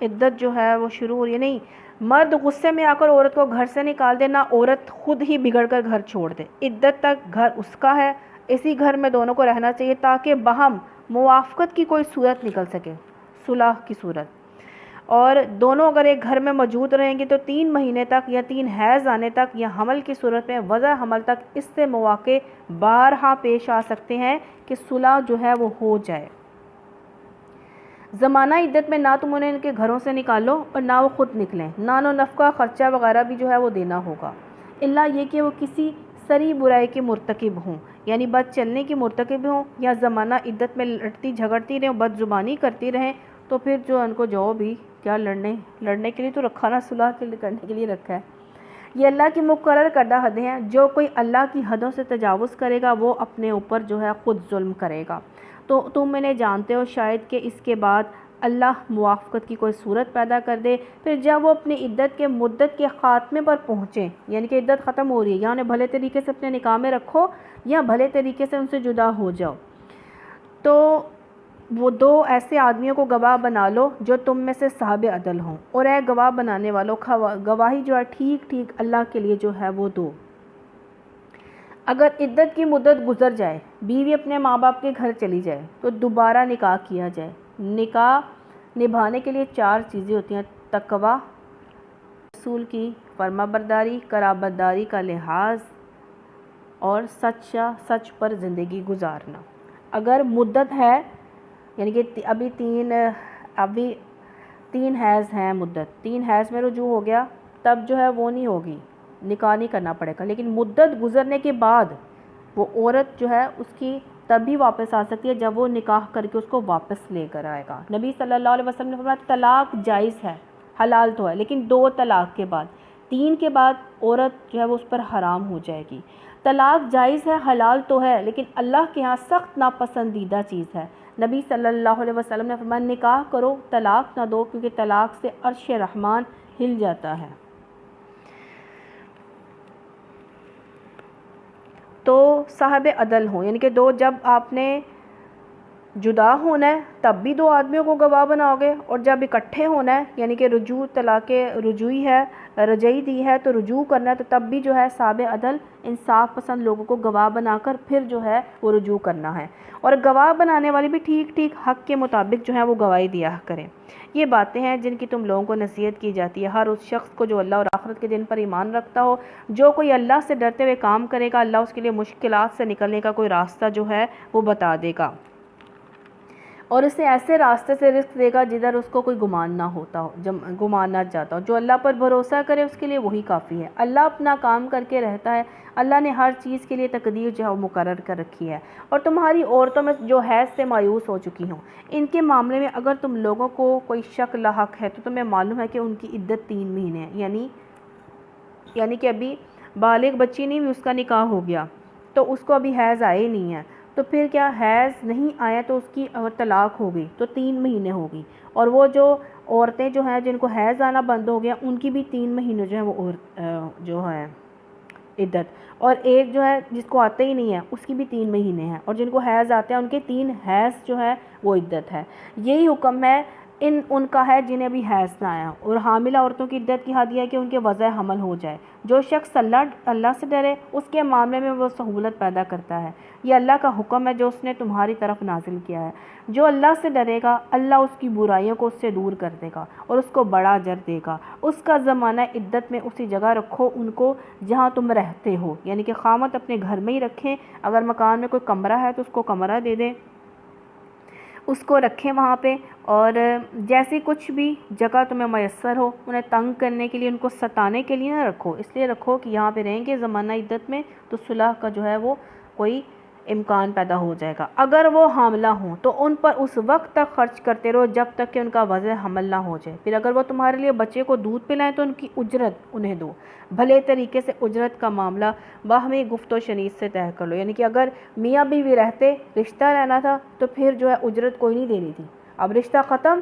عدت جو ہے وہ شروع ہو رہی ہے۔ نہیں، مرد غصے میں آ کر عورت کو گھر سے نکال دے، نہ عورت خود ہی بگڑ کر گھر چھوڑ دے۔ عدت تک گھر اس کا ہے، اسی گھر میں دونوں کو رہنا چاہیے تاکہ باہم موافقت کی کوئی صورت نکل سکے، صلح کی صورت۔ اور دونوں اگر ایک گھر میں موجود رہیں گے تو 3 مہینے تک یا 3 حیض آنے تک یا حمل کی صورت میں وضع حمل تک اس سے مواقع بارہا پیش آ سکتے ہیں کہ صلح جو ہے وہ ہو جائے۔ زمانہ عدت میں نہ تم انہیں ان کے گھروں سے نکالو اور نہ وہ خود نکلیں۔ نان و نفقہ خرچہ وغیرہ بھی جو ہے وہ دینا ہوگا، الا یہ کہ وہ کسی سری برائی کے مرتکب ہوں، یعنی بد چلنے کی مرتکب ہوں، یا زمانہ عدت میں لڑتی جھگڑتی رہیں، بد زبانی کرتی رہیں، تو پھر جو ان کو جو بھی کیا لڑنے کے لیے تو رکھا نا، صلح کرنے کے لیے رکھا ہے۔ یہ اللہ کی مقرر کردہ حدیں ہیں، جو کوئی اللہ کی حدوں سے تجاوز کرے گا وہ اپنے اوپر جو ہے خود ظلم کرے گا۔ تو تم انہیں جانتے ہو شاید کہ اس کے بعد اللہ موافقت کی کوئی صورت پیدا کر دے، پھر جب وہ اپنی عدت کے مدت کے خاتمے پر پہنچیں، یعنی کہ عدت ختم ہو رہی ہے، یا انہیں بھلے طریقے سے اپنے نکاح میں رکھو یا بھلے طریقے سے ان سے جدا ہو جاؤ، تو وہ 2 ایسے آدمیوں کو گواہ بنا لو جو تم میں سے صاحب عدل ہوں، اور اے گواہ بنانے والوں گواہی جو ہے ٹھیک اللہ کے لیے جو ہے وہ دو۔ اگر عدت کی مدت گزر جائے، بیوی اپنے ماں باپ کے گھر چلی جائے، تو دوبارہ نکاح کیا جائے۔ نکاح نبھانے کے لیے 4 چیزیں ہوتی ہیں: تقوی، رسول کی فرما برداری، قرابت داری کا لحاظ، اور سچ پر زندگی گزارنا۔ اگر مدت ہے، یعنی کہ ابھی 3 حیض ہیں، مدت 3 حیض میں رجوع ہو گیا، تب جو ہے وہ نہیں ہوگی، نکاح نہیں کرنا پڑے گا۔ لیکن مدت گزرنے کے بعد وہ عورت جو ہے اس کی تب بھی واپس آ سکتی ہے جب وہ نکاح کر کے اس کو واپس لے کر آئے گا۔ نبی صلی اللہ علیہ وسلم نے فرمایا طلاق جائز ہے، حلال تو ہے، لیکن 2 طلاق کے بعد، 3 کے بعد عورت جو ہے وہ اس پر حرام ہو جائے گی۔ طلاق جائز ہے، حلال تو ہے، لیکن اللہ کے ہاں سخت ناپسندیدہ چیز ہے۔ نبی صلی اللہ علیہ وسلم نے فرمایا نکاح کرو، طلاق نہ دو، کیونکہ طلاق سے عرش رحمان ہل جاتا ہے۔ تو صاحب عدل ہوں، یعنی کہ 2 جب آپ نے جدا ہونا ہے تب بھی 2 آدمیوں کو گواہ بناؤ گے، اور جب اکٹھے ہونا ہے یعنی کہ رجوع طلاق رجوعی ہے، رجعی دی ہے تو رجوع کرنا ہے، تو تب بھی جو ہے صاحب عدل انصاف پسند لوگوں کو گواہ بنا کر پھر جو ہے وہ رجوع کرنا ہے، اور گواہ بنانے والی بھی ٹھیک حق کے مطابق جو ہے وہ گواہی دیا کریں۔ یہ باتیں ہیں جن کی تم لوگوں کو نصیحت کی جاتی ہے ہر اس شخص کو جو اللہ اور آخرت کے دن پر ایمان رکھتا ہو۔ جو کوئی اللہ سے ڈرتے ہوئے کام کرے گا، اللہ اس کے لیے مشکلات سے نکلنے کا کوئی راستہ جو ہے وہ بتا دے گا، اور اسے ایسے راستے سے رزق دے گا جدھر اس کو کوئی گمان نہ جاتا ہو۔ جو اللہ پر بھروسہ کرے اس کے لیے وہی کافی ہے۔ اللہ اپنا کام کر کے رہتا ہے، اللہ نے ہر چیز کے لیے تقدیر جو ہے وہ مقرر کر رکھی ہے۔ اور تمہاری عورتوں میں جو حیض سے مایوس ہو چکی ہوں، ان کے معاملے میں اگر تم لوگوں کو کوئی شک لاحق ہے تو تمہیں معلوم ہے کہ ان کی عدت 3 مہینے ہے، یعنی کہ ابھی بالغ بچی نہیں ہوئی، اس کا نکاح ہو گیا تو اس کو ابھی حیض آئے نہیں ہے، تو پھر کیا حیض نہیں آیا تو اس کی طلاق ہو گئی تو 3 مہینے ہوگی، اور وہ جو عورتیں جو ہیں جن کو حیض آنا بند ہو گیا ان کی بھی 3 مہینے جو ہے وہ جو ہے عدت، اور ایک جو ہے جس کو آتے ہی نہیں ہے اس کی بھی 3 مہینے ہیں، اور جن کو حیض آتے ہیں ان کے 3 حیض جو ہے وہ عدت ہے۔ یہی حکم ہے ان کا ہے جنہیں ابھی حیض نہ آیا، اور حاملہ عورتوں کی عدت کی حد یہ ہے کہ ان کے وضع حمل ہو جائے۔ جو شخص اللہ سے ڈرے اس کے معاملے میں وہ سہولت پیدا کرتا ہے، یہ اللہ کا حکم ہے جو اس نے تمہاری طرف نازل کیا ہے۔ جو اللہ سے ڈرے گا اللہ اس کی برائیوں کو اس سے دور کر دے گا اور اس کو بڑا اجر دے گا۔ اس کا زمانہ عدت میں اسی جگہ رکھو ان کو جہاں تم رہتے ہو، یعنی کہ خامت اپنے گھر میں ہی رکھیں، اگر مکان میں کوئی کمرہ ہے تو اس کو کمرہ دے دیں، اس کو رکھیں وہاں پہ، اور جیسی کچھ بھی جگہ تمہیں میسر ہو، انہیں تنگ کرنے کے لیے، ان کو ستانے کے لیے نہ رکھو، اس لیے رکھو کہ یہاں پہ رہیں گے زمانہ عدت میں تو صلح کا جو ہے وہ کوئی امکان پیدا ہو جائے گا۔ اگر وہ حاملہ ہوں تو ان پر اس وقت تک خرچ کرتے رہو جب تک کہ ان کا وضع حمل نہ ہو جائے، پھر اگر وہ تمہارے لیے بچے کو دودھ پلائیں تو ان کی اجرت انہیں دو، بھلے طریقے سے اجرت کا معاملہ باہمی گفت و شنید سے طے کر لو، یعنی کہ اگر میاں بیوی رہتے، رشتہ رہنا تھا تو پھر جو ہے اجرت کوئی نہیں دینی تھی، اب رشتہ ختم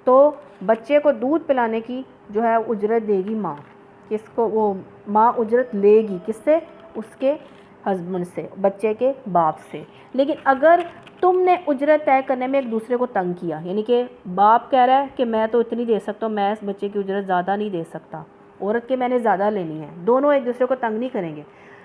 تو بچے کو دودھ پلانے کی جو ہے اجرت دے گی ماں، کس کو؟ وہ ماں اجرت لے گی، کس سے؟ اس کے ہسبینڈ سے، بچے کے باپ سے۔ لیکن اگر تم نے اجرت طے کرنے میں ایک دوسرے کو تنگ کیا، یعنی کہ باپ کہہ رہا ہے کہ میں تو اتنی دے سکتا ہوں، میں اس بچے کی اجرت زیادہ نہیں دے سکتا، عورت کے میں نے زیادہ لینی ہے، دونوں ایک دوسرے کو تنگ نہیں کریں گے،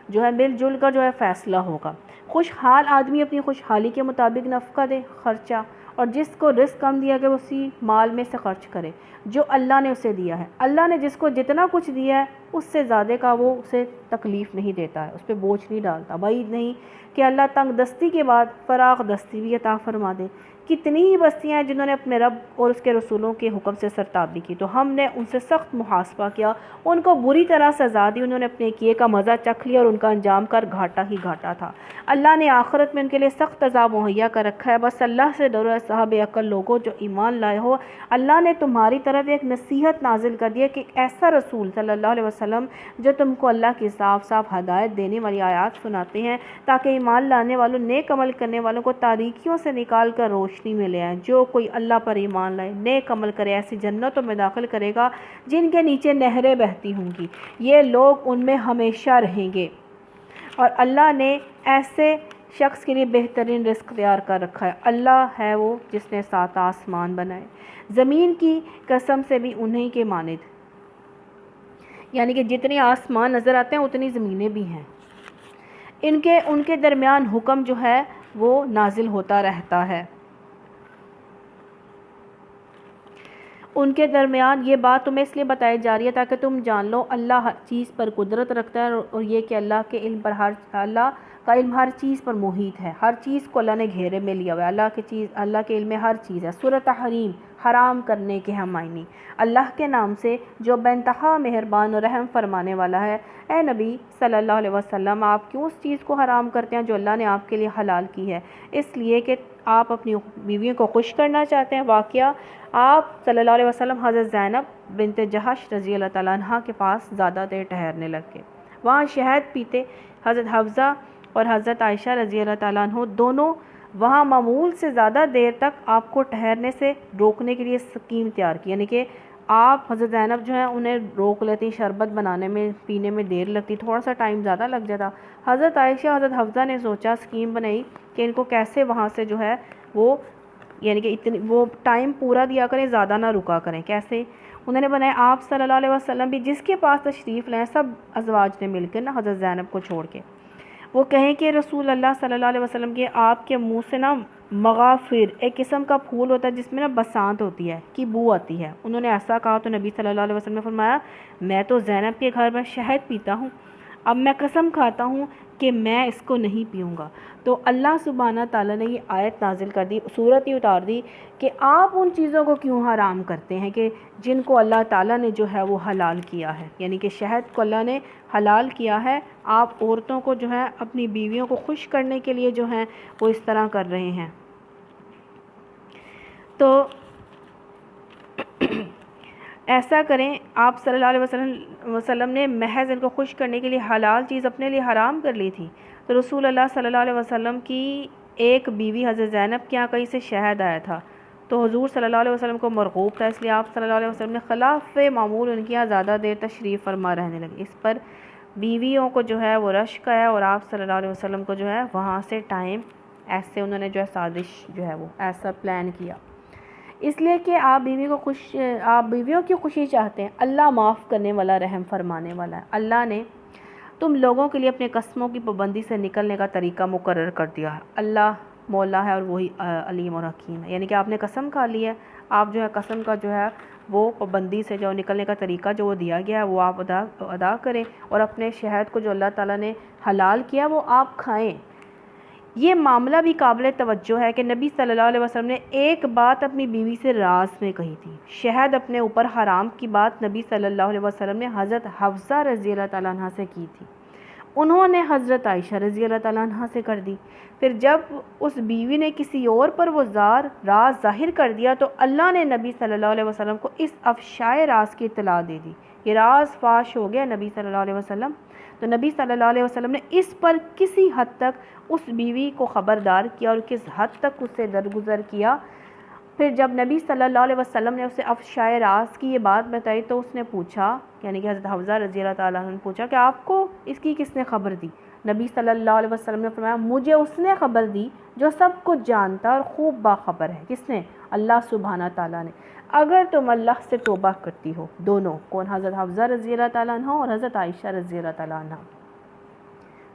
جو ہے مل جل کر جو ہے فیصلہ ہوگا۔ خوشحال آدمی اپنی خوشحالی کے مطابق نفقہ دے، خرچہ، اور جس کو رزق کم دیا گیا اسی مال میں سے خرچ کرے جو اللہ نے اسے دیا ہے۔ اللہ نے جس کو جتنا کچھ دیا ہے اس سے زیادہ کا وہ اسے تکلیف نہیں دیتا ہے، اس پہ بوجھ نہیں ڈالتا، بعید نہیں کہ اللہ تنگ دستی کے بعد فراغ دستی بھی عطا فرما دے۔ کتنی ہی بستیاں ہیں جنہوں نے اپنے رب اور اس کے رسولوں کے حکم سے سرتابی کی تو ہم نے ان سے سخت محاسبہ کیا، ان کو بری طرح سزا دی، انہوں نے اپنے کیے کا مزہ چکھ لیا اور ان کا انجام کر گھاٹا ہی گھاٹا تھا۔ اللہ نے آخرت میں ان کے لیے سخت عذاب مہیا کر رکھا ہے، بس اللہ سے ڈرو اے صاحب عقل لوگوں جو ایمان لائے ہو۔ اللہ نے تمہاری طرف ایک نصیحت نازل کر دی ہے کہ ایسا رسول صلی اللہ علیہ وسلم جو تم کو اللہ کی صاف صاف ہدایت دینے والی آیات سناتے ہیں تاکہ ایمان لانے والوں، نیک عمل کرنے والوں کو تاریکیوں سے نکال کر روشنی میں لے آئیں۔ جو کوئی اللہ پر ایمان لائے، نیک عمل کرے، ایسی جنتوں میں داخل کرے گا جن کے نیچے نہریں بہتی ہوں گی، یہ لوگ ان میں ہمیشہ رہیں گے، اور اللہ نے ایسے شخص کے لیے بہترین رزق تیار کر رکھا ہے۔ اللہ ہے وہ جس نے 7 آسمان بنائے، زمین کی قسم سے بھی انہی کے مانند، یعنی کہ جتنے آسمان نظر آتے ہیں اتنی زمینیں بھی ہیں، ان کے درمیان حکم جو ہے وہ نازل ہوتا رہتا ہے، ان کے درمیان۔ یہ بات تمہیں اس لیے بتائی جا رہی ہے تاکہ تم جان لو اللہ ہر چیز پر قدرت رکھتا ہے، اور یہ کہ اللہ کا علم ہر چیز پر محیط ہے، ہر چیز کو اللہ نے گھیرے میں لیا ہوا ہے، اللہ کے علم میں ہر چیز ہے۔ سورۃ تحریم، حرام کرنے کے ہم معنی۔ اللہ کے نام سے جو بے انتہا مہربان اور رحم فرمانے والا ہے۔ اے نبی صلی اللہ علیہ وسلم، آپ کیوں اس چیز کو حرام کرتے ہیں جو اللہ نے آپ کے لیے حلال کی ہے؟ اس لیے کہ آپ اپنی بیویوں کو خوش کرنا چاہتے ہیں۔ واقعہ آپ صلی اللہ علیہ وسلم حضرت زینب بنت جہش رضی اللہ تعالیٰ عنہ کے پاس زیادہ دیر ٹھہرنے لگ گئے، وہاں شہد پیتے۔ حضرت حفصہ اور حضرت عائشہ رضی اللہ تعالیٰ عنہ دونوں وہاں معمول سے زیادہ دیر تک آپ کو ٹھہرنے سے روکنے کے لیے سکیم تیار کی، یعنی کہ آپ حضرت زینب جو ہیں انہیں روک لیتی، شربت بنانے میں پینے میں دیر لگتی، تھوڑا سا ٹائم زیادہ لگ جاتا۔ حضرت عائشہ حضرت حفصہ نے سوچا، سکیم بنائی کہ ان کو کیسے وہاں سے جو ہے وہ، یعنی کہ وہ ٹائم پورا دیا کریں، زیادہ نہ رکا کریں۔ کیسے؟ انہوں نے بنایا آپ صلی اللہ علیہ وسلم بھی جس کے پاس تشریف لائیں، سب ازواج نے مل کر نا حضرت زینب کو چھوڑ کے وہ کہیں کہ رسول اللہ صلی اللہ علیہ وسلم کے آپ کے منہ سے نا مغافر، ایک قسم کا پھول ہوتا ہے جس میں نا بسانت ہوتی ہے، کی بو آتی ہے۔ انہوں نے ایسا کہا تو نبی صلی اللہ علیہ وسلم نے فرمایا، میں تو زینب کے گھر میں شہد پیتا ہوں، اب میں قسم کھاتا ہوں کہ میں اس کو نہیں پیوں گا۔ تو اللہ سبحانہ تعالیٰ نے یہ آیت نازل کر دی، صورت ہی اتار دی کہ آپ ان چیزوں کو کیوں حرام کرتے ہیں کہ جن کو اللہ تعالیٰ نے جو ہے وہ حلال کیا ہے، یعنی کہ شہد کو اللہ نے حلال کیا ہے، آپ عورتوں کو جو ہے اپنی بیویوں کو خوش کرنے کے لیے جو ہیں وہ اس طرح کر رہے ہیں۔ تو ایسا کریں، آپ صلی اللہ علیہ وسلم نے محض ان کو خوش کرنے کے لیے حلال چیز اپنے لیے حرام کر لی تھی۔ تو رسول اللہ صلی اللہ علیہ وسلم کی ایک بیوی حضرت زینب کے یہاں کہیں سے شہد آیا تھا تو حضور صلی اللہ علیہ وسلم کو مرغوب تھا، اس لیے آپ صلی اللہ علیہ وسلم نے خلاف معمول ان کے یہاں زیادہ دیر تشریف فرما رہنے لگے۔ اس پر بیویوں کو جو ہے وہ رشک آیا اور آپ صلی اللہ علیہ وسلم کو جو ہے وہاں سے ٹائم ایسے انہوں نے جو ہے سازش جو ہے وہ ایسا پلان کیا۔ اس لیے کہ آپ بیویوں کی خوشی چاہتے ہیں۔ اللہ معاف کرنے والا، رحم فرمانے والا ہے۔ اللہ نے تم لوگوں کے لیے اپنے قسموں کی پابندی سے نکلنے کا طریقہ مقرر کر دیا ہے۔ اللہ مولا ہے اور وہی علیم اور حکیم ہے، یعنی کہ آپ نے قسم کھا لی ہے، آپ جو ہے قسم کا جو ہے وہ پابندی سے جو نکلنے کا طریقہ جو وہ دیا گیا ہے وہ آپ ادا کریں، اور اپنے شہد کو جو اللہ تعالیٰ نے حلال کیا وہ آپ کھائیں۔ یہ معاملہ بھی قابل توجہ ہے کہ نبی صلی اللہ علیہ وسلم نے ایک بات اپنی بیوی سے راز میں کہی تھی۔ شہد اپنے اوپر حرام کی بات نبی صلی اللہ علیہ وسلم نے حضرت حفصہ رضی اللہ تعالیٰ عنہ سے کی تھی، انہوں نے حضرت عائشہ رضی اللہ تعالیٰ عنہ سے کر دی۔ پھر جب اس بیوی نے کسی اور پر وہ راز ظاہر کر دیا تو اللہ نے نبی صلی اللہ علیہ وسلم کو اس افشائے راز کی اطلاع دے دی۔ یہ راز فاش ہو گیا نبی صلی اللہ علیہ وسلم، تو نبی صلی اللہ علیہ وسلم نے اس پر کسی حد تک اس بیوی کو خبردار کیا اور کس حد تک اس سے درگزر کیا۔ پھر جب نبی صلی اللہ علیہ وسلم نے اسے افشائے راز کی یہ بات بتائی تو اس نے پوچھا، یعنی کہ حضرت حفصہ رضی اللہ تعالیٰ عنہ نے پوچھا کہ آپ کو اس کی کس نے خبر دی؟ نبی صلی اللہ علیہ وسلم نے فرمایا مجھے اس نے خبر دی جو سب کچھ جانتا اور خوب باخبر ہے۔ کس نے؟ اللہ سبحانہ تعالیٰ نے۔ اگر تم اللہ سے توبہ کرتی ہو، دونوں کون؟ حضرت حفصہ رضی اللہ تعالیٰ عنہ اور حضرت عائشہ رضی اللہ تعالیٰ عنہ،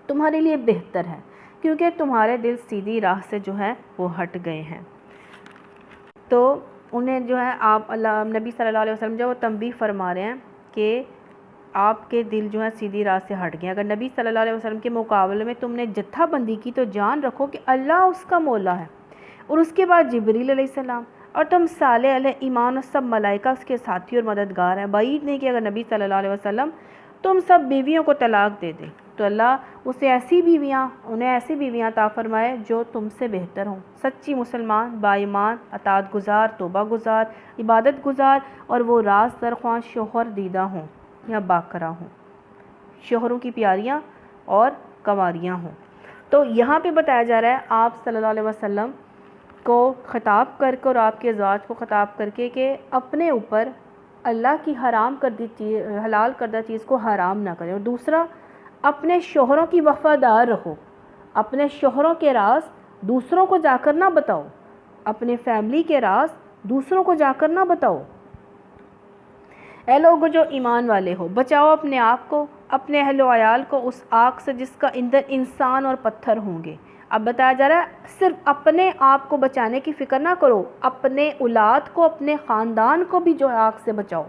تمہارے لیے بہتر ہے، کیونکہ تمہارے دل سیدھی راہ سے جو ہے وہ ہٹ گئے ہیں۔ تو انہیں جو ہے نبی صلی اللہ علیہ وسلم جو وہ تنبیہ فرما رہے ہیں کہ آپ کے دل جو ہے سیدھی راہ سے ہٹ گئے۔ اگر نبی صلی اللہ علیہ وسلم کے مقابلے میں تم نے جتھا بندی کی تو جان رکھو کہ اللہ اس کا مولا ہے، اور اس کے بعد جبریل علیہ السلام، اور تم صالح علیہ ایمان اور سب ملائکہ اس کے ساتھی اور مددگار ہیں۔ بعید نہیں کہ اگر نبی صلی اللہ علیہ وسلم تم سب بیویوں کو طلاق دے دے تو اللہ انہیں ایسی بیویاں عطا فرمائے جو تم سے بہتر ہوں، سچی مسلمان، با ایمان، اطاعت گزار، توبہ گزار، عبادت گزار، اور وہ راز درخواں شوہر دیدہ ہوں یا باکرہ ہوں، شوہروں کی پیاریاں اور کنواریاں ہوں۔ تو یہاں پہ بتایا جا رہا ہے آپ صلی اللہ علیہ وسلم کو خطاب کر کے اور آپ کے ازواج کو خطاب کر کے کہ اپنے اوپر اللہ کی حلال کردہ چیز کو حرام نہ کریں، اور دوسرا اپنے شوہروں کی وفادار رہو، اپنے شوہروں کے راز دوسروں کو جا کر نہ بتاؤ، اپنے فیملی کے راز دوسروں کو جا کر نہ بتاؤ۔ اے لوگو جو ایمان والے ہو، بچاؤ اپنے آپ کو، اپنے اہل و عیال کو اس آگ سے جس کا ایندھن انسان اور پتھر ہوں گے۔ اب بتایا جا رہا ہے صرف اپنے آپ کو بچانے کی فکر نہ کرو، اپنے اولاد کو، اپنے خاندان کو بھی جو ہے آگ سے بچاؤ،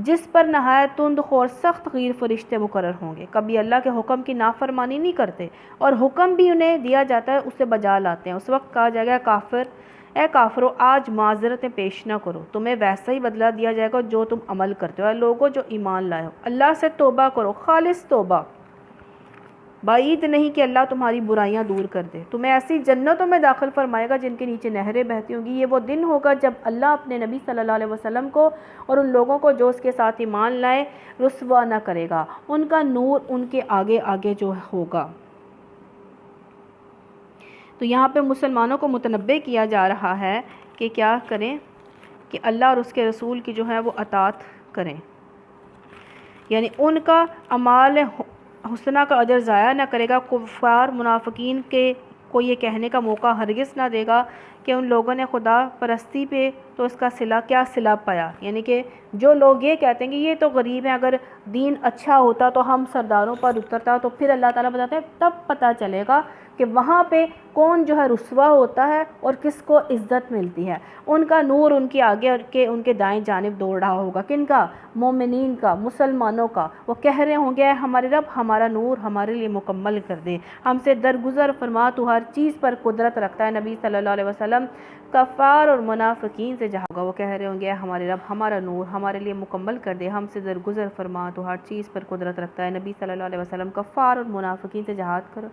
جس پر نہایت تند خور سخت غیر فرشتے مقرر ہوں گے، کبھی اللہ کے حکم کی نافرمانی نہیں کرتے، اور حکم بھی انہیں دیا جاتا ہے اسے بجا لاتے ہیں۔ اس وقت کہا جائے گا اے کافرو آج معذرتیں پیش نہ کرو، تمہیں ویسا ہی بدلہ دیا جائے گا جو تم عمل کرتے ہو۔ اے لوگو جو ایمان لائے ہو، اللہ سے توبہ کرو، خالص توبہ، بعید نہیں کہ اللہ تمہاری برائیاں دور کر دے، تمہیں ایسی جنتوں میں داخل فرمائے گا جن کے نیچے نہریں بہتی ہوں گی۔ یہ وہ دن ہوگا جب اللہ اپنے نبی صلی اللہ علیہ وسلم کو اور ان لوگوں کو جو اس کے ساتھ ایمان لائے رسوا نہ کرے گا، ان کا نور ان کے آگے آگے جو ہوگا۔ تو یہاں پہ مسلمانوں کو متنبہ کیا جا رہا ہے کہ کیا کریں، کہ اللہ اور اس کے رسول کی جو ہے وہ اطاعت کریں، یعنی ان کا اعمال حسنہ کا اجر ضائع نہ کرے گا۔ کفار منافقین کو یہ کہنے کا موقع ہرگز نہ دے گا کہ ان لوگوں نے خدا پرستی پہ تو اس کا کیا صلہ پایا، یعنی کہ جو لوگ یہ کہتے ہیں کہ یہ تو غریب ہیں، اگر دین اچھا ہوتا تو ہم سرداروں پر اترتا، تو پھر اللہ تعالیٰ بتاتے ہیں تب پتہ چلے گا کہ وہاں پہ کون جو ہے رسوا ہوتا ہے اور کس کو عزت ملتی ہے۔ ان کا نور ان کے آگے اور ان کے دائیں جانب دوڑ رہا ہوگا، کن کا؟ مومنین کا، مسلمانوں کا۔ وہ کہہ رہے ہوں گے ہمارے رب ہمارا نور ہمارے لیے مکمل کر دے، ہم سے درگزر فرما، تو ہر چیز پر قدرت رکھتا ہے۔ نبی صلی اللہ علیہ وسلم کفار اور منافقین سے جہاں ہوگا وہ کہہ رہے ہوں گے ہمارے رب ہمارا نور ہمارے لیے مکمل کر دے، ہم سے درگزر فرما، تو ہر چیز پر قدرت رکھتا ہے۔ نبی صلی اللہ علیہ وسلم کفار اور منافقین سے جہاد کرو،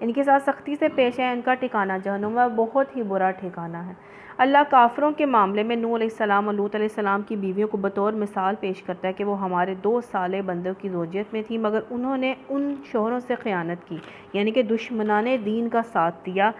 ان کے ساتھ سختی سے پیش ہے، ان کا ٹھکانہ جہنم ہے، بہت ہی برا ٹھکانہ ہے۔ اللہ کافروں کے معاملے میں نوح علیہ السلام اور لوط علیہ السلام کی بیویوں کو بطور مثال پیش کرتا ہے کہ وہ ہمارے 2 صالح بندوں کی زوجیت میں تھی، مگر انہوں نے ان شوہروں سے خیانت کی، یعنی کہ دشمنان دین کا ساتھ دیا،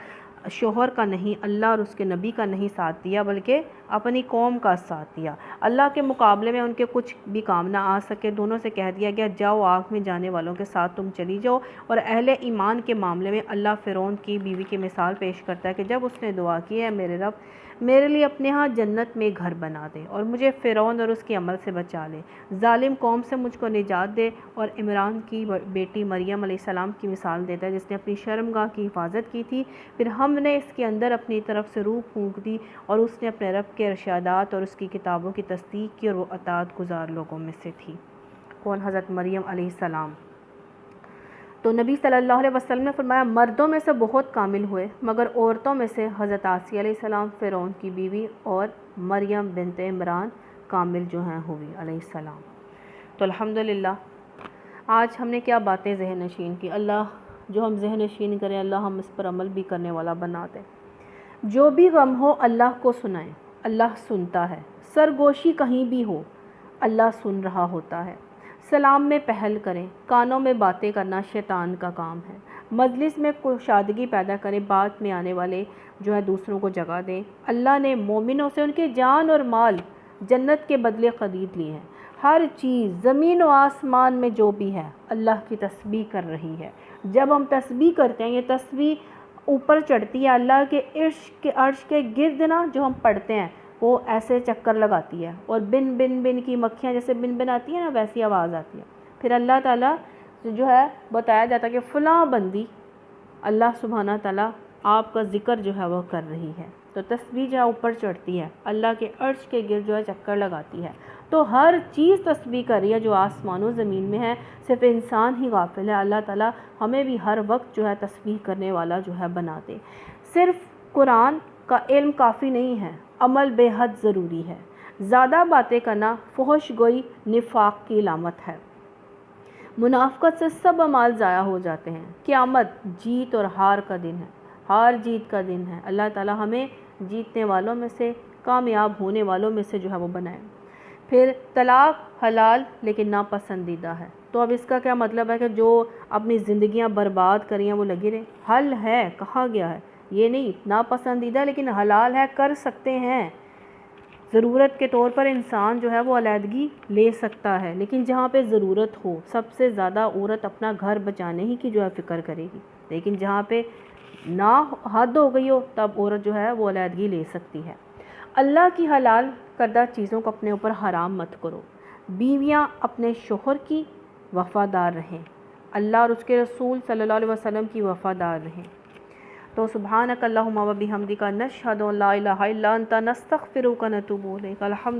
شوہر کا نہیں، اللہ اور اس کے نبی کا نہیں ساتھ دیا، بلکہ اپنی قوم کا ساتھ دیا، اللہ کے مقابلے میں ان کے کچھ بھی کام نہ آ سکے، دونوں سے کہہ دیا گیا جاؤ آگ میں جانے والوں کے ساتھ تم چلی جاؤ۔ اور اہل ایمان کے معاملے میں اللہ فرعون کی بیوی کی مثال پیش کرتا ہے کہ جب اس نے دعا کی ہے میرے رب میرے لیے اپنے ہاں جنت میں گھر بنا دے اور مجھے فرعون اور اس کے عمل سے بچا لے، ظالم قوم سے مجھ کو نجات دے، اور عمران کی بیٹی مریم علیہ السلام کی مثال دیتا ہے جس نے اپنی شرمگاہ کی حفاظت کی تھی، پھر ہم نے اس کے اندر اپنی طرف سے روح پھونک دی اور اس نے اپنے رب کے ارشادات اور اس کی کتابوں کی تصدیق کی اور وہ اطاعت گزار لوگوں میں سے تھی۔ کون؟ حضرت مریم علیہ السلام۔ تو نبی صلی اللہ علیہ وسلم نے فرمایا مردوں میں سے بہت کامل ہوئے مگر عورتوں میں سے حضرت آسیہ علیہ السلام، فرعون کی بیوی، اور مریم بنت عمران کامل جو ہیں ہوئی علیہ السلام۔ تو الحمدللہ آج ہم نے کیا باتیں ذہن نشین کی، اللہ جو ہم ذہن نشین کریں اللہ ہم اس پر عمل بھی کرنے والا بنا دے۔ جو بھی غم ہو اللہ کو سنائیں، اللہ سنتا ہے، سرگوشی کہیں بھی ہو اللہ سن رہا ہوتا ہے۔ سلام میں پہل کریں، کانوں میں باتیں کرنا شیطان کا کام ہے۔ مجلس میں کشادگی پیدا کریں، بات میں آنے والے جو ہے دوسروں کو جگہ دیں۔ اللہ نے مومنوں سے ان کے جان اور مال جنت کے بدلے خرید لیے ہیں۔ ہر چیز زمین و آسمان میں جو بھی ہے اللہ کی تسبیح کر رہی ہے۔ جب ہم تسبیح کرتے ہیں یہ تسبیح اوپر چڑھتی ہے اللہ کے عرش کے گرد نا، جو ہم پڑھتے ہیں وہ ایسے چکر لگاتی ہے اور بن بن بن کی مکھیاں جیسے بن بن آتی ہیں نا ویسی آواز آتی ہے۔ پھر اللہ تعالیٰ جو ہے بتایا جاتا ہے کہ فلاں بندی اللہ سبحانہ تعالیٰ آپ کا ذکر جو ہے وہ کر رہی ہے، تو تسبیح جو ہے اوپر چڑھتی ہے اللہ کے عرش کے گرد جو ہے چکر لگاتی ہے، تو ہر چیز تسبیح کر رہی ہے جو آسمان و زمین میں ہے، صرف انسان ہی غافل ہے۔ اللہ تعالیٰ ہمیں بھی ہر وقت جو ہے تسبیح کرنے والا جو ہے بنا دے۔ صرف قرآن کا علم کافی نہیں ہے، عمل بے حد ضروری ہے۔ زیادہ باتیں کرنا فحش گوئی نفاق کی علامت ہے۔ منافقت سے سب اعمال ضائع ہو جاتے ہیں۔ قیامت جیت اور ہار کا دن ہے، ہار جیت کا دن ہے۔ اللہ تعالیٰ ہمیں جیتنے والوں میں سے، کامیاب ہونے والوں میں سے جو ہے وہ بنائے۔ پھر طلاق حلال لیکن ناپسندیدہ ہے، تو اب اس کا کیا مطلب ہے کہ جو اپنی زندگیاں برباد کری ہیں وہ لگی رہے؟ حل ہے، کہا گیا ہے، یہ نہیں ناپسندیدہ لیکن حلال ہے، کر سکتے ہیں۔ ضرورت کے طور پر انسان جو ہے وہ علیحدگی لے سکتا ہے، لیکن جہاں پہ ضرورت ہو، سب سے زیادہ عورت اپنا گھر بچانے ہی کی جو ہے فکر کرے گی، لیکن جہاں پہ نہ حد ہو گئی ہو تب عورت جو ہے وہ علیحدگی لے سکتی ہے۔ اللہ کی حلال کردہ چیزوں کو اپنے اوپر حرام مت کرو۔ بیویاں اپنے شوہر کی وفادار رہیں، اللہ اور اس کے رسول صلی اللہ علیہ وسلم کی وفادار رہیں۔ تو سبحانک اللہم و بحمدک نشہد ان لا الہ الا انت نستغفرک و نتوب الیک۔ الحمد